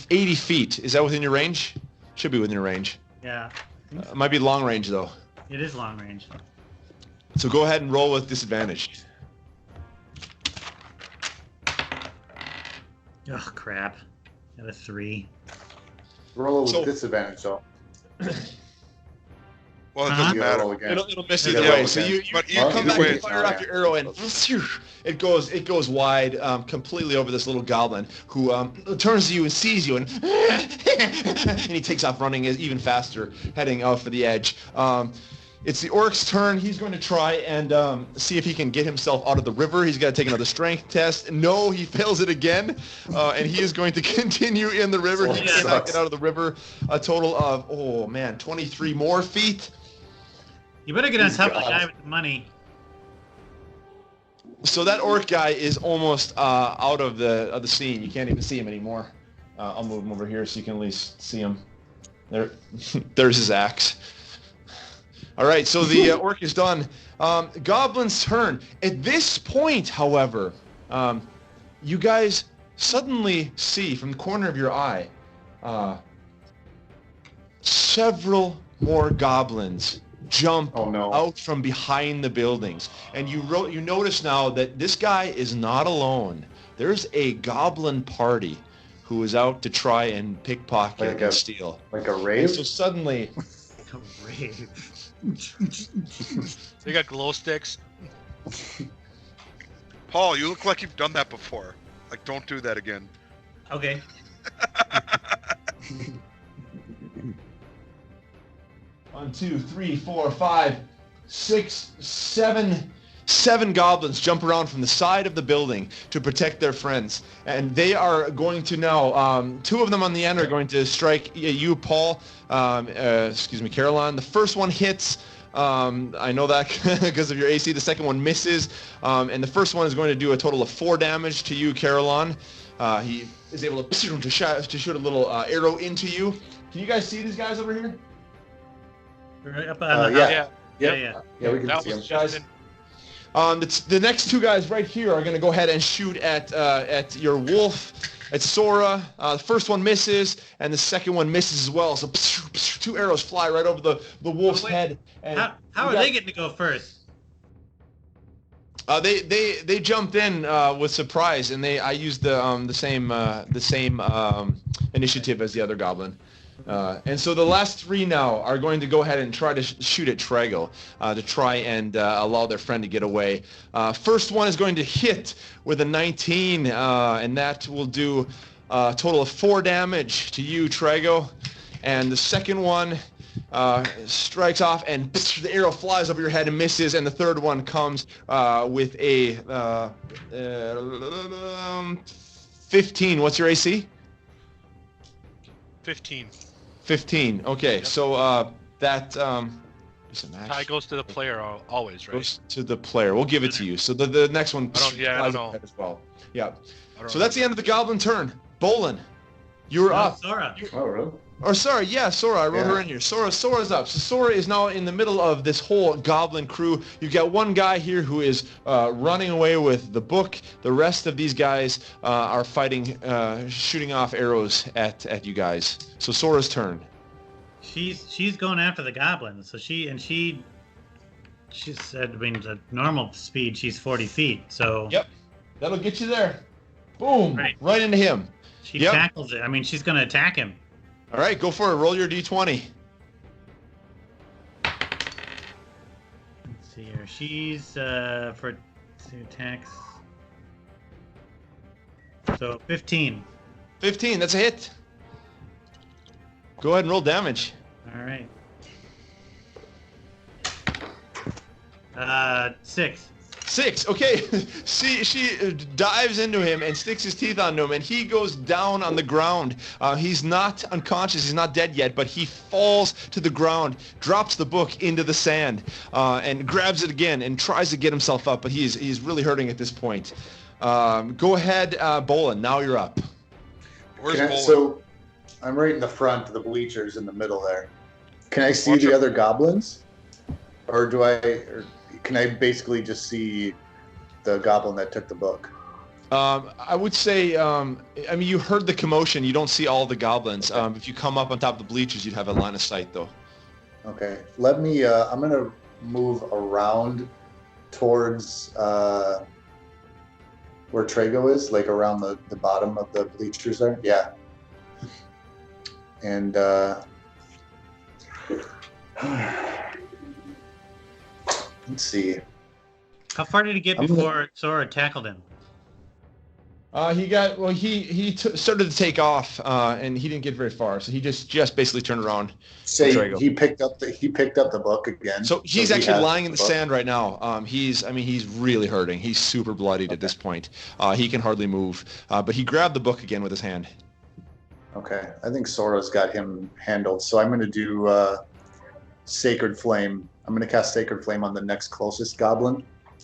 80 feet. Is that within your range? Should be within your range. Yeah. It might be long range though. It is long range. So go ahead and roll with disadvantage. Oh crap. Got a 3. Roll with So- disadvantage, though. Well, it Uh-huh. doesn't You matter. roll again. It'll miss You either gotta way. roll So again. you But come either back way, and fire off your arrow, and it goes wide, completely over this little goblin who turns to you and sees you, and and he takes off running even faster, heading out for the edge. It's the orc's turn. He's going to try and see if he can get himself out of the river. He's got to take another strength test. No, he fails it again, and he is going to continue in the river. He Yeah. cannot get out of the river. A total of 23 more feet. You better get on He's top of the gone. guy with the money. So that orc guy is almost out of the scene. You can't even see him anymore. I'll move him over here so you can at least see him. There, there's his axe. All right, so the orc is done. Goblin's turn. At this point, however, you guys suddenly see from the corner of your eye several more goblins jump Oh no. out from behind the buildings, and you notice now that this guy is not alone. There's a goblin party who is out to try and pickpocket Like and a- steal. Like a And rave? so suddenly, A rave. They got glow sticks. Paul, you look like you've done that before. Like, don't do that again. Okay. 1, 2, 3, 4, 5, 6, 7, 7 goblins jump around from the side of the building to protect their friends. And they are going to now, 2 of them on the end are going to strike you, Paul, Kerrhylon. The first one hits. I know that because of your AC. The second one misses. And the first one is going to do a total of 4 damage to you, Kerrhylon. He is able to shoot a little arrow into you. Can you guys see these guys over here? Right up Yeah, we can That see them. was just The next 2 guys right here are going to go ahead and shoot at your wolf, at Sora. The first one misses, and the second one misses as well. So 2 arrows fly right over the wolf's head. And how are they getting to go first? They jumped in with surprise, and I used the same initiative as the other goblin. And so the last 3 now are going to go ahead and try to shoot at Traego to try and allow their friend to get away. First one is going to hit with a 19, and that will do a total of 4 damage to you, Traego. And the second one strikes off, and the arrow flies over your head and misses. And the third one comes with a 15. What's your AC? 15. 15. Okay, yep. So that tie goes to the player always, right? Goes to the player. We'll give it to you. So the next one I don't know. as well. Yeah. So that's the end of the goblin turn. Bholen, you're up. Sora. Oh, really? Or sorry, yeah, Sora. I wrote her in here. Sora's up. So Sora is now in the middle of this whole goblin crew. You've got one guy here who is running away with the book. The rest of these guys are fighting, shooting off arrows at you guys. So Sora's turn. She's going after the goblins. So she said, I mean, the normal speed, she's 40 feet. So yep, that'll get you there. Boom, right into him. She tackles it. I mean, she's going to attack him. All right, go for it. Roll your d20. Let's see here. She's for 2 attacks. So 15. 15, that's a hit. Go ahead and roll damage. All right. 6. 6. Okay. She dives into him and sticks his teeth onto him, and he goes down on the ground. He's not unconscious. He's not dead yet, but he falls to the ground, drops the book into the sand, and grabs it again and tries to get himself up, but he's really hurting at this point. Go ahead, Bholen. Now you're up. Where's Bholen? So I'm right in the front of the bleachers in the middle there. Can I see the other goblins? Or can I basically just see the goblin that took the book? I would say, I mean, you heard the commotion. You don't see all the goblins. If you come up on top of the bleachers, you'd have a line of sight, though. Okay. Let me, I'm going to move around towards where Traego is, like around the bottom of the bleachers there. Yeah. And let's see. How far did he get before Sora tackled him? He started to take off, and he didn't get very far, so he just basically turned around. Say he picked up the book again. So he's actually lying in the sand right now. He's really hurting. He's super bloodied at this point. He can hardly move, but he grabbed the book again with his hand. Okay, I think Sora's got him handled. So I'm going to do Sacred Flame. I'm going to cast Sacred Flame on the next closest goblin.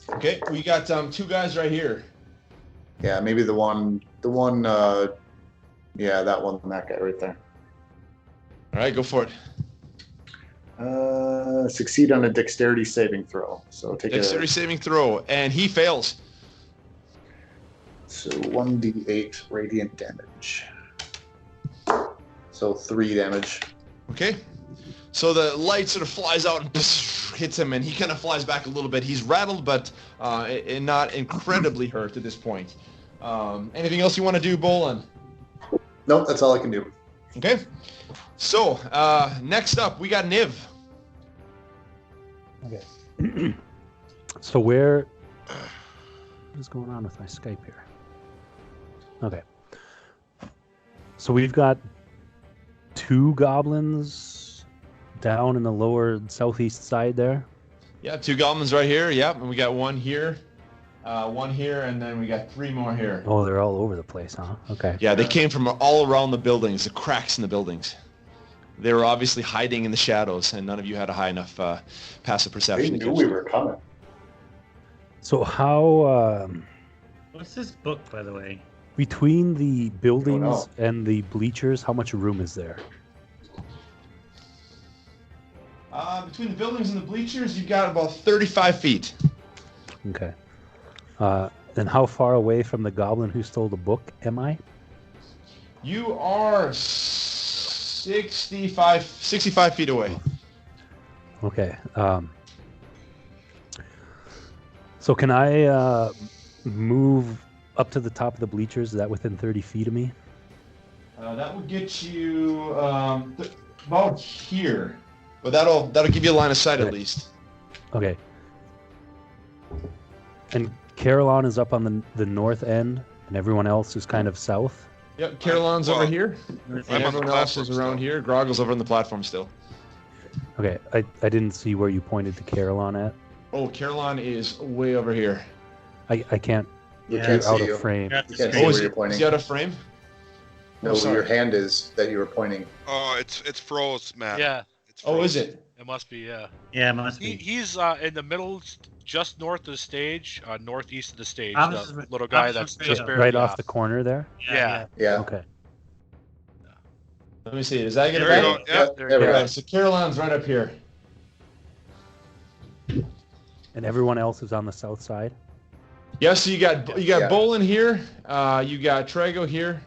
Okay, we got 2 guys right here. Yeah, maybe that one, that guy right there. All right, go for it. Succeed on a dexterity saving throw. So take dexterity saving throw, and he fails. So 1d8 radiant damage. So 3 damage. Okay. So the light sort of flies out and hits him, and he kind of flies back a little bit. He's rattled, but not incredibly hurt at this point. Anything else you want to do, Bholen? Nope, that's all I can do. Okay. So next up, we got Niv. Okay. So what is going on with my Skype here? Okay. So we've got 2 goblins down in the lower southeast side there. Yeah, 2 goblins right here. Yep, and we got 1 here, 1 here, and then we got 3 more here. Oh, they're all over the place, huh? Okay. Yeah, they came from all around the buildings, the cracks in the buildings. They were obviously hiding in the shadows, and none of you had a high enough passive They perception. knew we were coming. So how What's this book, by the way? between the buildings know. and the bleachers, how much room is there? Between the buildings and the bleachers, you've got about 35 feet. Okay. And how far away from the goblin who stole the book am I? You are 65 feet away. Okay. So can I move up to the top of the bleachers? Is that within 30 feet of me? That would get you about here, but that'll give you a line of sight at Okay. least. Okay. And Kerrhylon is up on the north end, and everyone else is kind of south? Yep, Kerrylon's over here, and I'm on the everyone else is platform around still. here. Grogil's over on the platform still. Okay, I didn't see where you pointed to Kerrhylon at. Oh, Kerrylon is way over here. I can't We Yeah, can't get out see of you. frame. Got You the can't screen. see is where you're he pointing. out of frame? No, Oh, sorry. your hand is that you were pointing. Oh, it's froze, Matt. Yeah, It's Oh, froze. is it? it must be. Yeah. Yeah, it must He, be. he's in the middle, just north of the stage, northeast of the stage. Opposite- The little guy opposite that's Traego. just Just barely right off off. the corner there? Yeah. Yeah. Okay. Let me see. Does that get There it you back? go. Yeah. There There we All go. right, so Kerrylon's right up here. And everyone else is on the south side? Yeah, so you got Yeah. Bholen here. You got Traego here.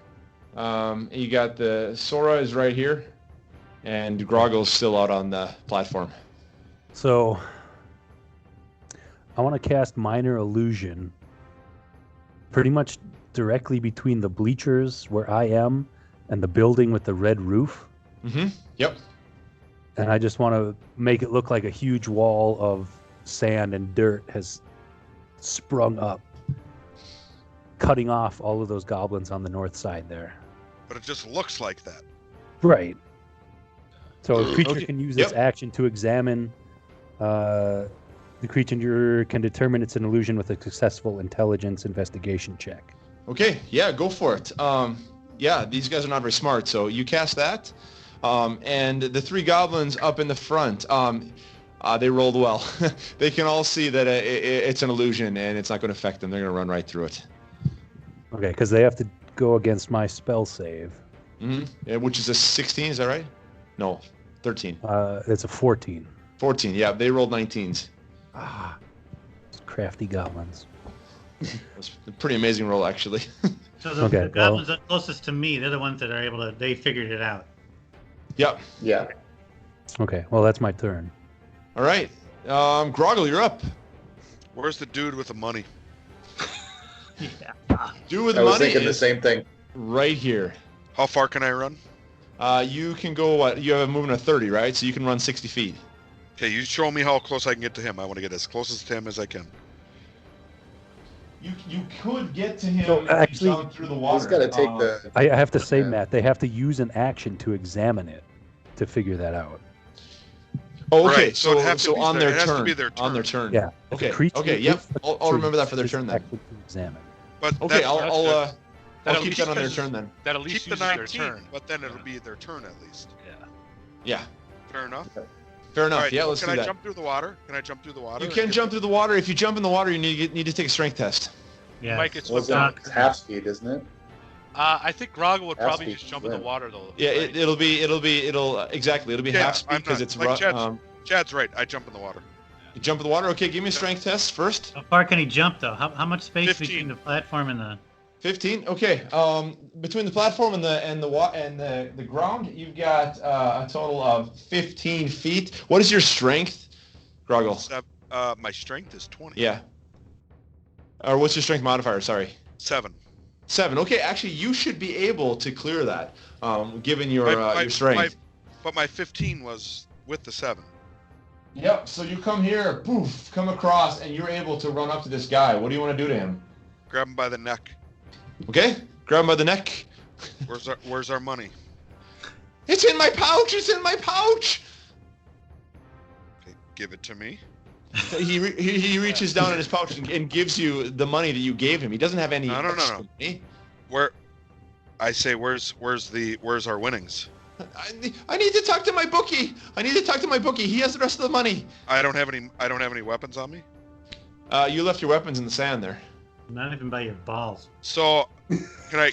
You got the Sora is right here, and Grogil's still out on the platform. So I want to cast Minor Illusion pretty much directly between the bleachers where I am and the building with the red roof. Mm-hmm. Yep. And I just want to make it look like a huge wall of sand and dirt has sprung up, cutting off all of those goblins on the north side there. But it just looks like that. Right. So a creature Okay. can use its action to examine. The creature can determine it's an illusion with a successful intelligence investigation check. Okay. Yeah, go for it. Yeah, these guys are not very smart, so you cast that. And the 3 goblins up in the front, they rolled well. They can all see that it's an illusion and it's not going to affect them. They're going to run right through it. Okay, because they have to go against my spell save. Mm-hmm. Which is a 16, is that right? No, 13. It's a 14. 14, yeah, they rolled 19s. Crafty goblins. That's a pretty amazing roll, actually. So the, Okay, the goblins are closest to me. They're the ones that are able to. They figured it out. Yep. Yeah. Okay, well, that's my turn. All right. Grogil, you're up. Where's the dude with the money? Yeah. Dude with I was money thinking the is same thing. right here. How far can I run? You can go, what? You have a movement of 30, right? So you can run 60 feet. Okay, you show me how close I can get to him. I want to get as close to him as I can. You could get to him So, if you actually, jump through the water. He's got to take the. I have to say, Yeah. Matt, they have to use an action to examine it to figure that out. Oh, okay. Right, so it'd have to be on their- their it has to turn. be their On their turn. turn. Yeah. Okay. Creature Okay. Yep. is a I'll creature remember that for their uses turn then. action to examine. But Okay. that's- I'll That I'll at keep least that on their uses- turn then. That at least keep the uses their 19, turn. but then it'll be their turn at least. Yeah. Yeah. Fair enough. Fair enough. All right, Yeah. Let's can do I that. jump through the water? Can I jump through the water? You can jump through the water. If you jump in the water, you need to take a strength test. Yeah. Might get Well, swept down. it's half speed, isn't it? I think Grogil would Half probably speed just jump in the win. water though. Yeah. right? It'll be exactly. It'll be Yeah, half speed I'm because not- it's like rough. Chad's- Chad's right. I jump in the water. You jump in the water. Okay. Give me a strength test first. How far can he jump though? How much space 15. between the platform and the? 15. Okay. Between the platform and the ground, you've got a total of 15 feet. What is your strength, Grogil? My strength is 20. Yeah. Or what's your strength modifier? Sorry. 7. 7. Okay. Actually, you should be able to clear that, given your strength. But my 15 was with the 7. Yep. So you come here, poof, come across, and you're able to run up to this guy. What do you want to do to him? Grab him by the neck. Okay. Grab him by the neck. Where's our money? It's in my pouch. It's in my pouch. Okay, give it to me. He reaches down in his pouch and gives you the money that you gave him. He doesn't have any. No. money. Where? I say, where's our winnings? I need to talk to my bookie. He has the rest of the money. I don't have any weapons on me. You left your weapons in the sand there. Not even by your balls. So, can I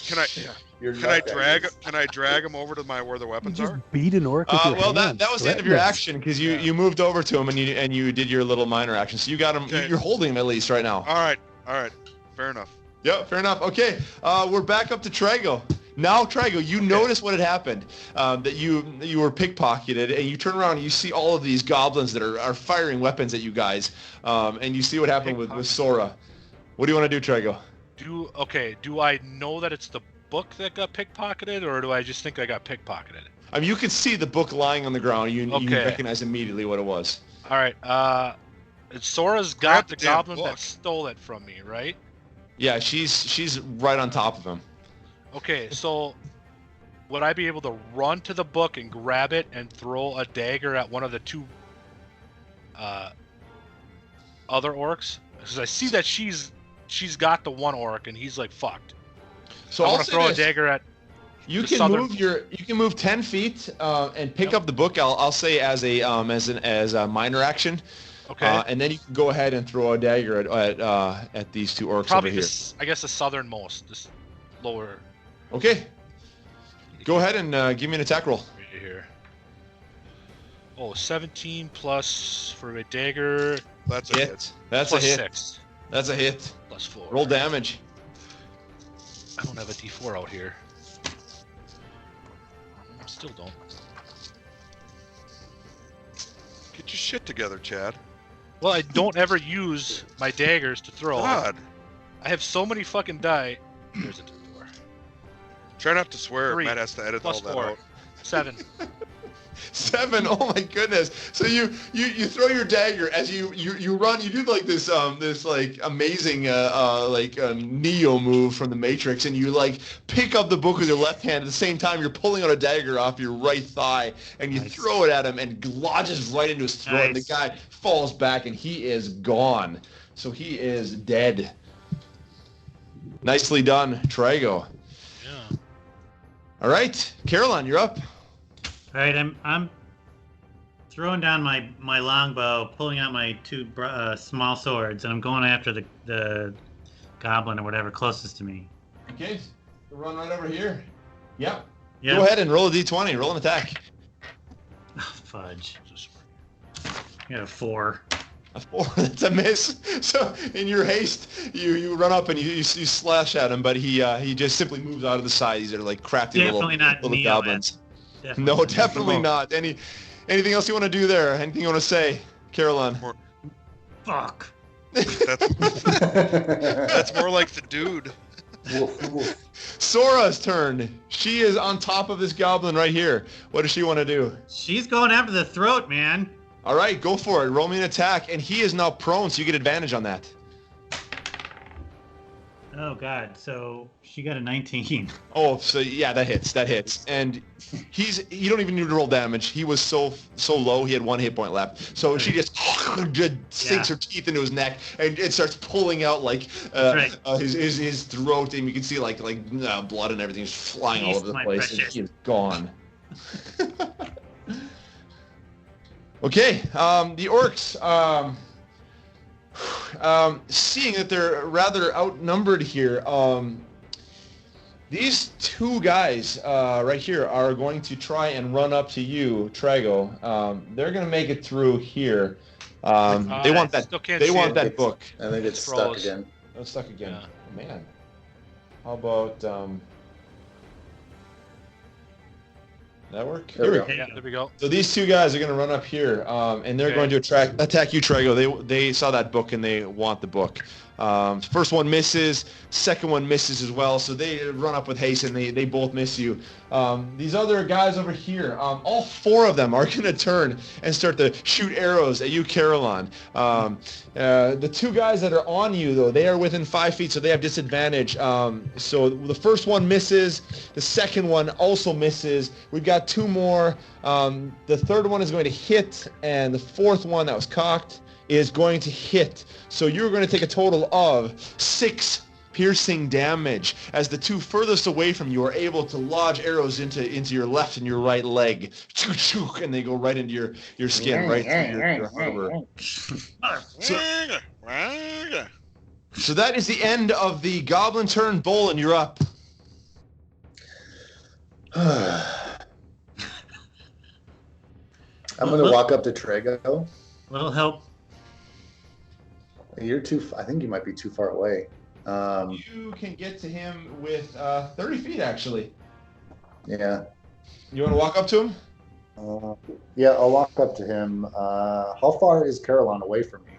You're Can I not drag him over to where the weapons Just are? beat an orc with your Well, hand. that was the end of your action because you moved over to him and you did your little minor action. So you got him. Okay. You're holding him at least right now. All right. Fair enough. Yeah, fair enough. Okay, we're back up to Traego. Now, Traego, you notice what had happened, that you were pickpocketed, and you turn around and you see all of these goblins that are firing weapons at you guys, and you see what happened with Sora. What do you want to do, Traego? Do I know that it's the book that got pickpocketed, or do I just think I got pickpocketed? I mean, you could see the book lying on the ground. You recognize immediately what it was. All right. Sora's got the damn goblin book. that stole it from me, right? Yeah, she's right on top of him. Okay, so would I be able to run to the book and grab it and throw a dagger at one of the two other orcs? Because I see that she's got the one orc and he's like fucked. So I I'll want to say throw this. a dagger at. You the can southern- move 10 feet and pick up the book. I'll say as a minor action. Okay. And then you can go ahead and throw a dagger at these two orcs Probably over here. I guess the southernmost, this lower. Okay. Go ahead and give me an attack roll. Right here. Oh, 17 plus for a dagger. That's a hit. That's plus a hit. 6 That's a hit. plus 4. Roll damage. I don't have a D4 out here. Still don't. Get your shit together, Chad. Well, I don't ever use my daggers to throw. God. I have so many fucking die. There's a door. Try not to swear. 3 Matt has to edit plus all that 4. out. 7. 7. Oh my goodness. So you throw your dagger as you run. You do like this like amazing Neo move from the Matrix, and you like pick up the book with your left hand. At the same time, you're pulling out a dagger off your right thigh, and you throw it at him, and it lodges right into his throat. And the guy falls back, and he is gone. So he is dead. Nicely done, Traego. Yeah. All right, Kerrhylon, you're up. All right, I'm throwing down my longbow, pulling out my two small swords, and I'm going after the goblin or whatever closest to me. Okay, run right over here. Yeah. Yeah. Go ahead and roll a d20. Roll an attack. Oh, fudge. You got a 4. A 4. That's a miss. So in your haste, you run up and you slash at him, but he just simply moves out of the side. These are like crafty Definitely not little Neo, goblins. Definitely. No, definitely not. Anything else you want to do there? Anything you want to say, Kerrhylon? Fuck. That's more like the dude. Sora's turn. She is on top of this goblin right here. What does she want to do? She's going after the throat, man. All right, go for it. Roll me an attack, and he is now prone, so you get advantage on that. Oh god, so she got a 19. Oh, so yeah, that hits. And you don't even need to roll damage. He was so low, he had 1 hit point left. So she just sinks her teeth into his neck and it starts pulling out like his throat, and you can see like blood and everything is flying all over the place. And he is gone. Okay, the orcs. Seeing that they're rather outnumbered here, these two guys right here are going to try and run up to you, Traego. They're going to make it through here. They want that. They want that book. I think it's stuck again. Oh, it's stuck again. Yeah. Oh, man. How about that work? There we go. Yeah, there we go. So these two guys are going to run up here, and they're going to attack you, Traego. They saw that book, and they want the book. First one misses. Second one misses as well. So they run up with haste, and they both miss you. These other guys over here, all 4 of them are going to turn and start to shoot arrows at you, Kerrhylon. The 2 guys that are on you, though, they are within 5 feet, so they have disadvantage. So the first one misses. The second one also misses. We've got 2 more. The third one is going to hit, and the fourth one that was cocked is going to hit. So you're going to take a total of 6 piercing damage as the two furthest away from you are able to lodge arrows into your left and your right leg. And they go right into your skin, right through your harbor. So that is the end of the goblin turn. Bholen, you're up. I'm going to walk up to Traego. Little help. I think you might be too far away. You can get to him with 30 feet, actually. Yeah. You want to walk up to him? Yeah, I'll walk up to him. How far is Kerrhylon away from me?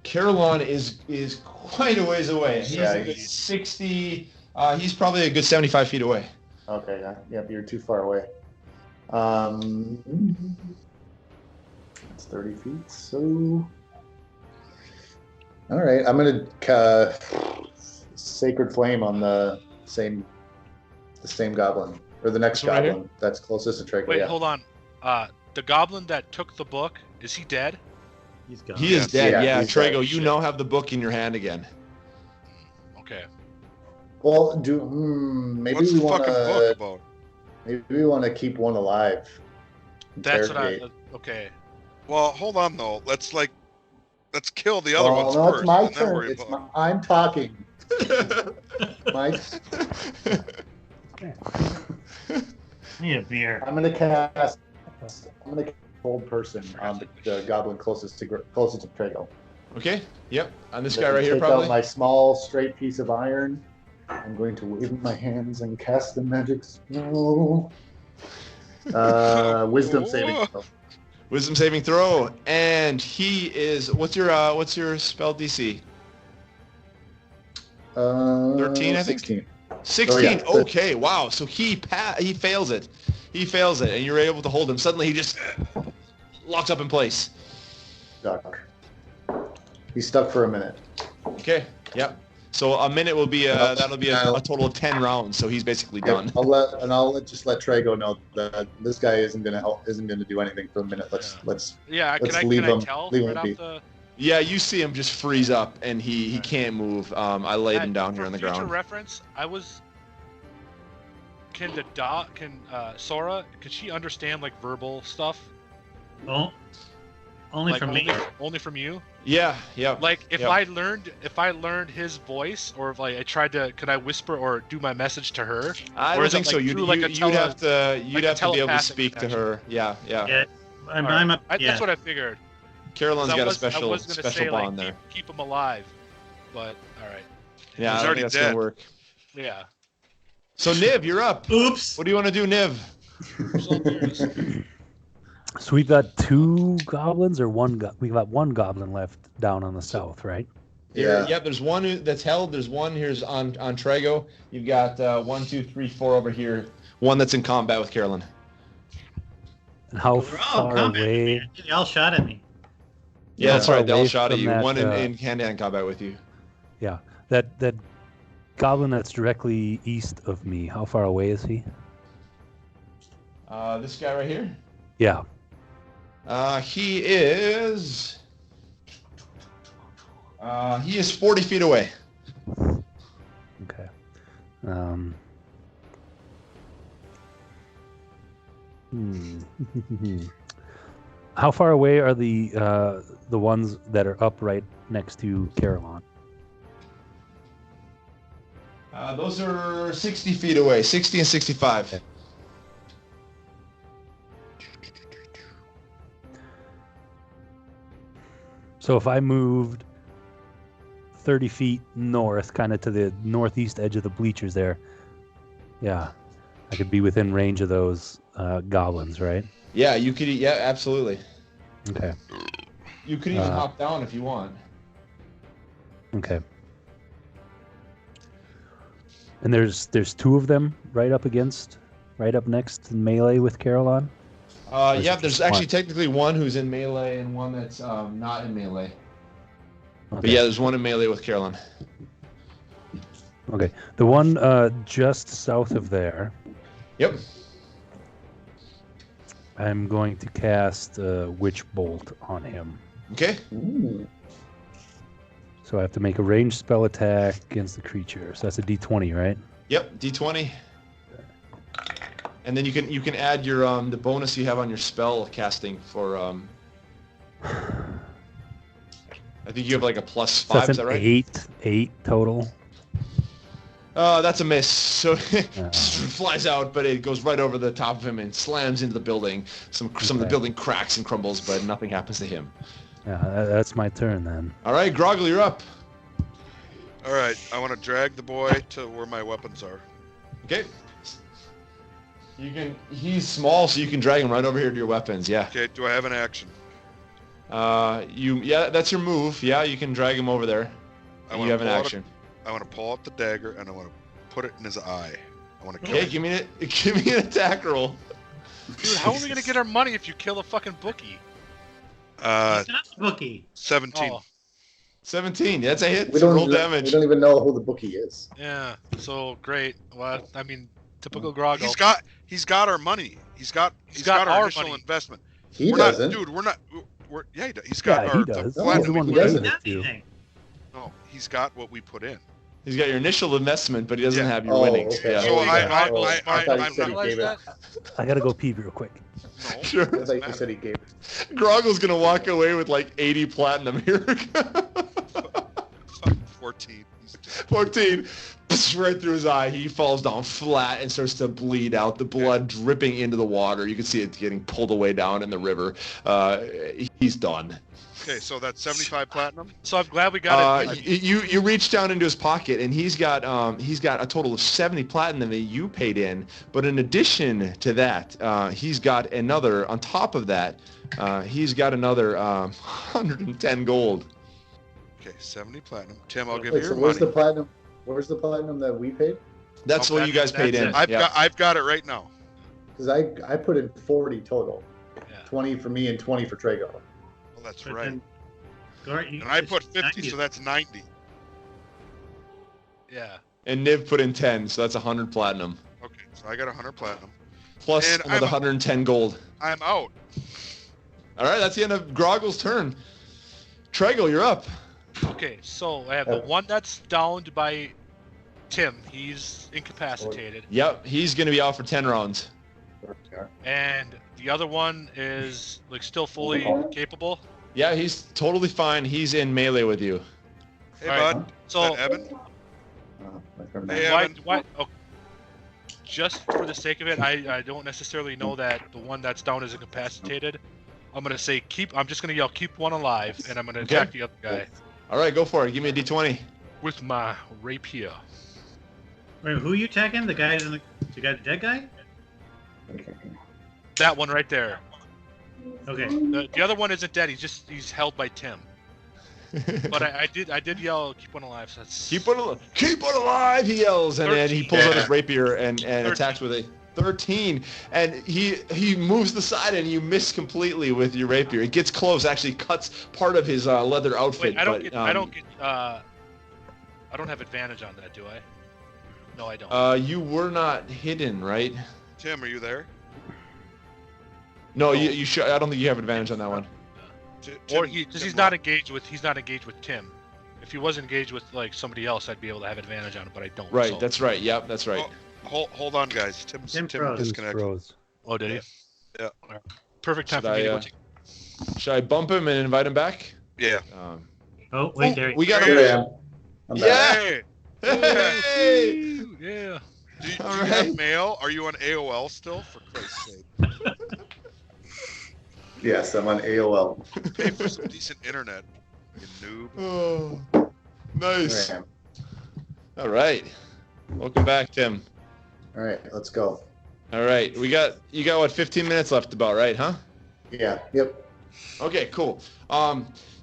Kerrhylon is quite a ways away. He's Yeah, a good 60. He's probably a good 75 feet away. Okay, yeah, you're too far away. It's 30 feet, so... All right, I'm going to Sacred Flame on the same goblin, or the next Right goblin here? that's closest to Traego. Wait, Yeah. hold on. The goblin that took the book, is he dead? He's gone. He is dead, Yeah, yeah. he's Traego, dead. you now have the book in your hand again. Okay. Well, maybe What's we the want fucking book to about? maybe we want to keep one alive. That's what I... Interrogate. Okay. Well, hold on though. Let's kill the other Well, ones no, first. it's my and then worry turn. about- I'm talking. My, Need a beer. I'm gonna cast Hold Person on the goblin closest to Traego. Okay, yep. On this Let guy me right here, take probably. out my small straight piece of iron. I'm going to wave my hands and cast the magic spell. Wisdom saving throw. Wisdom saving throw, and he is. What's your spell DC? 13, I think? 16. 16. Oh, yeah. Okay, wow. So he fails it. He fails it, and you're able to hold him. Suddenly, he just locks up in place. Stuck. He's stuck for a minute. Okay. Yep. So a minute will be that'll be a total of 10 rounds. So he's basically done. I'll just let Traego know that this guy isn't gonna do anything for a minute. Let's Yeah, Let's can leave I him- tell leave right him be. off the... Yeah, you see him just freeze up, and he can't move. I laid him down here on the For future ground. reference, Can Sora, could she understand like verbal stuff? Oh, only Like, from me. Only from you? Yeah. Yeah. Like if Yep. I learned his voice, or if like I tried to, could I whisper or do my message to her? I Or don't is it think so. like You'd through, like, a have tele- to be able to telepathic speak to connection? her. Yeah. Yeah, I'm Alright. up. Yeah. That's what I figured. 'Cause Carolyn's I got a was special gonna say, bond like, there. keep him alive, but all right. Yeah, He's I don't already think that's dead. gonna work. Yeah. So Niv, you're up. Oops. What do you want to do, Niv? So we've got 2 goblins or we've got 1 goblin left down on the south, right? Yeah. Yep. There's one that's held. There's one here's on Traego. You've got 1, 2, 3, 4 over here. One that's in combat with Carolyn. And how We're all far combat, away? man. Y'all shot at me. Yeah, that's far right. They all away shot at from you. that, One in hand-to-hand combat with you. Yeah, that goblin that's directly east of me. How far away is he? This guy right here. Yeah. He is 40 feet away. Okay. How far away are the ones that are up right next to Kerrhylon? Those are 60 feet away. 60 and 65. Okay. So if I moved 30 feet north, kind of to the northeast edge of the bleachers there, yeah, I could be within range of those goblins, right? Yeah, you could. Yeah, absolutely. Okay. You could even hop down if you want. Okay. And there's 2 of them right up next in melee with Kerrhylon? Yeah, there's actually technically one who's in melee and one that's not in melee. But Okay. yeah, there's one in melee with Kerrhylon. Okay. The one just south of there, Yep. I'm going to cast Witch Bolt on him. Okay. Ooh. So I have to make a ranged spell attack against the creature. So that's a D20, right? Yep. D20. And then you can add your the bonus you have on your spell casting for I think you have like a +5. So that's Is that an right? 8 total. That's a miss. So it flies out, but it goes right over the top of him and slams into the building. Some of the building cracks and crumbles, but nothing happens to him. Yeah, that's my turn then. All right, Grogil, you're up. All right, I want to drag the boy to where my weapons are. Okay. He's small, so you can drag him right over here to your weapons. Yeah. Okay, do I have an action? Yeah, that's your move. Yeah, you can drag him over there. You have an action. I want to pull out the dagger and I want to put it in his eye. I want to kill Okay, him. give me an attack roll. Dude, how are we gonna get our money if you kill a fucking bookie? He's not a bookie. 17. Oh, 17. That's a hit. We So don't, roll we damage. don't even know who the bookie is. yeah. So great. Well, I mean, typical Grogil. He's got our money. He's got got our our initial money. investment. He We're doesn't. not, dude. We're not. Yeah, he does. He's got Yeah, our he does. the No, He's the platinum one we who put gave in. it to you. Nothing. No, he's got what we put in. He's got your initial investment, but he doesn't Yeah. have your Oh, winnings. okay. Yeah. So I thought he I'm said he not. gave it. I gotta go pee real quick. No, Sure. I doesn't thought you matter. said he gave it. Grogil's gonna walk away with like 80 platinum here. 14. He's 14. Right through his eye. He falls down flat and starts to bleed out. The blood dripping into the water. You can see it getting pulled away down in the river. He's done. Okay, so that's 75 platinum. So I'm glad we got it. You reach down into his pocket and he's got a total of 70 platinum that you paid in. But in addition to that, he's got another. On top of that, he's got another 110 gold. Okay, 70 platinum. Tim, I'll give Wait, you so your where's money. the platinum? Where's the platinum that we paid? That's Oh, what you guys paid that's in. it. I've got it right now. Because I put in 40 total. Yeah. 20 for me and 20 for Traego. Well, that's But right. then- Gort, And I put 50, so that's 90. Yeah. And Niv put in 10, so that's 100 platinum. Okay, so I got 100 platinum. Plus And another 110 gold. I'm out. All right, that's the end of Grogil's turn. Traego, you're up. Okay, so I have the one that's downed by Tim. He's incapacitated. Yep, he's going to be out for 10 rounds. And the other one is like still fully capable. Yeah, he's totally fine. He's in melee with you. Hey, All right. bud. So Evan? Hey, why? Evan. Oh, just for the sake of it, I don't necessarily know that the one that's down is incapacitated. I'm gonna say keep. I'm just gonna yell keep one alive, and I'm gonna Okay. attack the other guy All right, go for it. Give me a d20. with my rapier. Wait, who are you attacking? The guy the dead guy? That one right there. Okay. The other one isn't dead. He's held by Tim. But I did yell keep one alive. So that's Keep one alive, he yells, and then he pulls out his 13. rapier and 13. attacks with a 13. And he moves the side, and you miss completely with your rapier. It gets close, actually cuts part of his leather outfit. Wait, I don't but, get. I don't have advantage on that, do I? No, I don't. You were not hidden, right? Tim, are you there? No, you should. I don't think you have advantage on that one. Or Tim, because Tim, he's not engaged with Tim. If he was engaged with like somebody else, I'd be able to have advantage on it, but I don't. Right, so. that's right. Yep, that's right. Hold on, guys. Tim froze. disconnected. Froze. Oh, did he? Yeah. Perfect time Should for me to I, go take. Should I bump him and invite him back? Yeah. Oh, wait, there. We got Here I him. am. I'm back. Hey, Hey! Yeah. do you All have right. mail? Are you on AOL still? For Christ's sake. Yes, I'm on AOL. Pay for some decent internet, you noob. Oh, Here nice. I am. All right. Welcome back, Tim. All right, let's go. All right. You got what, 15 minutes left about, right, huh? Yeah. Yep. Okay, cool.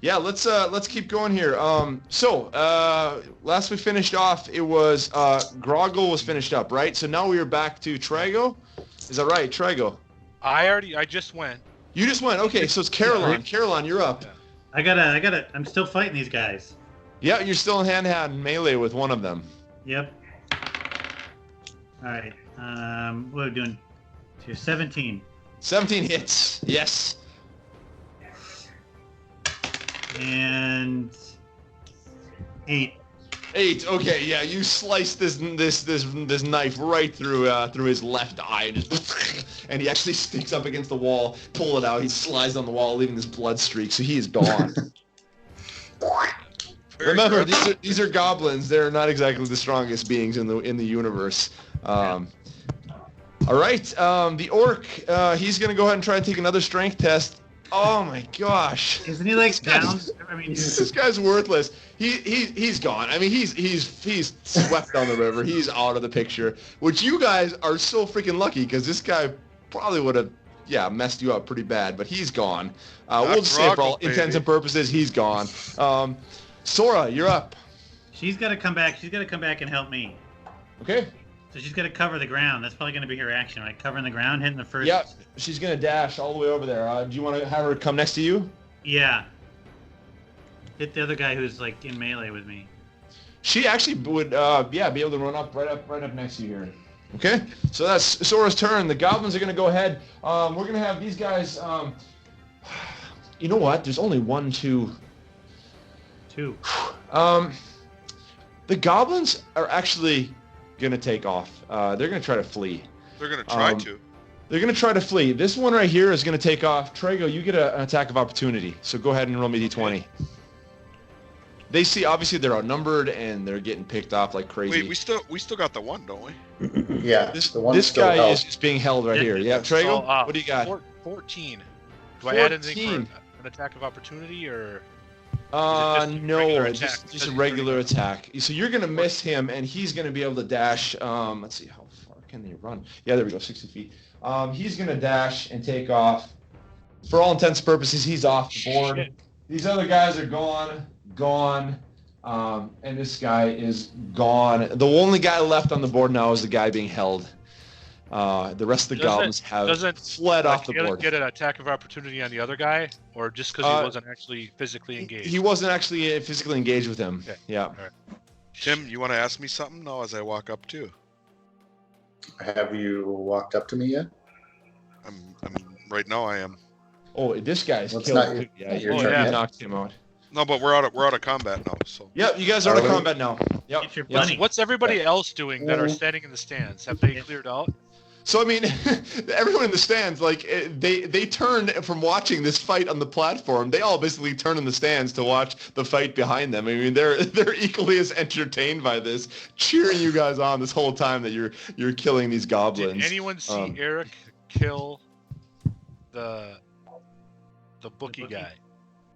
Yeah, let's keep going here. Last we finished off, it was Grogil was finished up, right? So now we are back to Traego. Is that right, Traego? I just went. You just went. Okay, so it's Kerrhylon. Kerrhylon, you're up. Yeah. I'm still fighting these guys. Yeah, you're still in hand-to-hand melee with one of them. Yep. All right. What are we doing? 17. 17 hits. Yes. And 8. 8. Okay, yeah, you slice this knife right through his left eye, and he actually sticks up against the wall. Pull it out. He slides on the wall, leaving this blood streak. So he is gone. Remember, these are goblins. They're not exactly the strongest beings in the universe. All right, the orc. He's gonna go ahead and try and take another strength test. Oh my gosh! Isn't he like down? I mean, this guy's worthless. He's gone. I mean, he's swept down the river. He's out of the picture. Which you guys are so freaking lucky because this guy probably would have messed you up pretty bad. But he's gone. We'll just say for all intents and purposes, he's gone. Sora, you're up. She's got to come back. She's got to come back and help me. Okay. So she's got to cover the ground. That's probably going to be her action, right? Covering the ground, hitting the first. Yep. She's going to dash all the way over there. Do you want to have her come next to you? Yeah. Hit the other guy who's like in melee with me. She actually would, be able to run up right up next to you here. Okay. So that's Sora's turn. The goblins are going to go ahead. We're going to have these guys. You know what? There's only 1, 2. 2. The goblins are actually gonna take off. They're gonna try to flee. They're gonna try to. They're gonna try to flee. This one right here is gonna take off. Traego, you get an attack of opportunity. So go ahead and roll me d20. They see obviously they're outnumbered and they're getting picked off like crazy. Wait, we still got the one, don't we? Yeah. This guy is being held right here. Yeah, Traego, So, what do you got? 14. Do I add anything for an attack of opportunity or? No, just a regular attack. So you're gonna miss him, and he's gonna be able to dash. Let's see, how far can they run? Yeah, there we go, 60 feet. He's gonna dash and take off. For all intents and purposes, he's off the board. Shit. These other guys are gone, and this guy is gone. The only guy left on the board now is the guy being held. The rest of the goblins have fled off the board. Get an attack of opportunity on the other guy, or just because he wasn't actually physically engaged? He wasn't actually physically engaged with him. Okay. Yeah. All right. Tim, you want to ask me something now as I walk up too? Have you walked up to me yet? I'm right now. I am. Oh, this guy's Well, it's killed. not your- Yeah, your you turn yet. knocked him out. No, but we're out of combat now. So. Yep, you guys are out of combat now. Yep. Get your Yep. bunny. What's everybody else doing that are standing in the stands? Have they cleared out? So I mean, everyone in the stands, like they turn from watching this fight on the platform. They all basically turn in the stands to watch the fight behind them. I mean, they're equally as entertained by this, cheering you guys on this whole time that you're killing these goblins. Did anyone see Eric kill the bookie guy?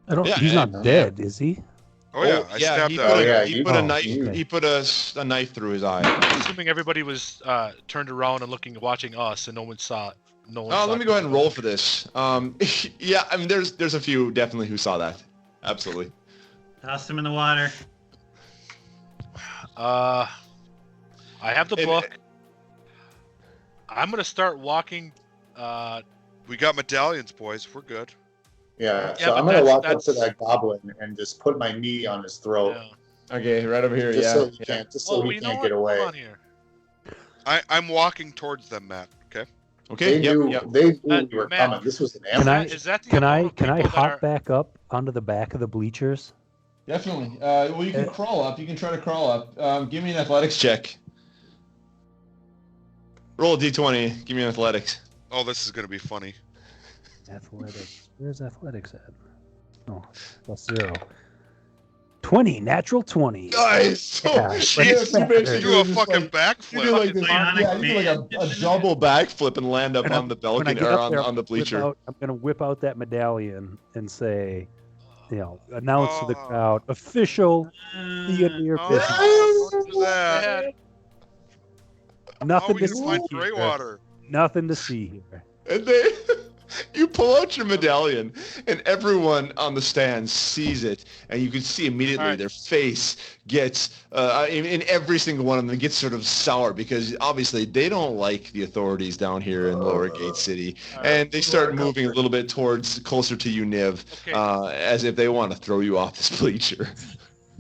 I don't. Yeah, he's not dead, is he? Oh yeah, I stabbed he that. put a knife. okay. He put a knife through his eye. Assuming everybody was turned around and watching us, and no one saw it. Let me go ahead and roll for this. Yeah, I mean, there's a few definitely who saw that. Absolutely. Toss him in the water. I have the book. I'm gonna start walking. We got medallions, boys. We're good. Yeah, Yeah, so but I'm gonna walk up that's- to that goblin and just put my knee on his throat, Yeah. Okay, right over here. just Yeah. so he can't, just so he you know can't what? get away. Come on here. I'm walking towards them, Matt. Okay. Okay. They Yep. knew Yep. they knew we were Matt, coming. This was an Can I- ambush. Is that the Can I amount of people that hop are- back up onto the back of the bleachers? Definitely. Well, you can crawl up. You can try to crawl up. Give me an athletics check. Roll a d20. Give me an athletics. Oh, this is gonna be funny. Athletics. Where's athletics at? Oh, +0. 20. Natural 20. Nice. So, Yeah, yes, but- you basically Do a just fucking you backflip. do like this. Bionic Yeah, you do like a double backflip and land up And on the When I balcony get or up there, on the bleacher. I'm going to whip out that medallion and say, announce to the Oh. crowd, official Theondir Oh, business. don't do that. How Nothing are to we see gonna find here. Greywater? Nothing to see here. And they, you pull out your medallion, and everyone on the stand sees it, and you can see immediately Alright. their face gets, in every single one of them, gets sort of sour because obviously they don't like the authorities down here in Lower Gate City, and they start moving a little bit closer to you, Niv, Okay. as if they want to throw you off this bleacher.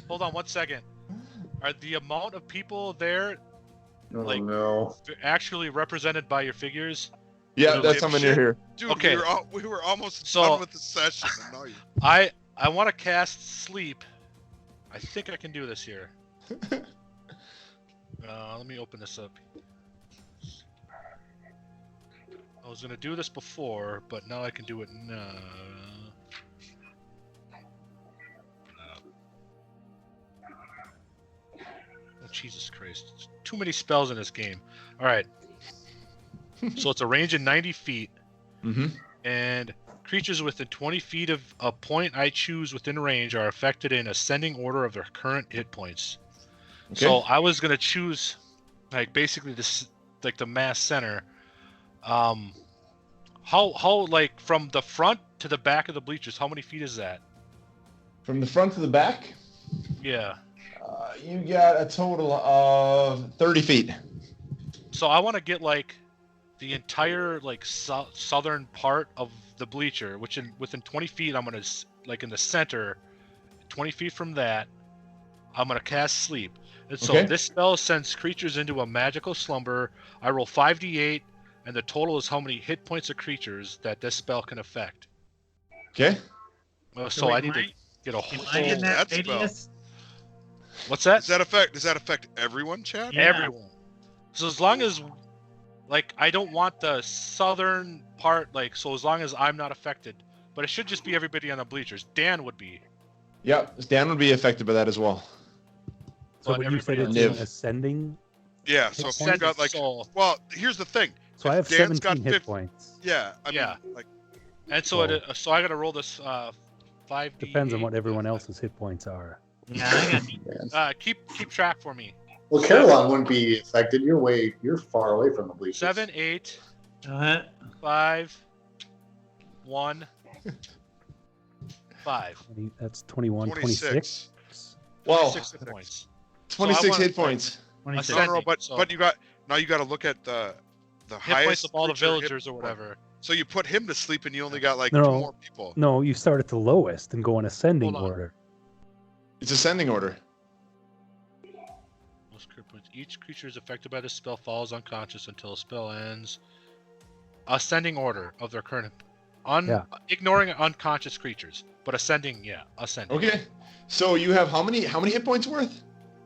Hold on 1 second. Are the amount of people there Oh like- no! actually represented by your figures? Yeah, Little that's how many are here. Dude, Okay. we were almost So- done with the session. And now you... I want to cast Sleep. I think I can do this here. Let me open this up. I was gonna do this before, but now I can do it now. Oh, Jesus Christ. There's too many spells in this game. Alright. So it's a range of 90 feet. Mm-hmm. And creatures within 20 feet of a point I choose within range are affected in ascending order of their current hit points. Okay. So I was gonna choose, like, basically this, like, the mass center. How like from the front to the back of the bleachers? How many feet is that? From the front to the back, Yeah. you got a total of 30 feet. So I want to get like the entire like southern part of the bleacher, which within 20 feet, I'm gonna like in the center, 20 feet from that, I'm gonna cast Sleep. And so Okay. this spell sends creatures into a magical slumber. I roll 5d8, and the total is how many hit points of creatures that this spell can affect. Okay. So wait, I need to get a Am whole. I in that that spell. radius? What's that? Does that affect everyone, Chad? Yeah. Everyone. So as long as, like, I don't want the southern part, like, so as long as I'm not affected, but it should just be everybody on the bleachers. Dan would be. Yep. Dan would be affected by that as well. So But when you said everybody it's else- an ascending, Yeah. So if you've got like, So, well, here's the thing. so I have Dan's got 17 hit 50 points. Yeah. I Yeah. mean, like, and so so I gotta roll this 5d. Depends on what everyone else's hit points are. Yeah, I got Keep track for me. Well, Kerrhylon wouldn't be affected. You're far away from the bleachers. 7, 8, What? 5, 1, 5. That's 21, 26. 26. Wow. 6 hit points. 26 want- hit points. 26. no, but so- but you got to look at the Hit highest points of all the creature hit villagers or point. whatever. So you put him to sleep, and you only got like No. 2 more people. No, you start at the lowest and go in ascending Hold on. order. It's ascending order. Most crit points. Each creature is affected by this spell falls unconscious until a spell ends. Ascending order of their current. Yeah. Ignoring unconscious creatures, but ascending, ascending. Okay. So you have how many hit points worth?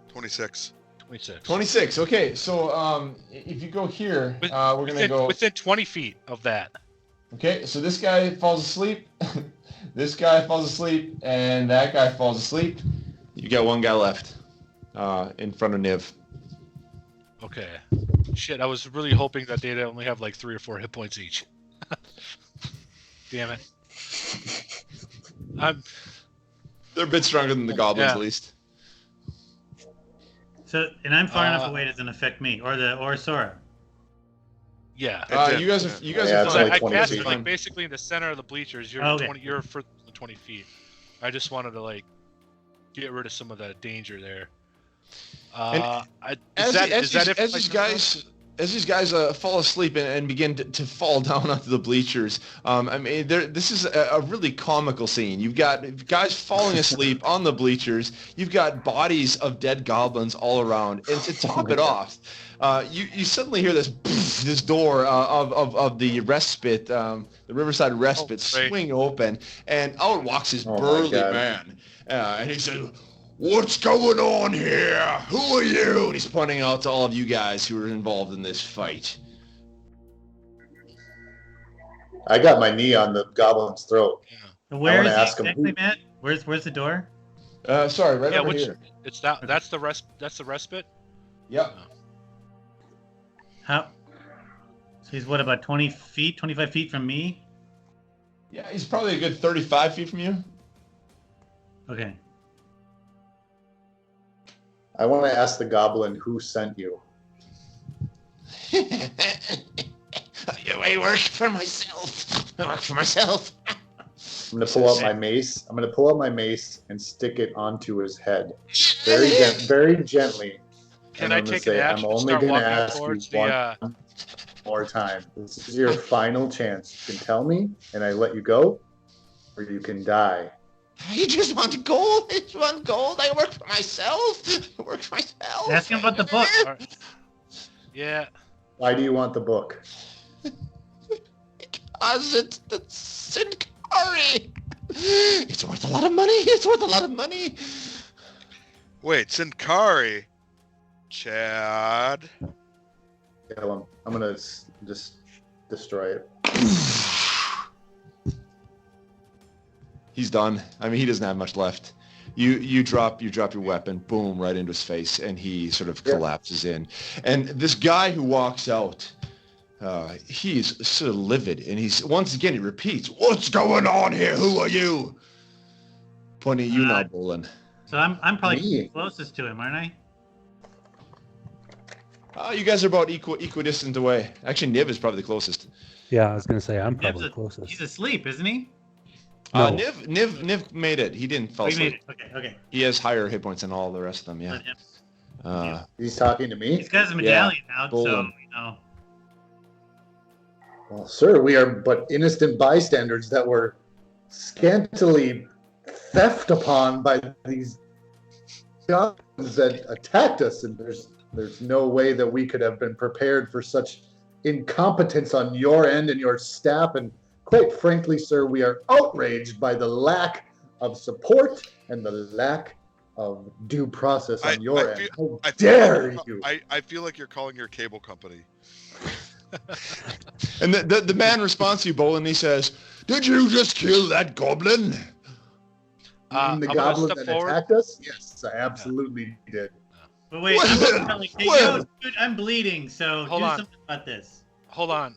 26. 26. 26. Okay. So if you go here, With- we're gonna go. within 20 feet of that. Okay. So this guy falls asleep. This guy falls asleep, and that guy falls asleep. You got one guy left in front of Niv. Okay. Shit, I was really hoping that they'd only have like 3 or 4 hit points each. Damn it. They're a bit stronger than the goblins, Yeah. at least. So, and I'm far enough Uh, away it doesn't affect me or Sora. Yeah. You guys are Yeah, fine. it's So only I 20 cast feet. it like basically in the center of the bleachers. You're Okay. 20. You're for 20 feet. I just wanted to like get rid of some of that danger there. As these guys fall asleep and begin to fall down onto the bleachers, I mean, this is a really comical scene. You've got guys falling asleep on the bleachers. You've got bodies of dead goblins all around, and to top it off, you suddenly hear this door of the Respite, the Riverside Respite, great. swing open, and out walks this Oh my burly God. man, and he says, "What's going on here? Who are you?" And he's pointing out to all of you guys who are involved in this fight. I got my knee on the goblin's throat. So where wanna is he ask him exactly, who- Matt? Where's the door? Sorry, right Yeah, over which here. it's that's the respite. Yep. How? So he's what, about 20 feet, 25 feet from me? Yeah, he's probably a good 35 feet from you. Okay. I want to ask the goblin who sent you. I work for myself. I work for myself. I'm gonna pull out my mace. I'm gonna pull out my mace and stick it onto his head, very gently. Can And I I'm gonna take an say, action I'm and only start gonna walking ask you towards one the? more time. This is your final chance. You can tell me, and I let you go, or you can die. You just want gold? I just want gold? I work for myself. I work for myself. Ask him about the book. Yeah. Why do you want the book? Because it's the Sincari. It's worth a lot of money. It's worth a lot of money. Wait, Sincari. Chad. Kill him. I'm gonna just destroy it. He's done. I mean, he doesn't have much left. You drop your weapon, boom, right into his face, and he sort of collapses in. And this guy who walks out, he's sort of livid, and he repeats, "What's going on here? Who are you?" Pointing at you now, Bholen. So I'm probably closest to him, aren't I? You guys are about equidistant away. Actually, Niv is probably the closest. Yeah, I was gonna say I'm probably the closest. He's asleep, isn't he? No. Niv made it. He didn't fall asleep. Okay. He has higher hit points than all the rest of them. Yeah. He's talking to me. He's got his medallion out, so Well, sir, we are but innocent bystanders that were scantily theft upon by these goblins that attacked us, and there's no way that we could have been prepared for such incompetence on your end and your staff. And quite frankly, sir, we are outraged by the lack of support and the lack of due process on your end. How dare you? I feel like you're calling your cable company. And the man responds to you, Bholen, and he says, "Did you just kill that goblin?" The goblin that attacked us? Yes, I absolutely did. But wait, dude, I'm bleeding, so do something about this. Hold on.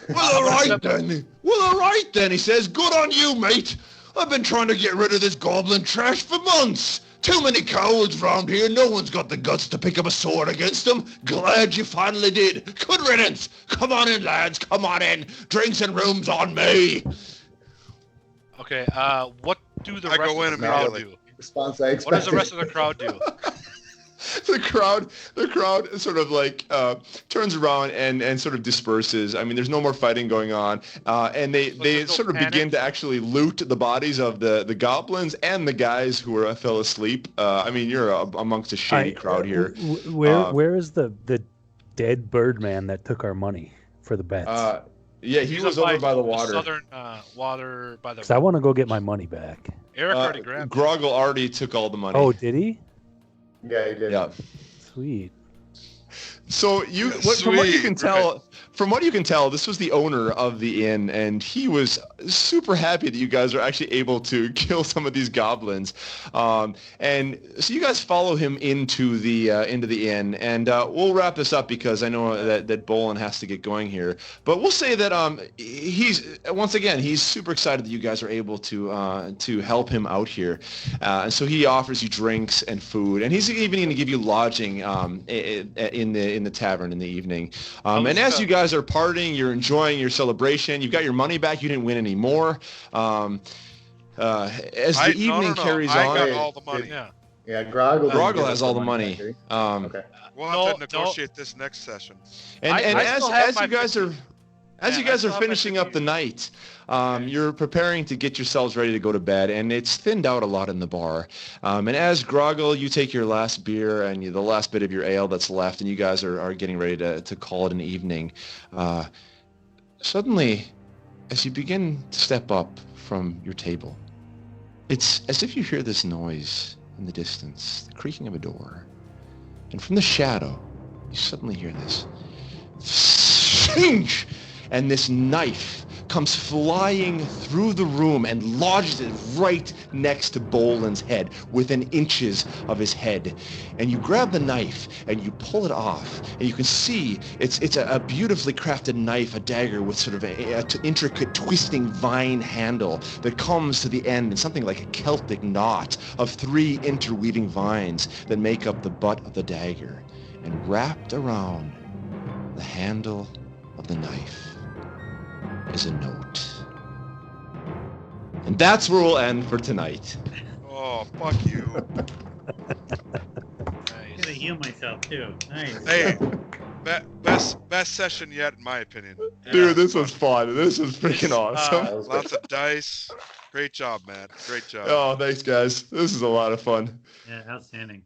Well, all right then, he says. "Good on you, mate. I've been trying to get rid of this goblin trash for months. Too many cowards round here. No one's got the guts to pick up a sword against them. Glad you finally did. Good riddance. Come on in, lads. Come on in. Drinks and rooms on me." Okay, what do the rest of the crowd do? Response I expected. What does the rest of the crowd do? The crowd sort of like turns around and sort of disperses. I mean, there's no more fighting going on, and they sort of begin to actually loot the bodies of the goblins and the guys who fell asleep. I mean, you're amongst a shady crowd here. Where is the dead Birdman that took our money for the bets? Yeah, he was over by the water. Southern water by the. Because I want to go get my money back. Eric already grabbed. Grogil already took all the money. Oh, did he? Yeah, he did. Yeah. Sweet. So from what you can tell, this was the owner of the inn, and he was super happy that you guys are actually able to kill some of these goblins. And so you guys follow him into the inn, and we'll wrap this up because I know that Bholen has to get going here. But we'll say that he's super excited that you guys are able to help him out here, and so he offers you drinks and food, and he's even going to give you lodging in the tavern in the evening. And as you guys are partying, you're enjoying your celebration. You've got your money back. You didn't win any more. As the evening carries on, I got all the money. Yeah, Grogil has all the money. Okay. We'll have to negotiate this next session. And as you guys are finishing up the night, you're preparing to get yourselves ready to go to bed, and it's thinned out a lot in the bar. And as Grogil, you take your last beer and the last bit of your ale that's left, and you guys are getting ready to call it an evening. Suddenly, as you begin to step up from your table, it's as if you hear this noise in the distance, the creaking of a door. And from the shadow, you suddenly hear this. Shinch! And this knife comes flying through the room and lodges it right next to Bholen's head, within inches of his head. And you grab the knife and you pull it off, and you can see it's a beautifully crafted knife, a dagger with sort of a intricate twisting vine handle that comes to the end in something like a Celtic knot of 3 interweaving vines that make up the butt of the dagger. And wrapped around the handle of the knife is a note. And that's where we'll end for tonight. Oh, fuck you. I'm gonna heal myself too. Nice. Hey, best session yet, in my opinion. Dude, this was fun. This was freaking awesome. Lots of dice. Great job, Matt. Great job. Oh, thanks, guys. This is a lot of fun. Yeah, outstanding.